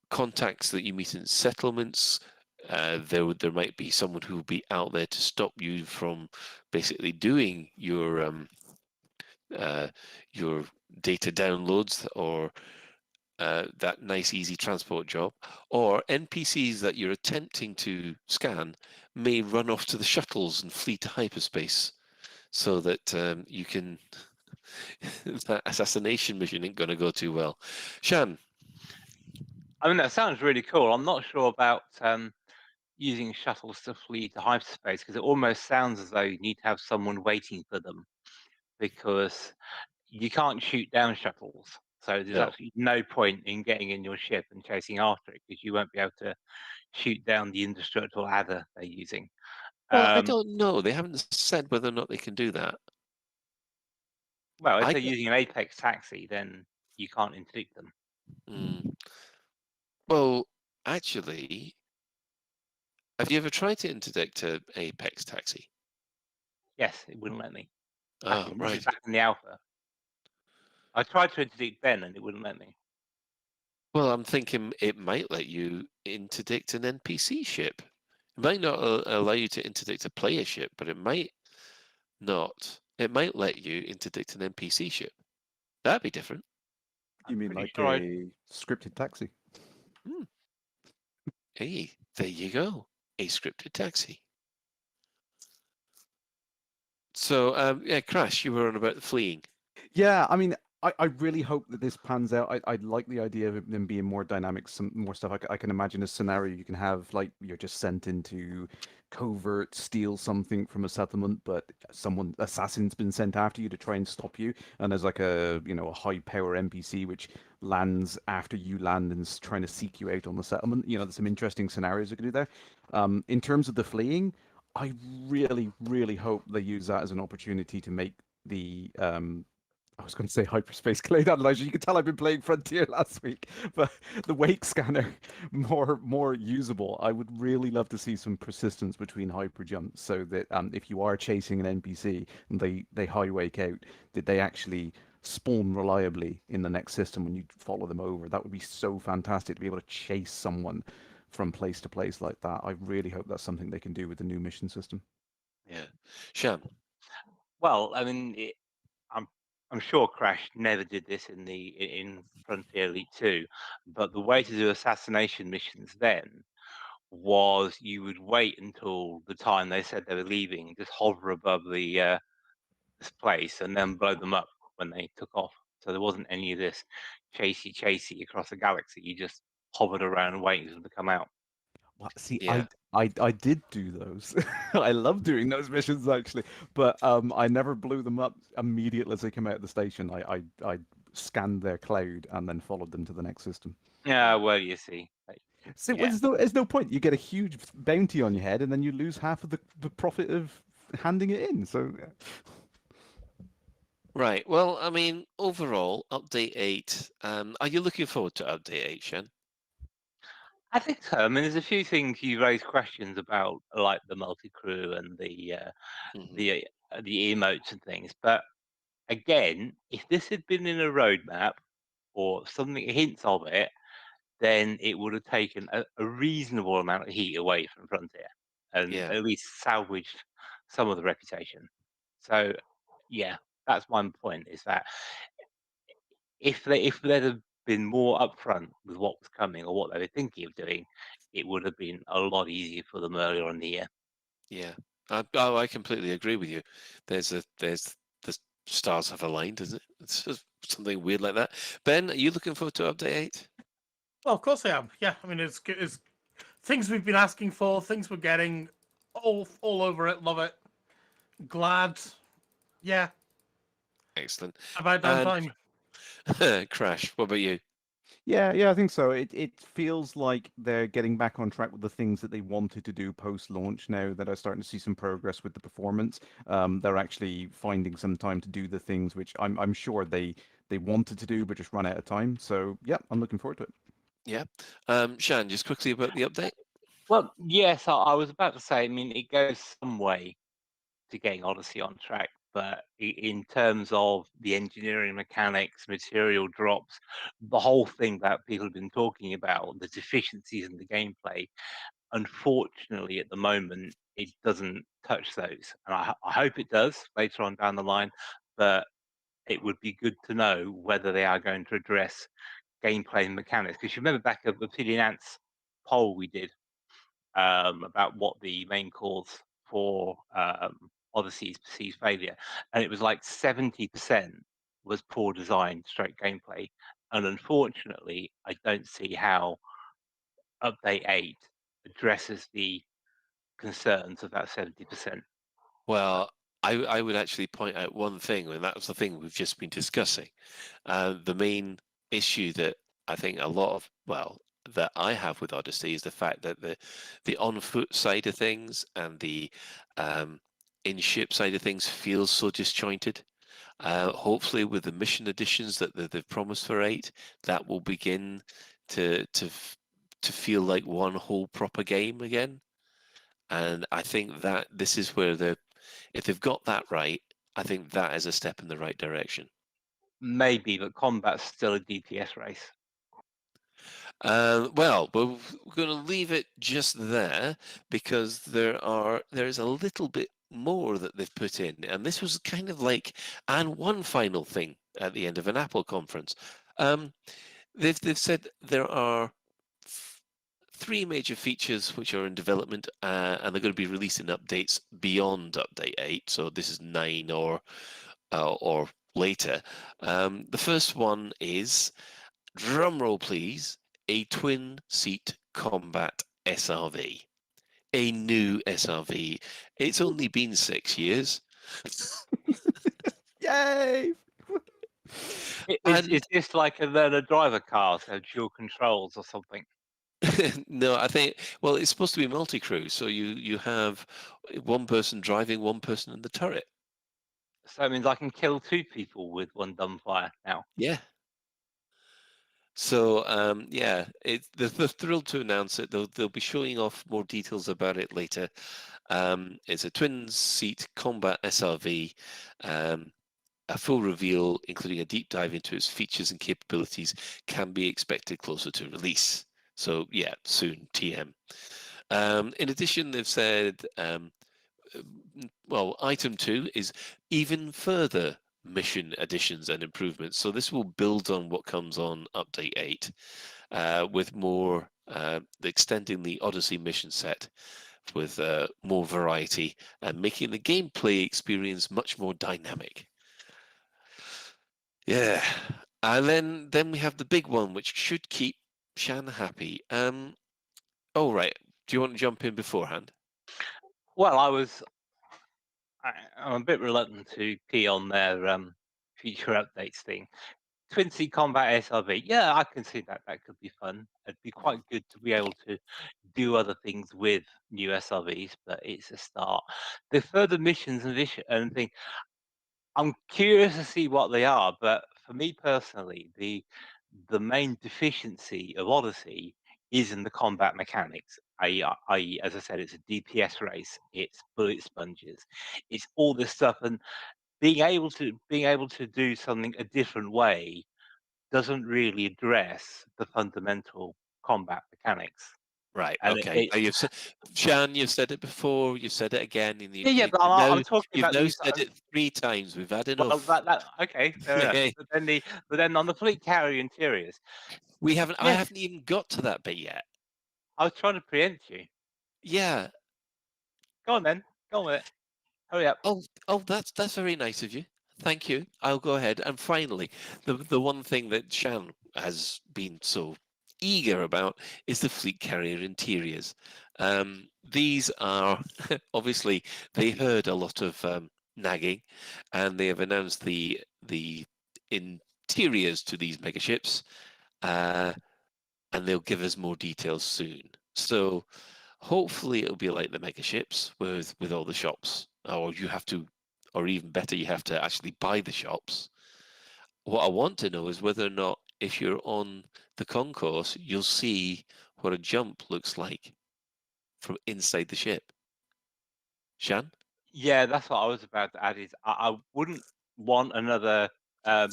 Contacts that you meet in settlements. There might be someone who will be out there to stop you from basically doing your data downloads or that nice easy transport job, or NPCs that you're attempting to scan may run off to the shuttles and flee to hyperspace, so that you can. That assassination mission ain't going to go too well. Shan. I mean, that sounds really cool. I'm not sure about using shuttles to flee to hyperspace because it almost sounds as though you need to have someone waiting for them because you can't shoot down shuttles. So there's No. actually no point in getting in your ship and chasing after it because you won't be able to shoot down the indestructible adder they're using. Well, I don't know. They haven't said whether or not they can do that. Well, if I they're get- using an Apex taxi, then you can't interdict them. Well, actually, have you ever tried to interdict a Apex taxi? Yes, it wouldn't let me. Oh, right. Back in the alpha. I tried to interdict Ben and it wouldn't let me. Well, I'm thinking it might let you interdict an NPC ship. It might not allow you to interdict a player ship, but it might not. It might let you interdict an NPC ship. That'd be different. You mean like sure a scripted taxi? Hey, there you go. A scripted taxi. So, yeah, Crash, you were on about the fleeing. Yeah, I mean, I really hope that this pans out. I like the idea of them being more dynamic, some more stuff. I can imagine a scenario you can have, like, you're just sent into covert, steal something from a settlement, but assassin's been sent after you to try and stop you, and there's like a high power NPC which lands after you land and is trying to seek you out on the settlement. There's some interesting scenarios you can do there. In terms of the fleeing, I really, really hope they use that as an opportunity to make the I was going to say hyperspace clade analyzer. You can tell I've been playing Frontier last week, but the wake scanner more usable. I would really love to see some persistence between hyper jumps, so that if you are chasing an NPC and they high wake out, that they actually spawn reliably in the next system when you follow them over. That would be so fantastic to be able to chase someone from place to place like that. I really hope that's something they can do with the new mission system. Yeah, Shan. Well, I mean, I'm sure Crash never did this in Frontier Elite 2, but the way to do assassination missions then was you would wait until the time they said they were leaving, just hover above this place, and then blow them up when they took off. So there wasn't any of this chasey across the galaxy. You just hovered around waiting for them to come out. Well, see, Yeah. I did do those. I love doing those missions actually, but I never blew them up immediately as they came out of the station. I scanned their cloud and then followed them to the next system. Yeah, well, you see. So Yeah. there's no point. You get a huge bounty on your head, and then you lose half of the profit of handing it in. So Right. Well, I mean, overall, update 8. Are you looking forward to update 8, Shan? I think so. I mean, there's a few things you raised questions about, like the multi-crew and the emotes and things. But again, if this had been in a roadmap or something hints of it, then it would have taken a reasonable amount of heat away from Frontier and Yeah. at least salvaged some of the reputation. So, yeah, that's my point. Is that if they'd have been more upfront with what was coming or what they were thinking of doing, it would have been a lot easier for them earlier in the year. Yeah. I completely agree with you. There's the stars have aligned, isn't it? It's just something weird like that. Ben, are you looking forward to update 8? Well, of course I am. Yeah, I mean it's things we've been asking for, things we're getting, all over it. Love it. Glad. Yeah. Excellent. About damn time. Crash, what about you? Yeah, I think so. It feels like they're getting back on track with the things that they wanted to do post-launch. Now that are starting to see some progress with the performance, they're actually finding some time to do the things which I'm sure they wanted to do but just ran out of time. So yeah, I'm looking forward to it. Yeah. Shan, just quickly about the update. Well, yes, I was about to say. I mean, it goes some way to getting Odyssey on track, but in terms of the engineering mechanics, material drops, the whole thing that people have been talking about, the deficiencies in the gameplay, unfortunately, at the moment, it doesn't touch those. And I hope it does later on down the line, but it would be good to know whether they are going to address gameplay and mechanics. Because you remember back at the Opinion Ants poll we did about what the main cause for Odyssey's perceived failure, and it was like 70% was poor design, stroke gameplay. And unfortunately, I don't see how Update 8 addresses the concerns of that 70%. Well, I would actually point out one thing, and that's the thing we've just been discussing. The main issue that I think a lot of, well, that I have with Odyssey is the fact that the on foot side of things and the in ship side of things feels so disjointed. Hopefully, with the mission additions that they've promised for 8, that will begin to feel like one whole proper game again. And I think that this is where if they've got that right, I think that is a step in the right direction. Maybe, but combat's still a DPS race. Well, we're going to leave it just there because there is a little bit more that they've put in, and this was kind of like, and one final thing at the end of an Apple conference. They've said there are 3 major features which are in development, and they're going to be releasing updates beyond Update 8. So this is 9 or later. The first one is, drumroll please, a twin-seat combat SRV. A new SRV. It's only been 6 years. Yay! Is this like a learner driver car, so dual controls or something? No, I think, well, it's supposed to be multi-crew, so you have one person driving, one person in the turret. So it means I can kill 2 people with one dumbfire now. Yeah. So yeah, they're thrilled to announce it. They'll be showing off more details about it later. It's a twin-seat combat SRV. A full reveal, including a deep dive into its features and capabilities, can be expected closer to release. So yeah, soon, TM. In addition, they've said, well, item 2 is even further mission additions and improvements. So this will build on what comes on Update 8, with more extending the Odyssey mission set with more variety and making the gameplay experience much more dynamic. Yeah, and then we have the big one, which should keep Shan happy. Oh right, do you want to jump in beforehand? Well, I'm a bit reluctant to key on their feature updates thing. Twin Seat Combat SRV, yeah, I can see that. That could be fun. It'd be quite good to be able to do other things with new SRVs, but it's a start. The further missions and thing, I'm curious to see what they are. But for me personally, the main deficiency of Odyssey is in the combat mechanics. I.e., as I said, it's a DPS race. It's bullet sponges. It's all this stuff, and being able to do something a different way doesn't really address the fundamental combat mechanics. Right. And Okay. You've said, Shan, you've said it before. You've said it again. yeah, but I'm talking You've about now these. said it 3 times. We've had Well, enough. okay, fair enough. But then on the fleet carrier interiors, We haven't. I yeah, haven't even got to that bit yet. I was trying to preempt you. Yeah. Go on then. Go on with it. Hurry up. Oh, that's very nice of you. Thank you. I'll go ahead. And finally, the one thing that Shan has been so eager about is the fleet carrier interiors. These are obviously, they heard a lot of nagging, and they have announced the interiors to these megaships. and they'll give us more details soon. So hopefully it'll be like the mega ships with all the shops, or you have to, or even better, you have to actually buy the shops. What I want to know is whether or not, if you're on the concourse, you'll see what a jump looks like from inside the ship. Shan? Yeah, that's what I was about to add. Is I wouldn't want another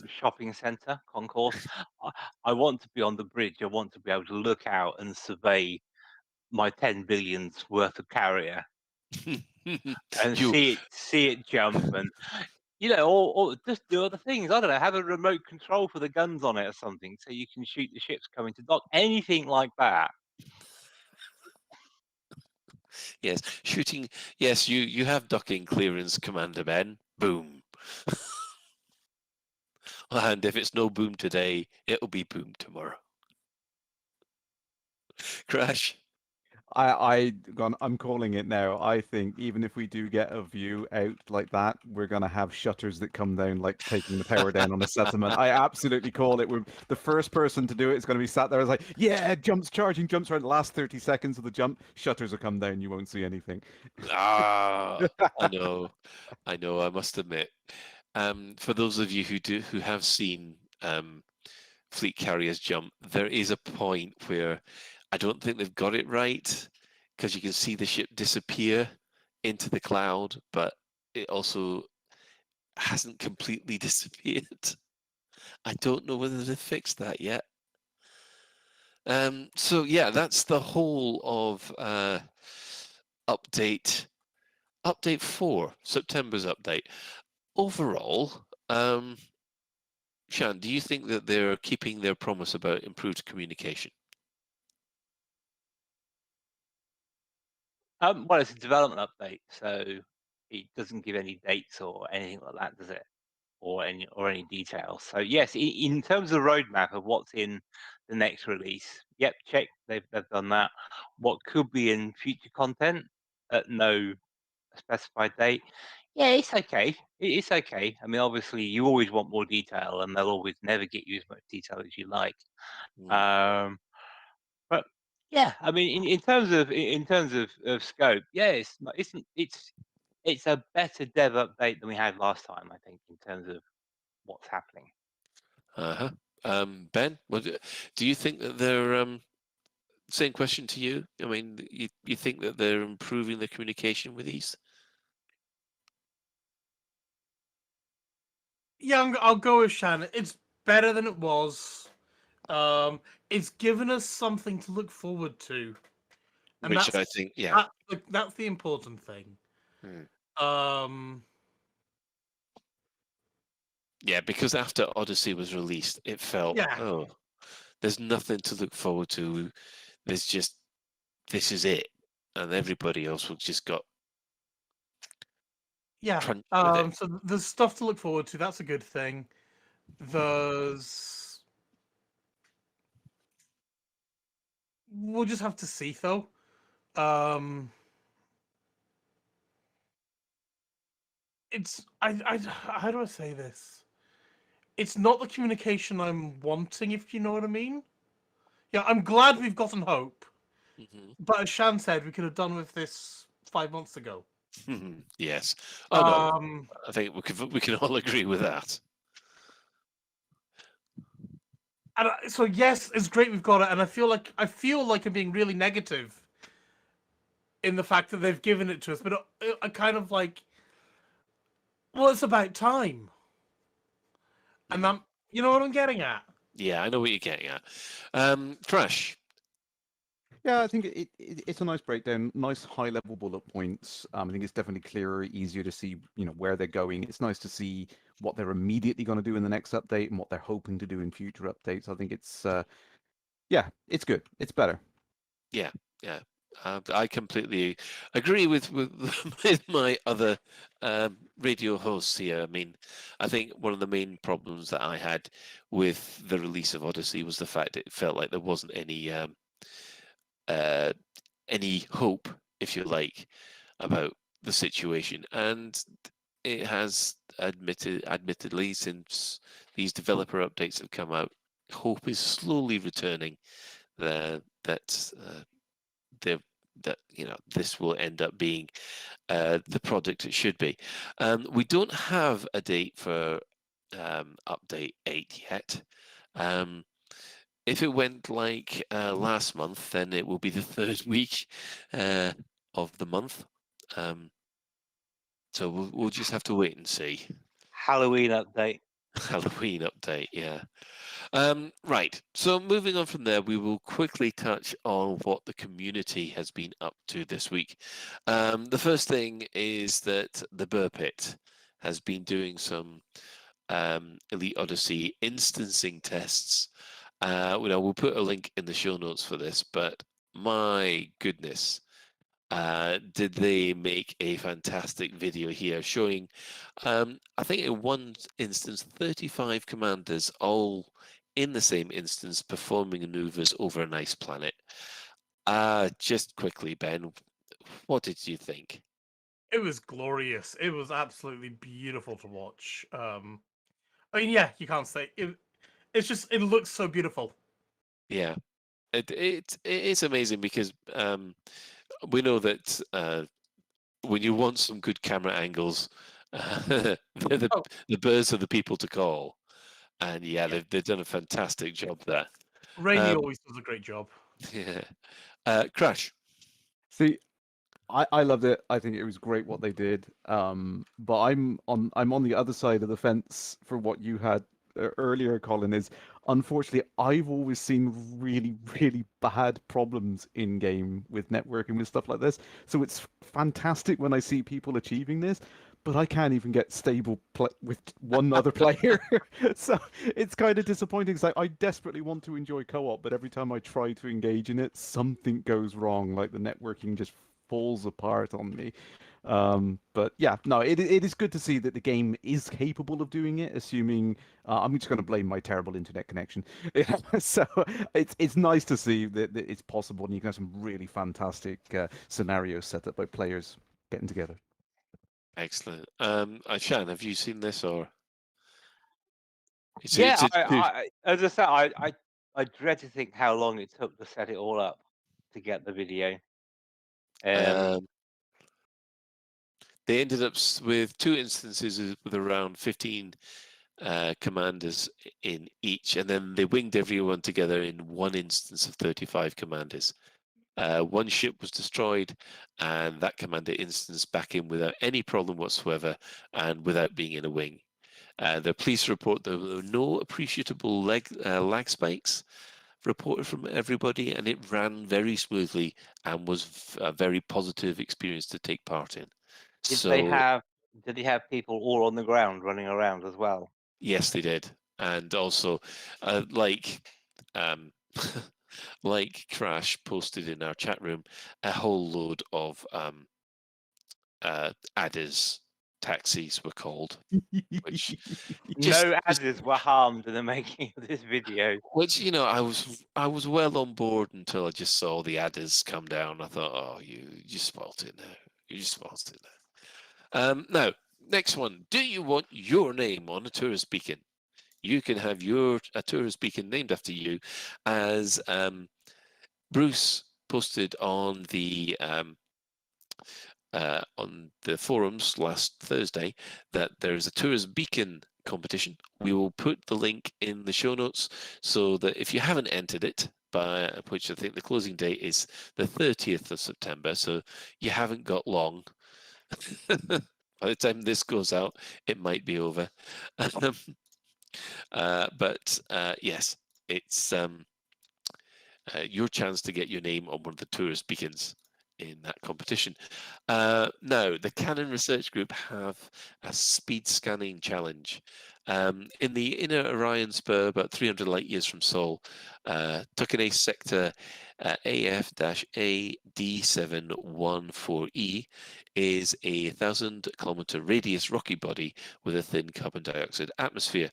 shopping centre concourse. I want to be on the bridge. I want to be able to look out and survey my 10 billions worth of carrier and You- see it jump and or just do other things. I don't know, have a remote control for the guns on it or something, so you can shoot the ships coming to dock. Anything like that. Yes, shooting. Yes, you have docking clearance, Commander Ben. Boom. And if it's no boom today, it'll be boom tomorrow. Crash. I'm calling it now. I think even if we do get a view out like that, we're gonna have shutters that come down, like taking the power down on a settlement. I absolutely call it. We're the first person to do it is going to be sat there. It's like, yeah, jumps charging, jumps right. The last 30 seconds of the jump, shutters will come down. You won't see anything. I know. I must admit. For those of you who have seen fleet carriers jump, there is a point where I don't think they've got it right, because you can see the ship disappear into the cloud, but it also hasn't completely disappeared. I don't know whether they've fixed that yet. So yeah, that's the whole of update 4, September's update. Overall, Shan, do you think that they're keeping their promise about improved communication? Well, it's a development update, so it doesn't give any dates or anything like that, does it? Or any details. So yes, in terms of the roadmap of what's in the next release, yep, check, they've done that. What could be in future content at no specified date? Yeah, it's okay. It's okay. I mean, obviously, you always want more detail, and they'll always never get you as much detail as you like. But yeah, I mean, in terms of scope, yeah, it's a better dev update than we had last time, I think, in terms of what's happening. Uh-huh. Ben, do you think that they're same question to you? I mean, you think that they're improving the communication with these? Yeah, I'll go with Shan. It's better than it was. It's given us something to look forward to, and Which that's I think, yeah. that's the important thing. Yeah, because after Odyssey was released, it felt, oh, there's nothing to look forward to. There's just, this is it. And everybody else was just got Yeah. crunched with it. So there's stuff to look forward to. That's a good thing. We'll just have to see, though. How do I say this? It's not the communication I'm wanting, if you know what I mean. Yeah, I'm glad we've gotten hope. But as Shan said, we could have done with this 5 months ago. Yes. Oh no. I think we can all agree with that. And so yes, it's great we've got it, and I feel like I'm being really negative in the fact that they've given it to us, but I kind of like, well, it's about time, and you know what I'm getting at. Yeah, I know what you're getting at. Fresh. Yeah, I think it's a nice breakdown, nice high-level bullet points. I think it's definitely clearer, easier to see, where they're going. It's nice to see what they're immediately going to do in the next update and what they're hoping to do in future updates. I think it's, yeah, it's good. It's better. Yeah. I completely agree with my other radio hosts here. I mean, I think one of the main problems that I had with the release of Odyssey was the fact it felt like there wasn't any hope, if you like, about the situation, and it has admittedly, since these developer updates have come out, hope is slowly returning that they're that this will end up being the product it should be. We don't have a date for update 8 yet. If it went like last month, then it will be the third week of the month. So we'll just have to wait and see. Halloween update. Halloween update, yeah. Right, so moving on from there, we will quickly touch on what the community has been up to this week. The first thing is that the Burr Pit has been doing some Elite Odyssey instancing tests. We'll put a link in the show notes for this, but my goodness, did they make a fantastic video here showing, I think in one instance, 35 commanders all in the same instance performing maneuvers over an ice planet. Just quickly, Ben, what did you think? It was glorious. It was absolutely beautiful to watch. I mean, yeah, you can't say it. It's just it looks so beautiful. Yeah, it is amazing because we know that when you want some good camera angles, the birds are the people to call. And yeah, they've done a fantastic job there. Rainy always does a great job. Yeah. Crash. See, I loved it. I think it was great what they did. But I'm on the other side of the fence for what you had earlier, Colin. Is unfortunately I've always seen really, really bad problems in game with networking with stuff like this. So it's fantastic when I see people achieving this, but I can't even get stable with one other player. So it's kind of disappointing. It's like I desperately want to enjoy co-op, but every time I try to engage in it, something goes wrong. Like the networking just falls apart on me. But yeah, no, it is good to see that the game is capable of doing it, assuming I'm just going to blame my terrible internet connection. So it's nice to see that it's possible and you can have some really fantastic scenarios set up by players getting together. Excellent. Shan, have you seen this or? As I said, I dread to think how long it took to set it all up to get the video. They ended up with 2 instances with around 15 commanders in each, and then they winged everyone together in one instance of 35 commanders. One ship was destroyed, and that commander instance back in without any problem whatsoever, and without being in a wing. The police report there were no appreciable lag spikes reported from everybody, and it ran very smoothly and was a very positive experience to take part in. Did they have people all on the ground running around as well? Yes, they did, and also like Crash posted in our chat room, a whole load of adders taxis were called. Which no adders were harmed in the making of this video. Which I was well on board until I just saw the adders come down. I thought, oh, you spoilt it now. You just spoilt it now. Now, next one. Do you want your name on a tourist beacon? You can have a tourist beacon named after you, as Bruce posted on the forums last Thursday that there is a tourist beacon competition. We will put the link in the show notes so that if you haven't entered it, by which I think the closing date is the 30th of September, so you haven't got long. By the time this goes out, it might be over. But yes, it's your chance to get your name on one of the tourist beacons in that competition. Now, the Canon Research Group have a speed scanning challenge. In the inner Orion spur, about 300 light years from Sol, Tucanace sector AF-AD714E is a 1,000-kilometer radius rocky body with a thin carbon dioxide atmosphere,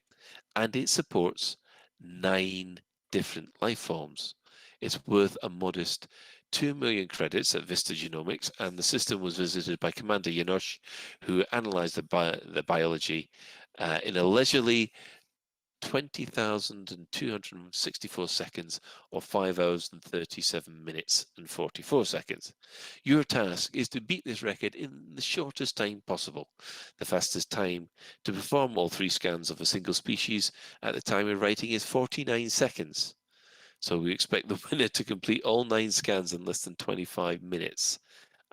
and it supports 9 different life forms. It's worth a modest 2 million credits at Vista Genomics, and the system was visited by Commander Janosch, who analysed the biology in a leisurely 20,264 seconds, or 5 hours and 37 minutes and 44 seconds. Your task is to beat this record in the shortest time possible. The fastest time to perform all 3 scans of a single species at the time of writing is 49 seconds. So we expect the winner to complete all 9 scans in less than 25 minutes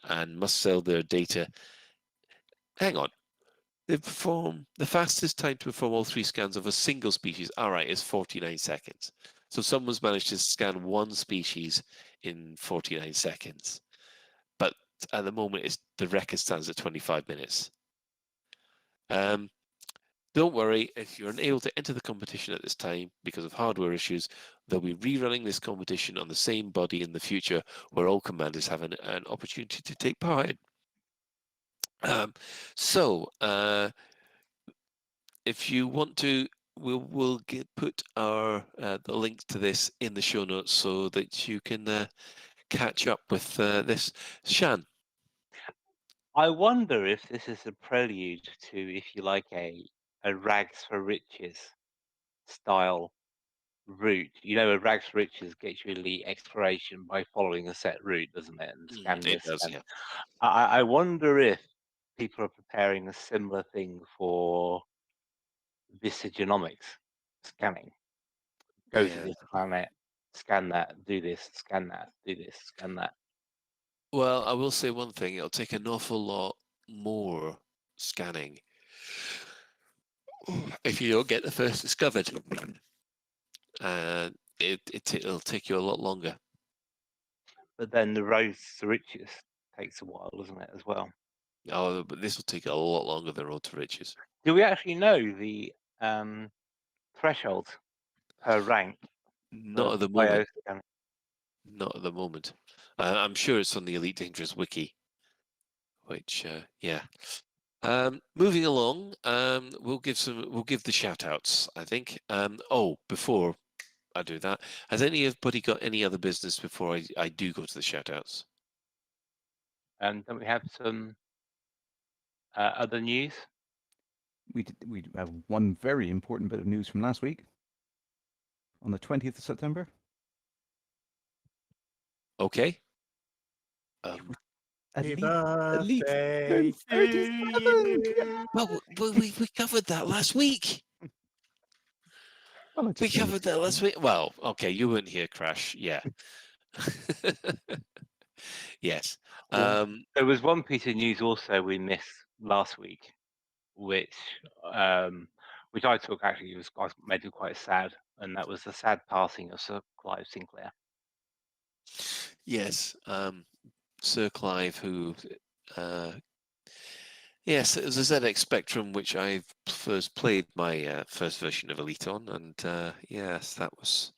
and must sell their data. Hang on. The fastest time to perform all 3 scans of a single species, all right, is 49 seconds. So someone's managed to scan one species in 49 seconds. But at the moment, the record stands at 25 minutes. Don't worry, if you're unable to enter the competition at this time because of hardware issues, they'll be rerunning this competition on the same body in the future where all commanders have an opportunity to take part in. If you want to, we'll put the link to this in the show notes so that you can catch up with this. Shan. I wonder if this is a prelude to, if you like, a rags for riches style route. You know, a rags for riches gets you elite exploration by following a set route, doesn't it? And scan It this. does, And yeah. I wonder if people are preparing a similar thing for visagenomics scanning. Go to Yeah. this planet, scan that, do this, scan that, do this, scan that. Well, I will say one thing. It'll take an awful lot more scanning if you don't get the first discovered. It'll take you a lot longer. But then the road to riches takes a while, doesn't it, as well? Oh, but this will take a lot longer than Road to Riches. Do we actually know the threshold per rank? Not at the moment. Not at the moment. I'm sure it's on the Elite Dangerous wiki. Which, yeah. Moving along, we'll give the shout outs, I think. Before I do that, has anybody got any other business before I do go to the shout outs? Don't we have some other news? We have one very important bit of news from last week. On the 20th of September. Okay. Elite birthday turned 37. Well, we covered that last week. Well, We covered that last week. Well, okay, you weren't here, Crash. Yeah. Yes. There was one piece of news also we missed last week, which I took actually made me quite sad, and that was the sad passing of Sir Clive Sinclair. Yes, Sir Clive, who, yes, it was a ZX Spectrum, which I first played my first version of Elite on, and yes, that was.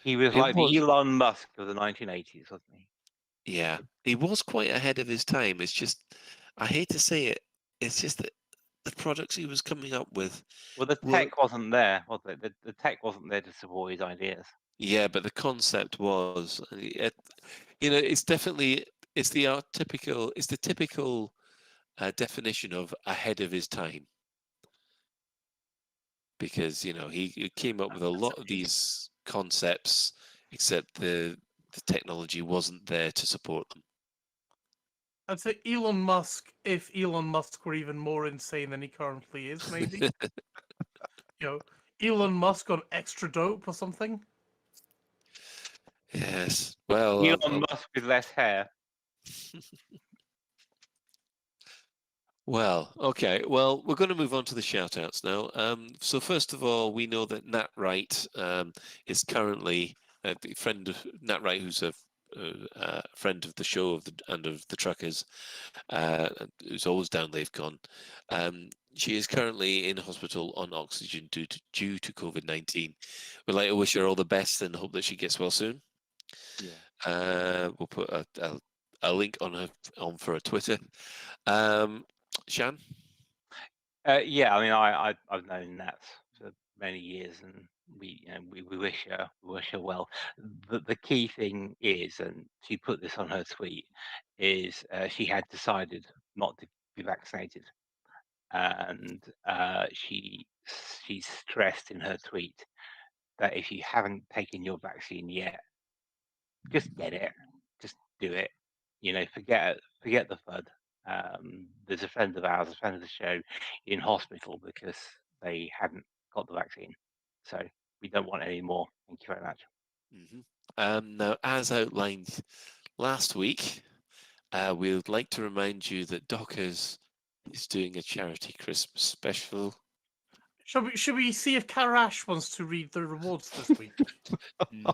He was like the Elon Musk of the 1980s, wasn't he? Yeah, he was quite ahead of his time. It's just, I hate to say it, it's just that the products he was coming up with. Well, the tech wasn't there, was it? The tech wasn't there to support his ideas. Yeah, but the concept was, it's definitely it's the typical definition of ahead of his time, because he came up with a lot of these concepts, except the technology wasn't there to support them. I'd say Elon Musk, if Elon Musk were even more insane than he currently is, maybe. Elon Musk on extra dope or something. Yes. Well, Elon Musk with less hair. Well, okay. Well, we're going to move on to the shout-outs now. So first of all, we know that Nat Wright is currently a friend of Nat Wright, who's a friend of the show and of the Truckers, who's always down LaveCon. She is currently in hospital on oxygen due to COVID-19. We'd like to wish her all the best and hope that she gets well soon. Yeah. We'll put a link on for her Twitter. Shan? Yeah, I mean, I've known Nat for many years, and we wish her well. The key thing is, and she put this on her tweet, is she had decided not to be vaccinated, and she she stressed in her tweet that if you haven't taken your vaccine yet, just get it, just do it. You know, forget the FUD. There's a friend of ours, a friend of the show, in hospital because they hadn't got the vaccine. So we don't want any more. Thank you very much. Now, as outlined last week, we would like to remind you that Dockers is doing a charity Christmas special. Should we see if Kerrash wants to read the rewards this week?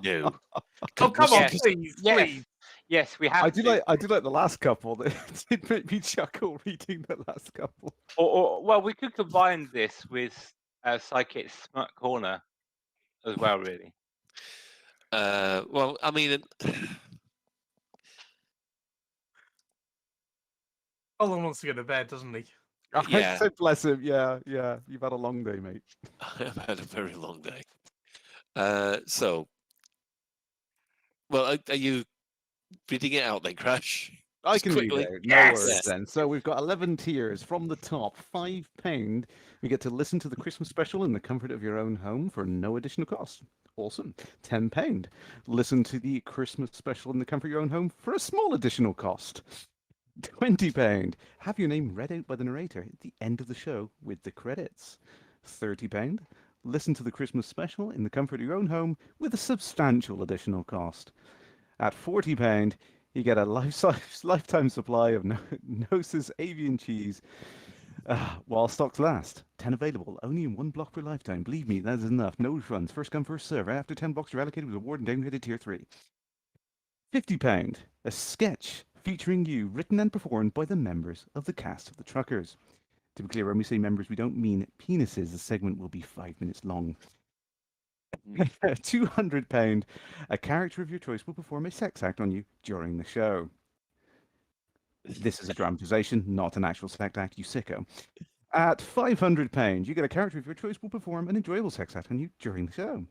No. Oh, come on, Yes, please, yes, please. yes, we have I to. do like the last couple. That did make me chuckle reading the last couple. Or well, we could combine this with Psychic's Smart Corner as well, really. Well, I mean, Colin wants to go to bed, doesn't he? Yeah. So bless him. Yeah. You've had a long day, mate. I've had a very long day. So, well, are you reading it out then, Crash? I Just can quickly. read it. No worries then. So we've got 11 tiers from the top. £5. You get to listen to the Christmas special in the comfort of your own home for no additional cost. Awesome. £10. Listen to the Christmas special in the comfort of your own home for a small additional cost. £20. Have your name read out by the narrator at the end of the show with the credits. £30. Listen to the Christmas special in the comfort of your own home with a substantial additional cost. At £40, you get a lifetime supply of Gnosis avian cheese while stocks last. 10 available, only in 1 block per lifetime. Believe me, that is enough. No refunds. First come, first serve. After 10 blocks, you're allocated with a reward and downgraded to tier 3. £50. A sketch featuring you, written and performed by the members of the cast of the Truckers. To be clear, when we say members, we don't mean penises. The segment will be 5 minutes long. £200. A character of your choice will perform a sex act on you during the show. This is a dramatization, not an actual sex act, you sicko. At £500, you get a character of your choice will perform an enjoyable sex act on you during the show.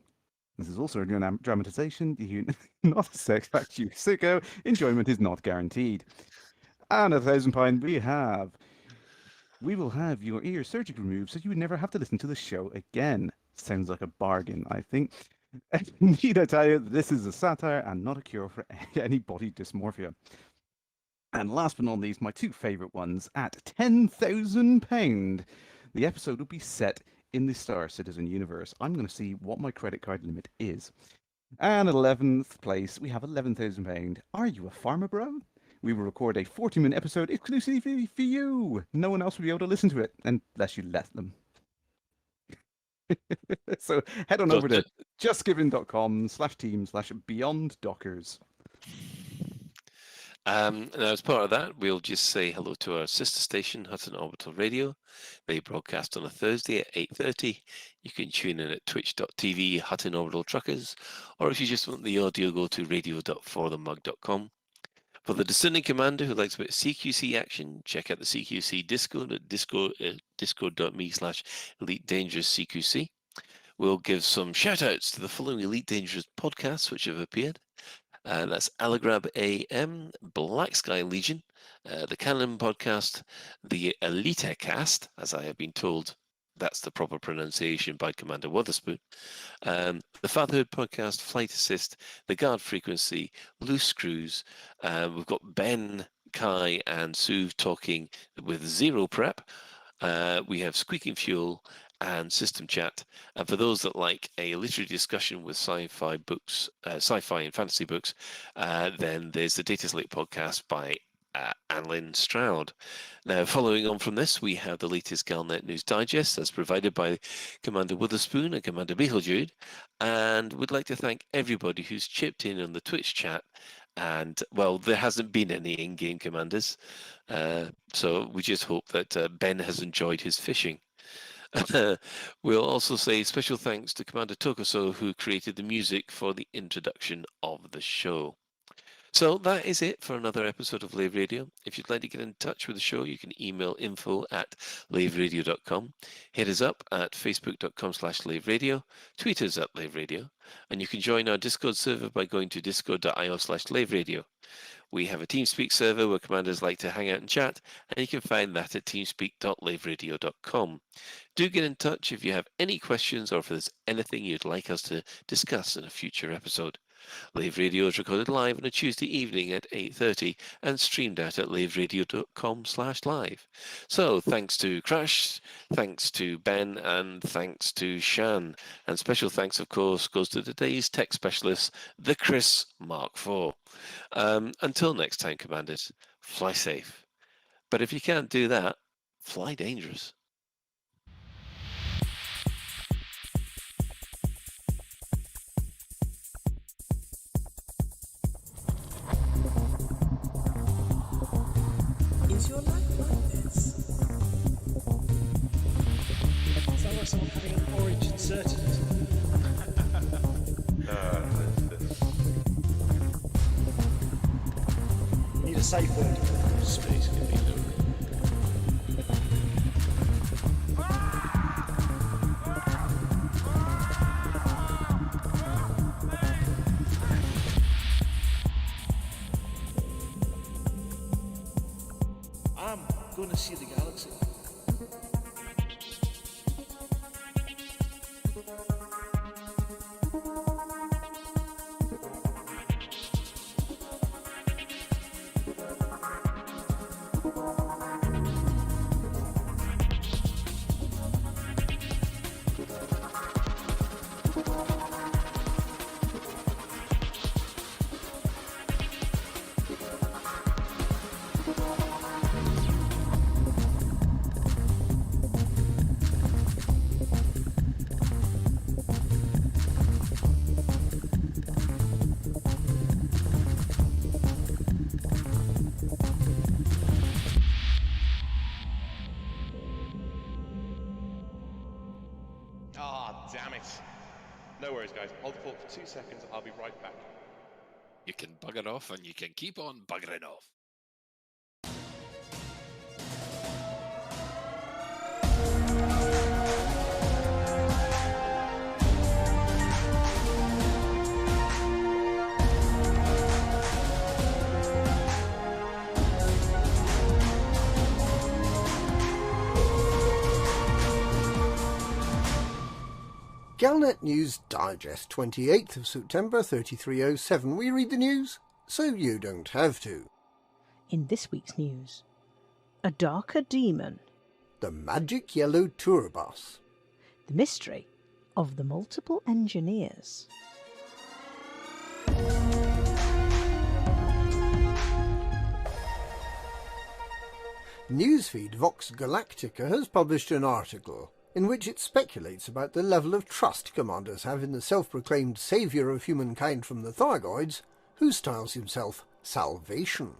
This is also a dramatization, not a sex act, you sicko. Enjoyment is not guaranteed. And at £1,000, we will have your ears surgically removed so you would never have to listen to the show again. Sounds like a bargain, I think. Need I tell you, this is a satire and not a cure for any body dysmorphia. And last but not least, my two favourite ones. At £10,000, the episode will be set in the Star Citizen universe. I'm going to see what my credit card limit is. And at 11th place, we have £11,000. Are you a farmer, bro? We will record a 40-minute episode exclusively for you. No one else will be able to listen to it unless you let them. So head on over to justgiving.com/team/beyonddockers. Now, as part of that, we'll just say hello to our sister station, Hutton Orbital Radio. They broadcast on a Thursday at 8:30. You can tune in at twitch.tv, Hutton Orbital Truckers, or if you just want the audio, go to radio.forthemug.com. For the discerning commander who likes a bit of CQC action, check out the CQC Discord at discord.me/Elite Dangerous CQC. We'll give some shout-outs to the following Elite Dangerous podcasts which have appeared. That's Allegrab AM, Black Sky Legion, the Canon Podcast, the Elite Cast, as I have been told that's the proper pronunciation by Commander Wotherspoon, the Fatherhood Podcast, Flight Assist, the Guard Frequency, Loose Screws. We've got Ben, Kai, and Sue talking with Zero Prep. We have Squeaking Fuel and System Chat. And for those that like a literary discussion with sci-fi books, sci-fi and fantasy books, then there's the Data Slate podcast by Anlyn Stroud. Now, following on from this, we have the latest Galnet News Digest as provided by Commander Witherspoon and Commander Beetlejude. And we'd like to thank everybody who's chipped in on the Twitch chat. And, well, there hasn't been any in-game commanders. So we just hope that Ben has enjoyed his fishing. We'll also say special thanks to Commander Tokuso, who created the music for the introduction of the show. So that is it for another episode of Lave Radio. If you'd like to get in touch with the show, you can email info@laveradio.com, hit us up at facebook.com/laveradio, tweet us at laveradio, and you can join our Discord server by going to discord.io/laveradio. We have a TeamSpeak server where commanders like to hang out and chat, and you can find that at teamspeak.laveradio.com. Do get in touch if you have any questions or if there's anything you'd like us to discuss in a future episode. Lave Radio is recorded live on a Tuesday evening at 8:30 and streamed out at laveradio.com/live. So thanks to Kerrash, thanks to Ben, and thanks to Shan. And special thanks, of course, goes to today's tech specialist, the Chris Mark IV. Until next time, Commanders, fly safe. But if you can't do that, fly dangerous. Is your life like this? Sounds like someone having an orange inserted. Need a safe word. Space can be low. I'm gonna see the galaxy. Damn it. No worries, guys. Hold the fort for 2 seconds. I'll be right back. You can bugger off and you can keep on buggering off. Galnet News Digest, 28th of September 3307. We read the news so you don't have to. In this week's news, a darker demon, The magic yellow tour bus, the mystery of the multiple engineers. Newsfeed Vox Galactica has published an article in which it speculates about the level of trust commanders have in the self-proclaimed saviour of humankind from the Thargoids, who styles himself Salvation.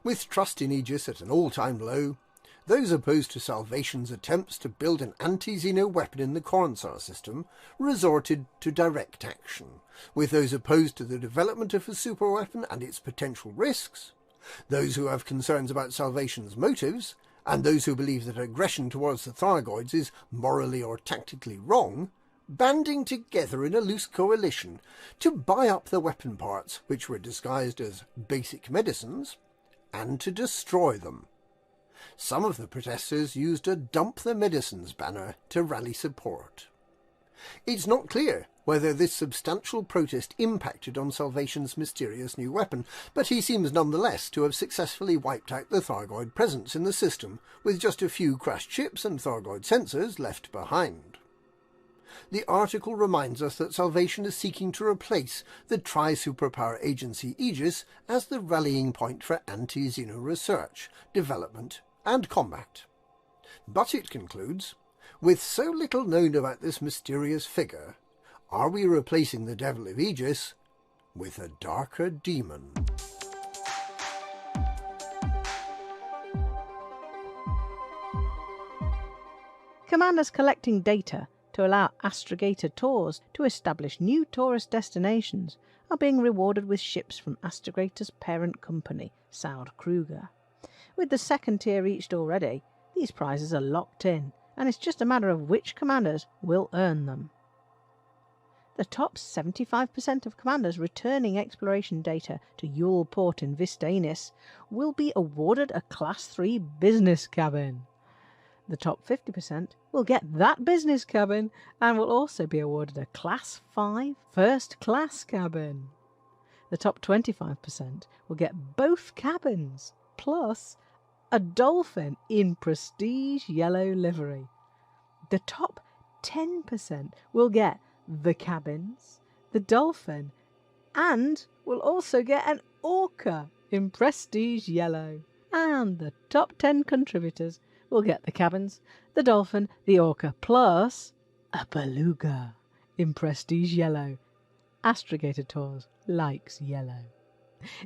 With trust in Aegis at an all-time low, those opposed to Salvation's attempts to build an anti-Xeno weapon in the Cornsar system resorted to direct action, with those opposed to the development of a superweapon and its potential risks, those who have concerns about Salvation's motives, and those who believe that aggression towards the Thargoids is morally or tactically wrong, banding together in a loose coalition to buy up the weapon parts which were disguised as basic medicines, and to destroy them. Some of the protesters used a Dump the Medicines banner to rally support. It's not clear whether this substantial protest impacted on Salvation's mysterious new weapon, but he seems nonetheless to have successfully wiped out the Thargoid presence in the system, with just a few crashed ships and Thargoid sensors left behind. The article reminds us that Salvation is seeking to replace the tri-superpower agency Aegis as the rallying point for anti-Xeno research, development and combat. But it concludes, with so little known about this mysterious figure, are we replacing the devil of Aegis with a darker demon? Commanders collecting data to allow astrogator tours to establish new tourist destinations are being rewarded with ships from Astrogator's parent company, Saud Kruger. With the second tier reached already, these prizes are locked in, and it's just a matter of which commanders will earn them. The top 75% of commanders returning exploration data to Yule Port in Vistanis will be awarded a Class 3 business cabin. The top 50% will get that business cabin and will also be awarded a Class 5 first class cabin. The top 25% will get both cabins, plus a dolphin in prestige yellow livery. The top 10% will get the cabins, the dolphin, and will also get an orca in prestige yellow. And the top 10 contributors will get the cabins, the dolphin, the orca, plus a beluga in prestige yellow. Astrogator Tours likes yellow.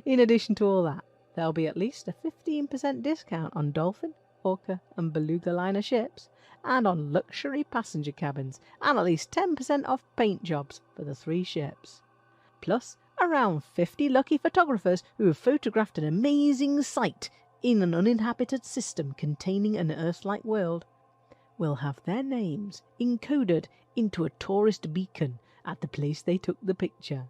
In addition to all that, there'll be at least a 15% discount on dolphin, orca and beluga liner ships, and on luxury passenger cabins, and at least 10% off paint jobs for the 3 ships. Plus, around 50 lucky photographers who have photographed an amazing sight in an uninhabited system containing an Earth-like world will have their names encoded into a tourist beacon at the place they took the picture.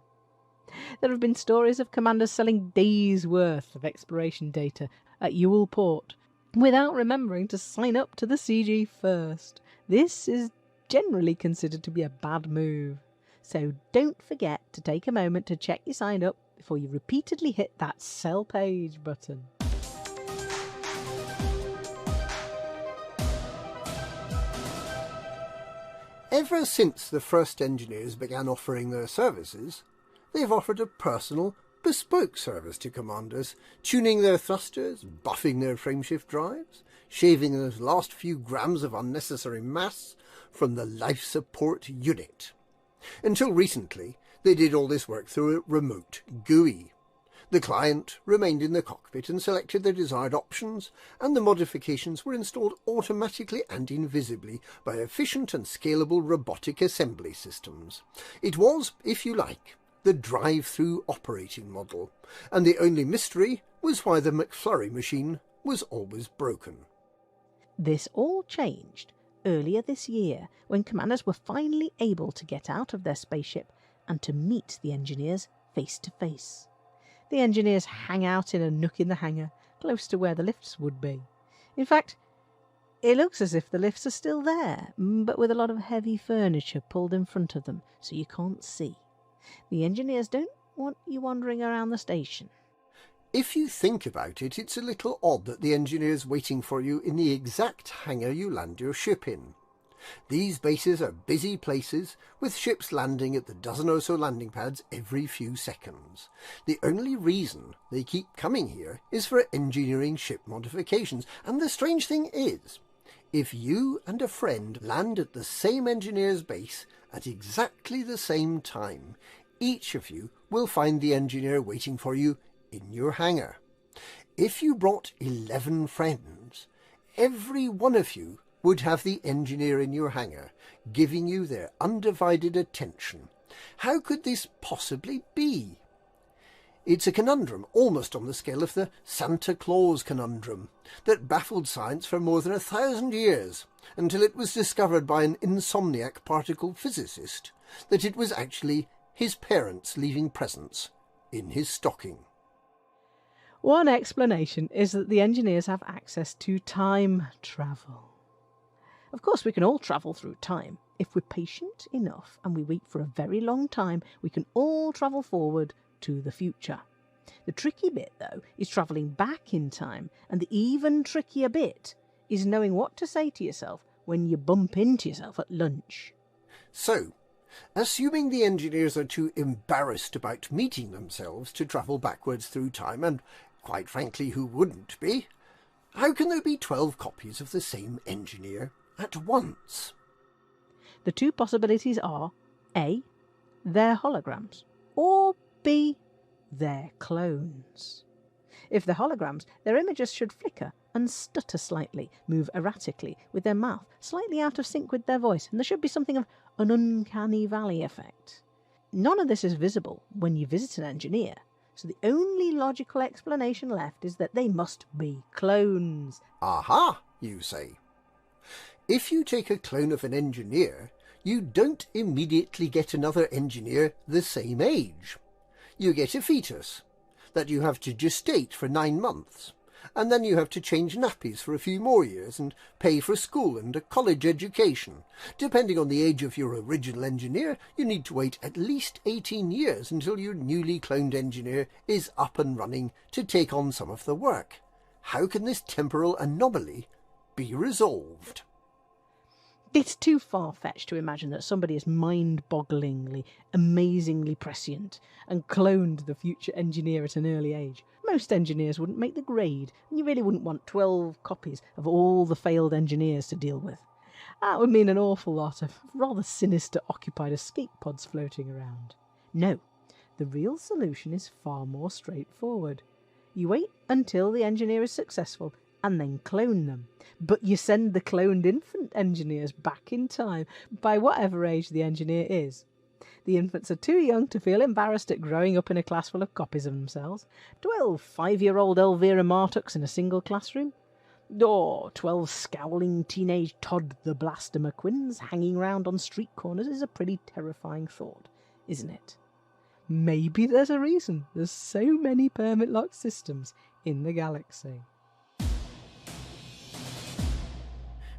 There have been stories of commanders selling days' worth of exploration data at Yule Port without remembering to sign up to the CG first. This is generally considered to be a bad move, so don't forget to take a moment to check you signed up before you repeatedly hit that sell page button. Ever since the first engineers began offering their services, they've offered a personal, bespoke service to commanders, tuning their thrusters, buffing their frameshift drives, shaving those last few grams of unnecessary mass from the life support unit. Until recently, they did all this work through a remote GUI. The client remained in the cockpit and selected their desired options, and the modifications were installed automatically and invisibly by efficient and scalable robotic assembly systems. It was, if you like, the drive-through operating model, and the only mystery was why the McFlurry machine was always broken. This all changed earlier this year when commanders were finally able to get out of their spaceship and to meet the engineers face to face. The engineers hang out in a nook in the hangar, close to where the lifts would be. In fact, it looks as if the lifts are still there, but with a lot of heavy furniture pulled in front of them, so you can't see. The engineers don't want you wandering around the station. If you think about it, it's a little odd that the engineer's waiting for you in the exact hangar you land your ship in. These bases are busy places, with ships landing at the dozen or so landing pads every few seconds. The only reason they keep coming here is for engineering ship modifications, and the strange thing is, if you and a friend land at the same engineer's base at exactly the same time, each of you will find the engineer waiting for you in your hangar. If you brought 11 friends, every one of you would have the engineer in your hangar, giving you their undivided attention. How could this possibly be? It's a conundrum almost on the scale of the Santa Claus conundrum that baffled science for more than 1,000 years, until it was discovered by an insomniac particle physicist that it was actually his parents leaving presents in his stocking. One explanation is that the engineers have access to time travel. Of course, we can all travel through time. If we're patient enough and we wait for a very long time, we can all travel forward to the future. The tricky bit, though, is travelling back in time, and the even trickier bit is knowing what to say to yourself when you bump into yourself at lunch. So, assuming the engineers are too embarrassed about meeting themselves to travel backwards through time, and quite frankly, who wouldn't be, how can there be 12 copies of the same engineer at once? The two possibilities are A, they're holograms, or B, they're clones. If they're holograms, their images should flicker and stutter slightly, move erratically with their mouth, slightly out of sync with their voice, and there should be something of an uncanny valley effect. None of this is visible when you visit an engineer, so the only logical explanation left is that they must be clones. Aha, you say. If you take a clone of an engineer, you don't immediately get another engineer the same age. You get a fetus that you have to gestate for 9 months, and then you have to change nappies for a few more years and pay for school and a college education. Depending on the age of your original engineer, you need to wait at least 18 years until your newly cloned engineer is up and running to take on some of the work. How can this temporal anomaly be resolved? It's too far-fetched to imagine that somebody is mind-bogglingly, amazingly prescient and cloned the future engineer at an early age. Most engineers wouldn't make the grade, and you really wouldn't want 12 copies of all the failed engineers to deal with. That would mean an awful lot of rather sinister occupied escape pods floating around. No, the real solution is far more straightforward. You wait until the engineer is successful and then clone them. But you send the cloned infant engineers back in time by whatever age the engineer is. The infants are too young to feel embarrassed at growing up in a class full of copies of themselves. 12 5-year-old Elvira Martucks in a single classroom? Or 12 scowling teenage Todd the Blaster McQuins hanging round on street corners is a pretty terrifying thought, isn't it? Maybe there's a reason there's so many permit lock systems in the galaxy.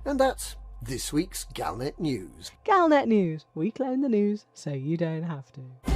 And that's this week's Galnet News. Galnet News. We clone the news so you don't have to.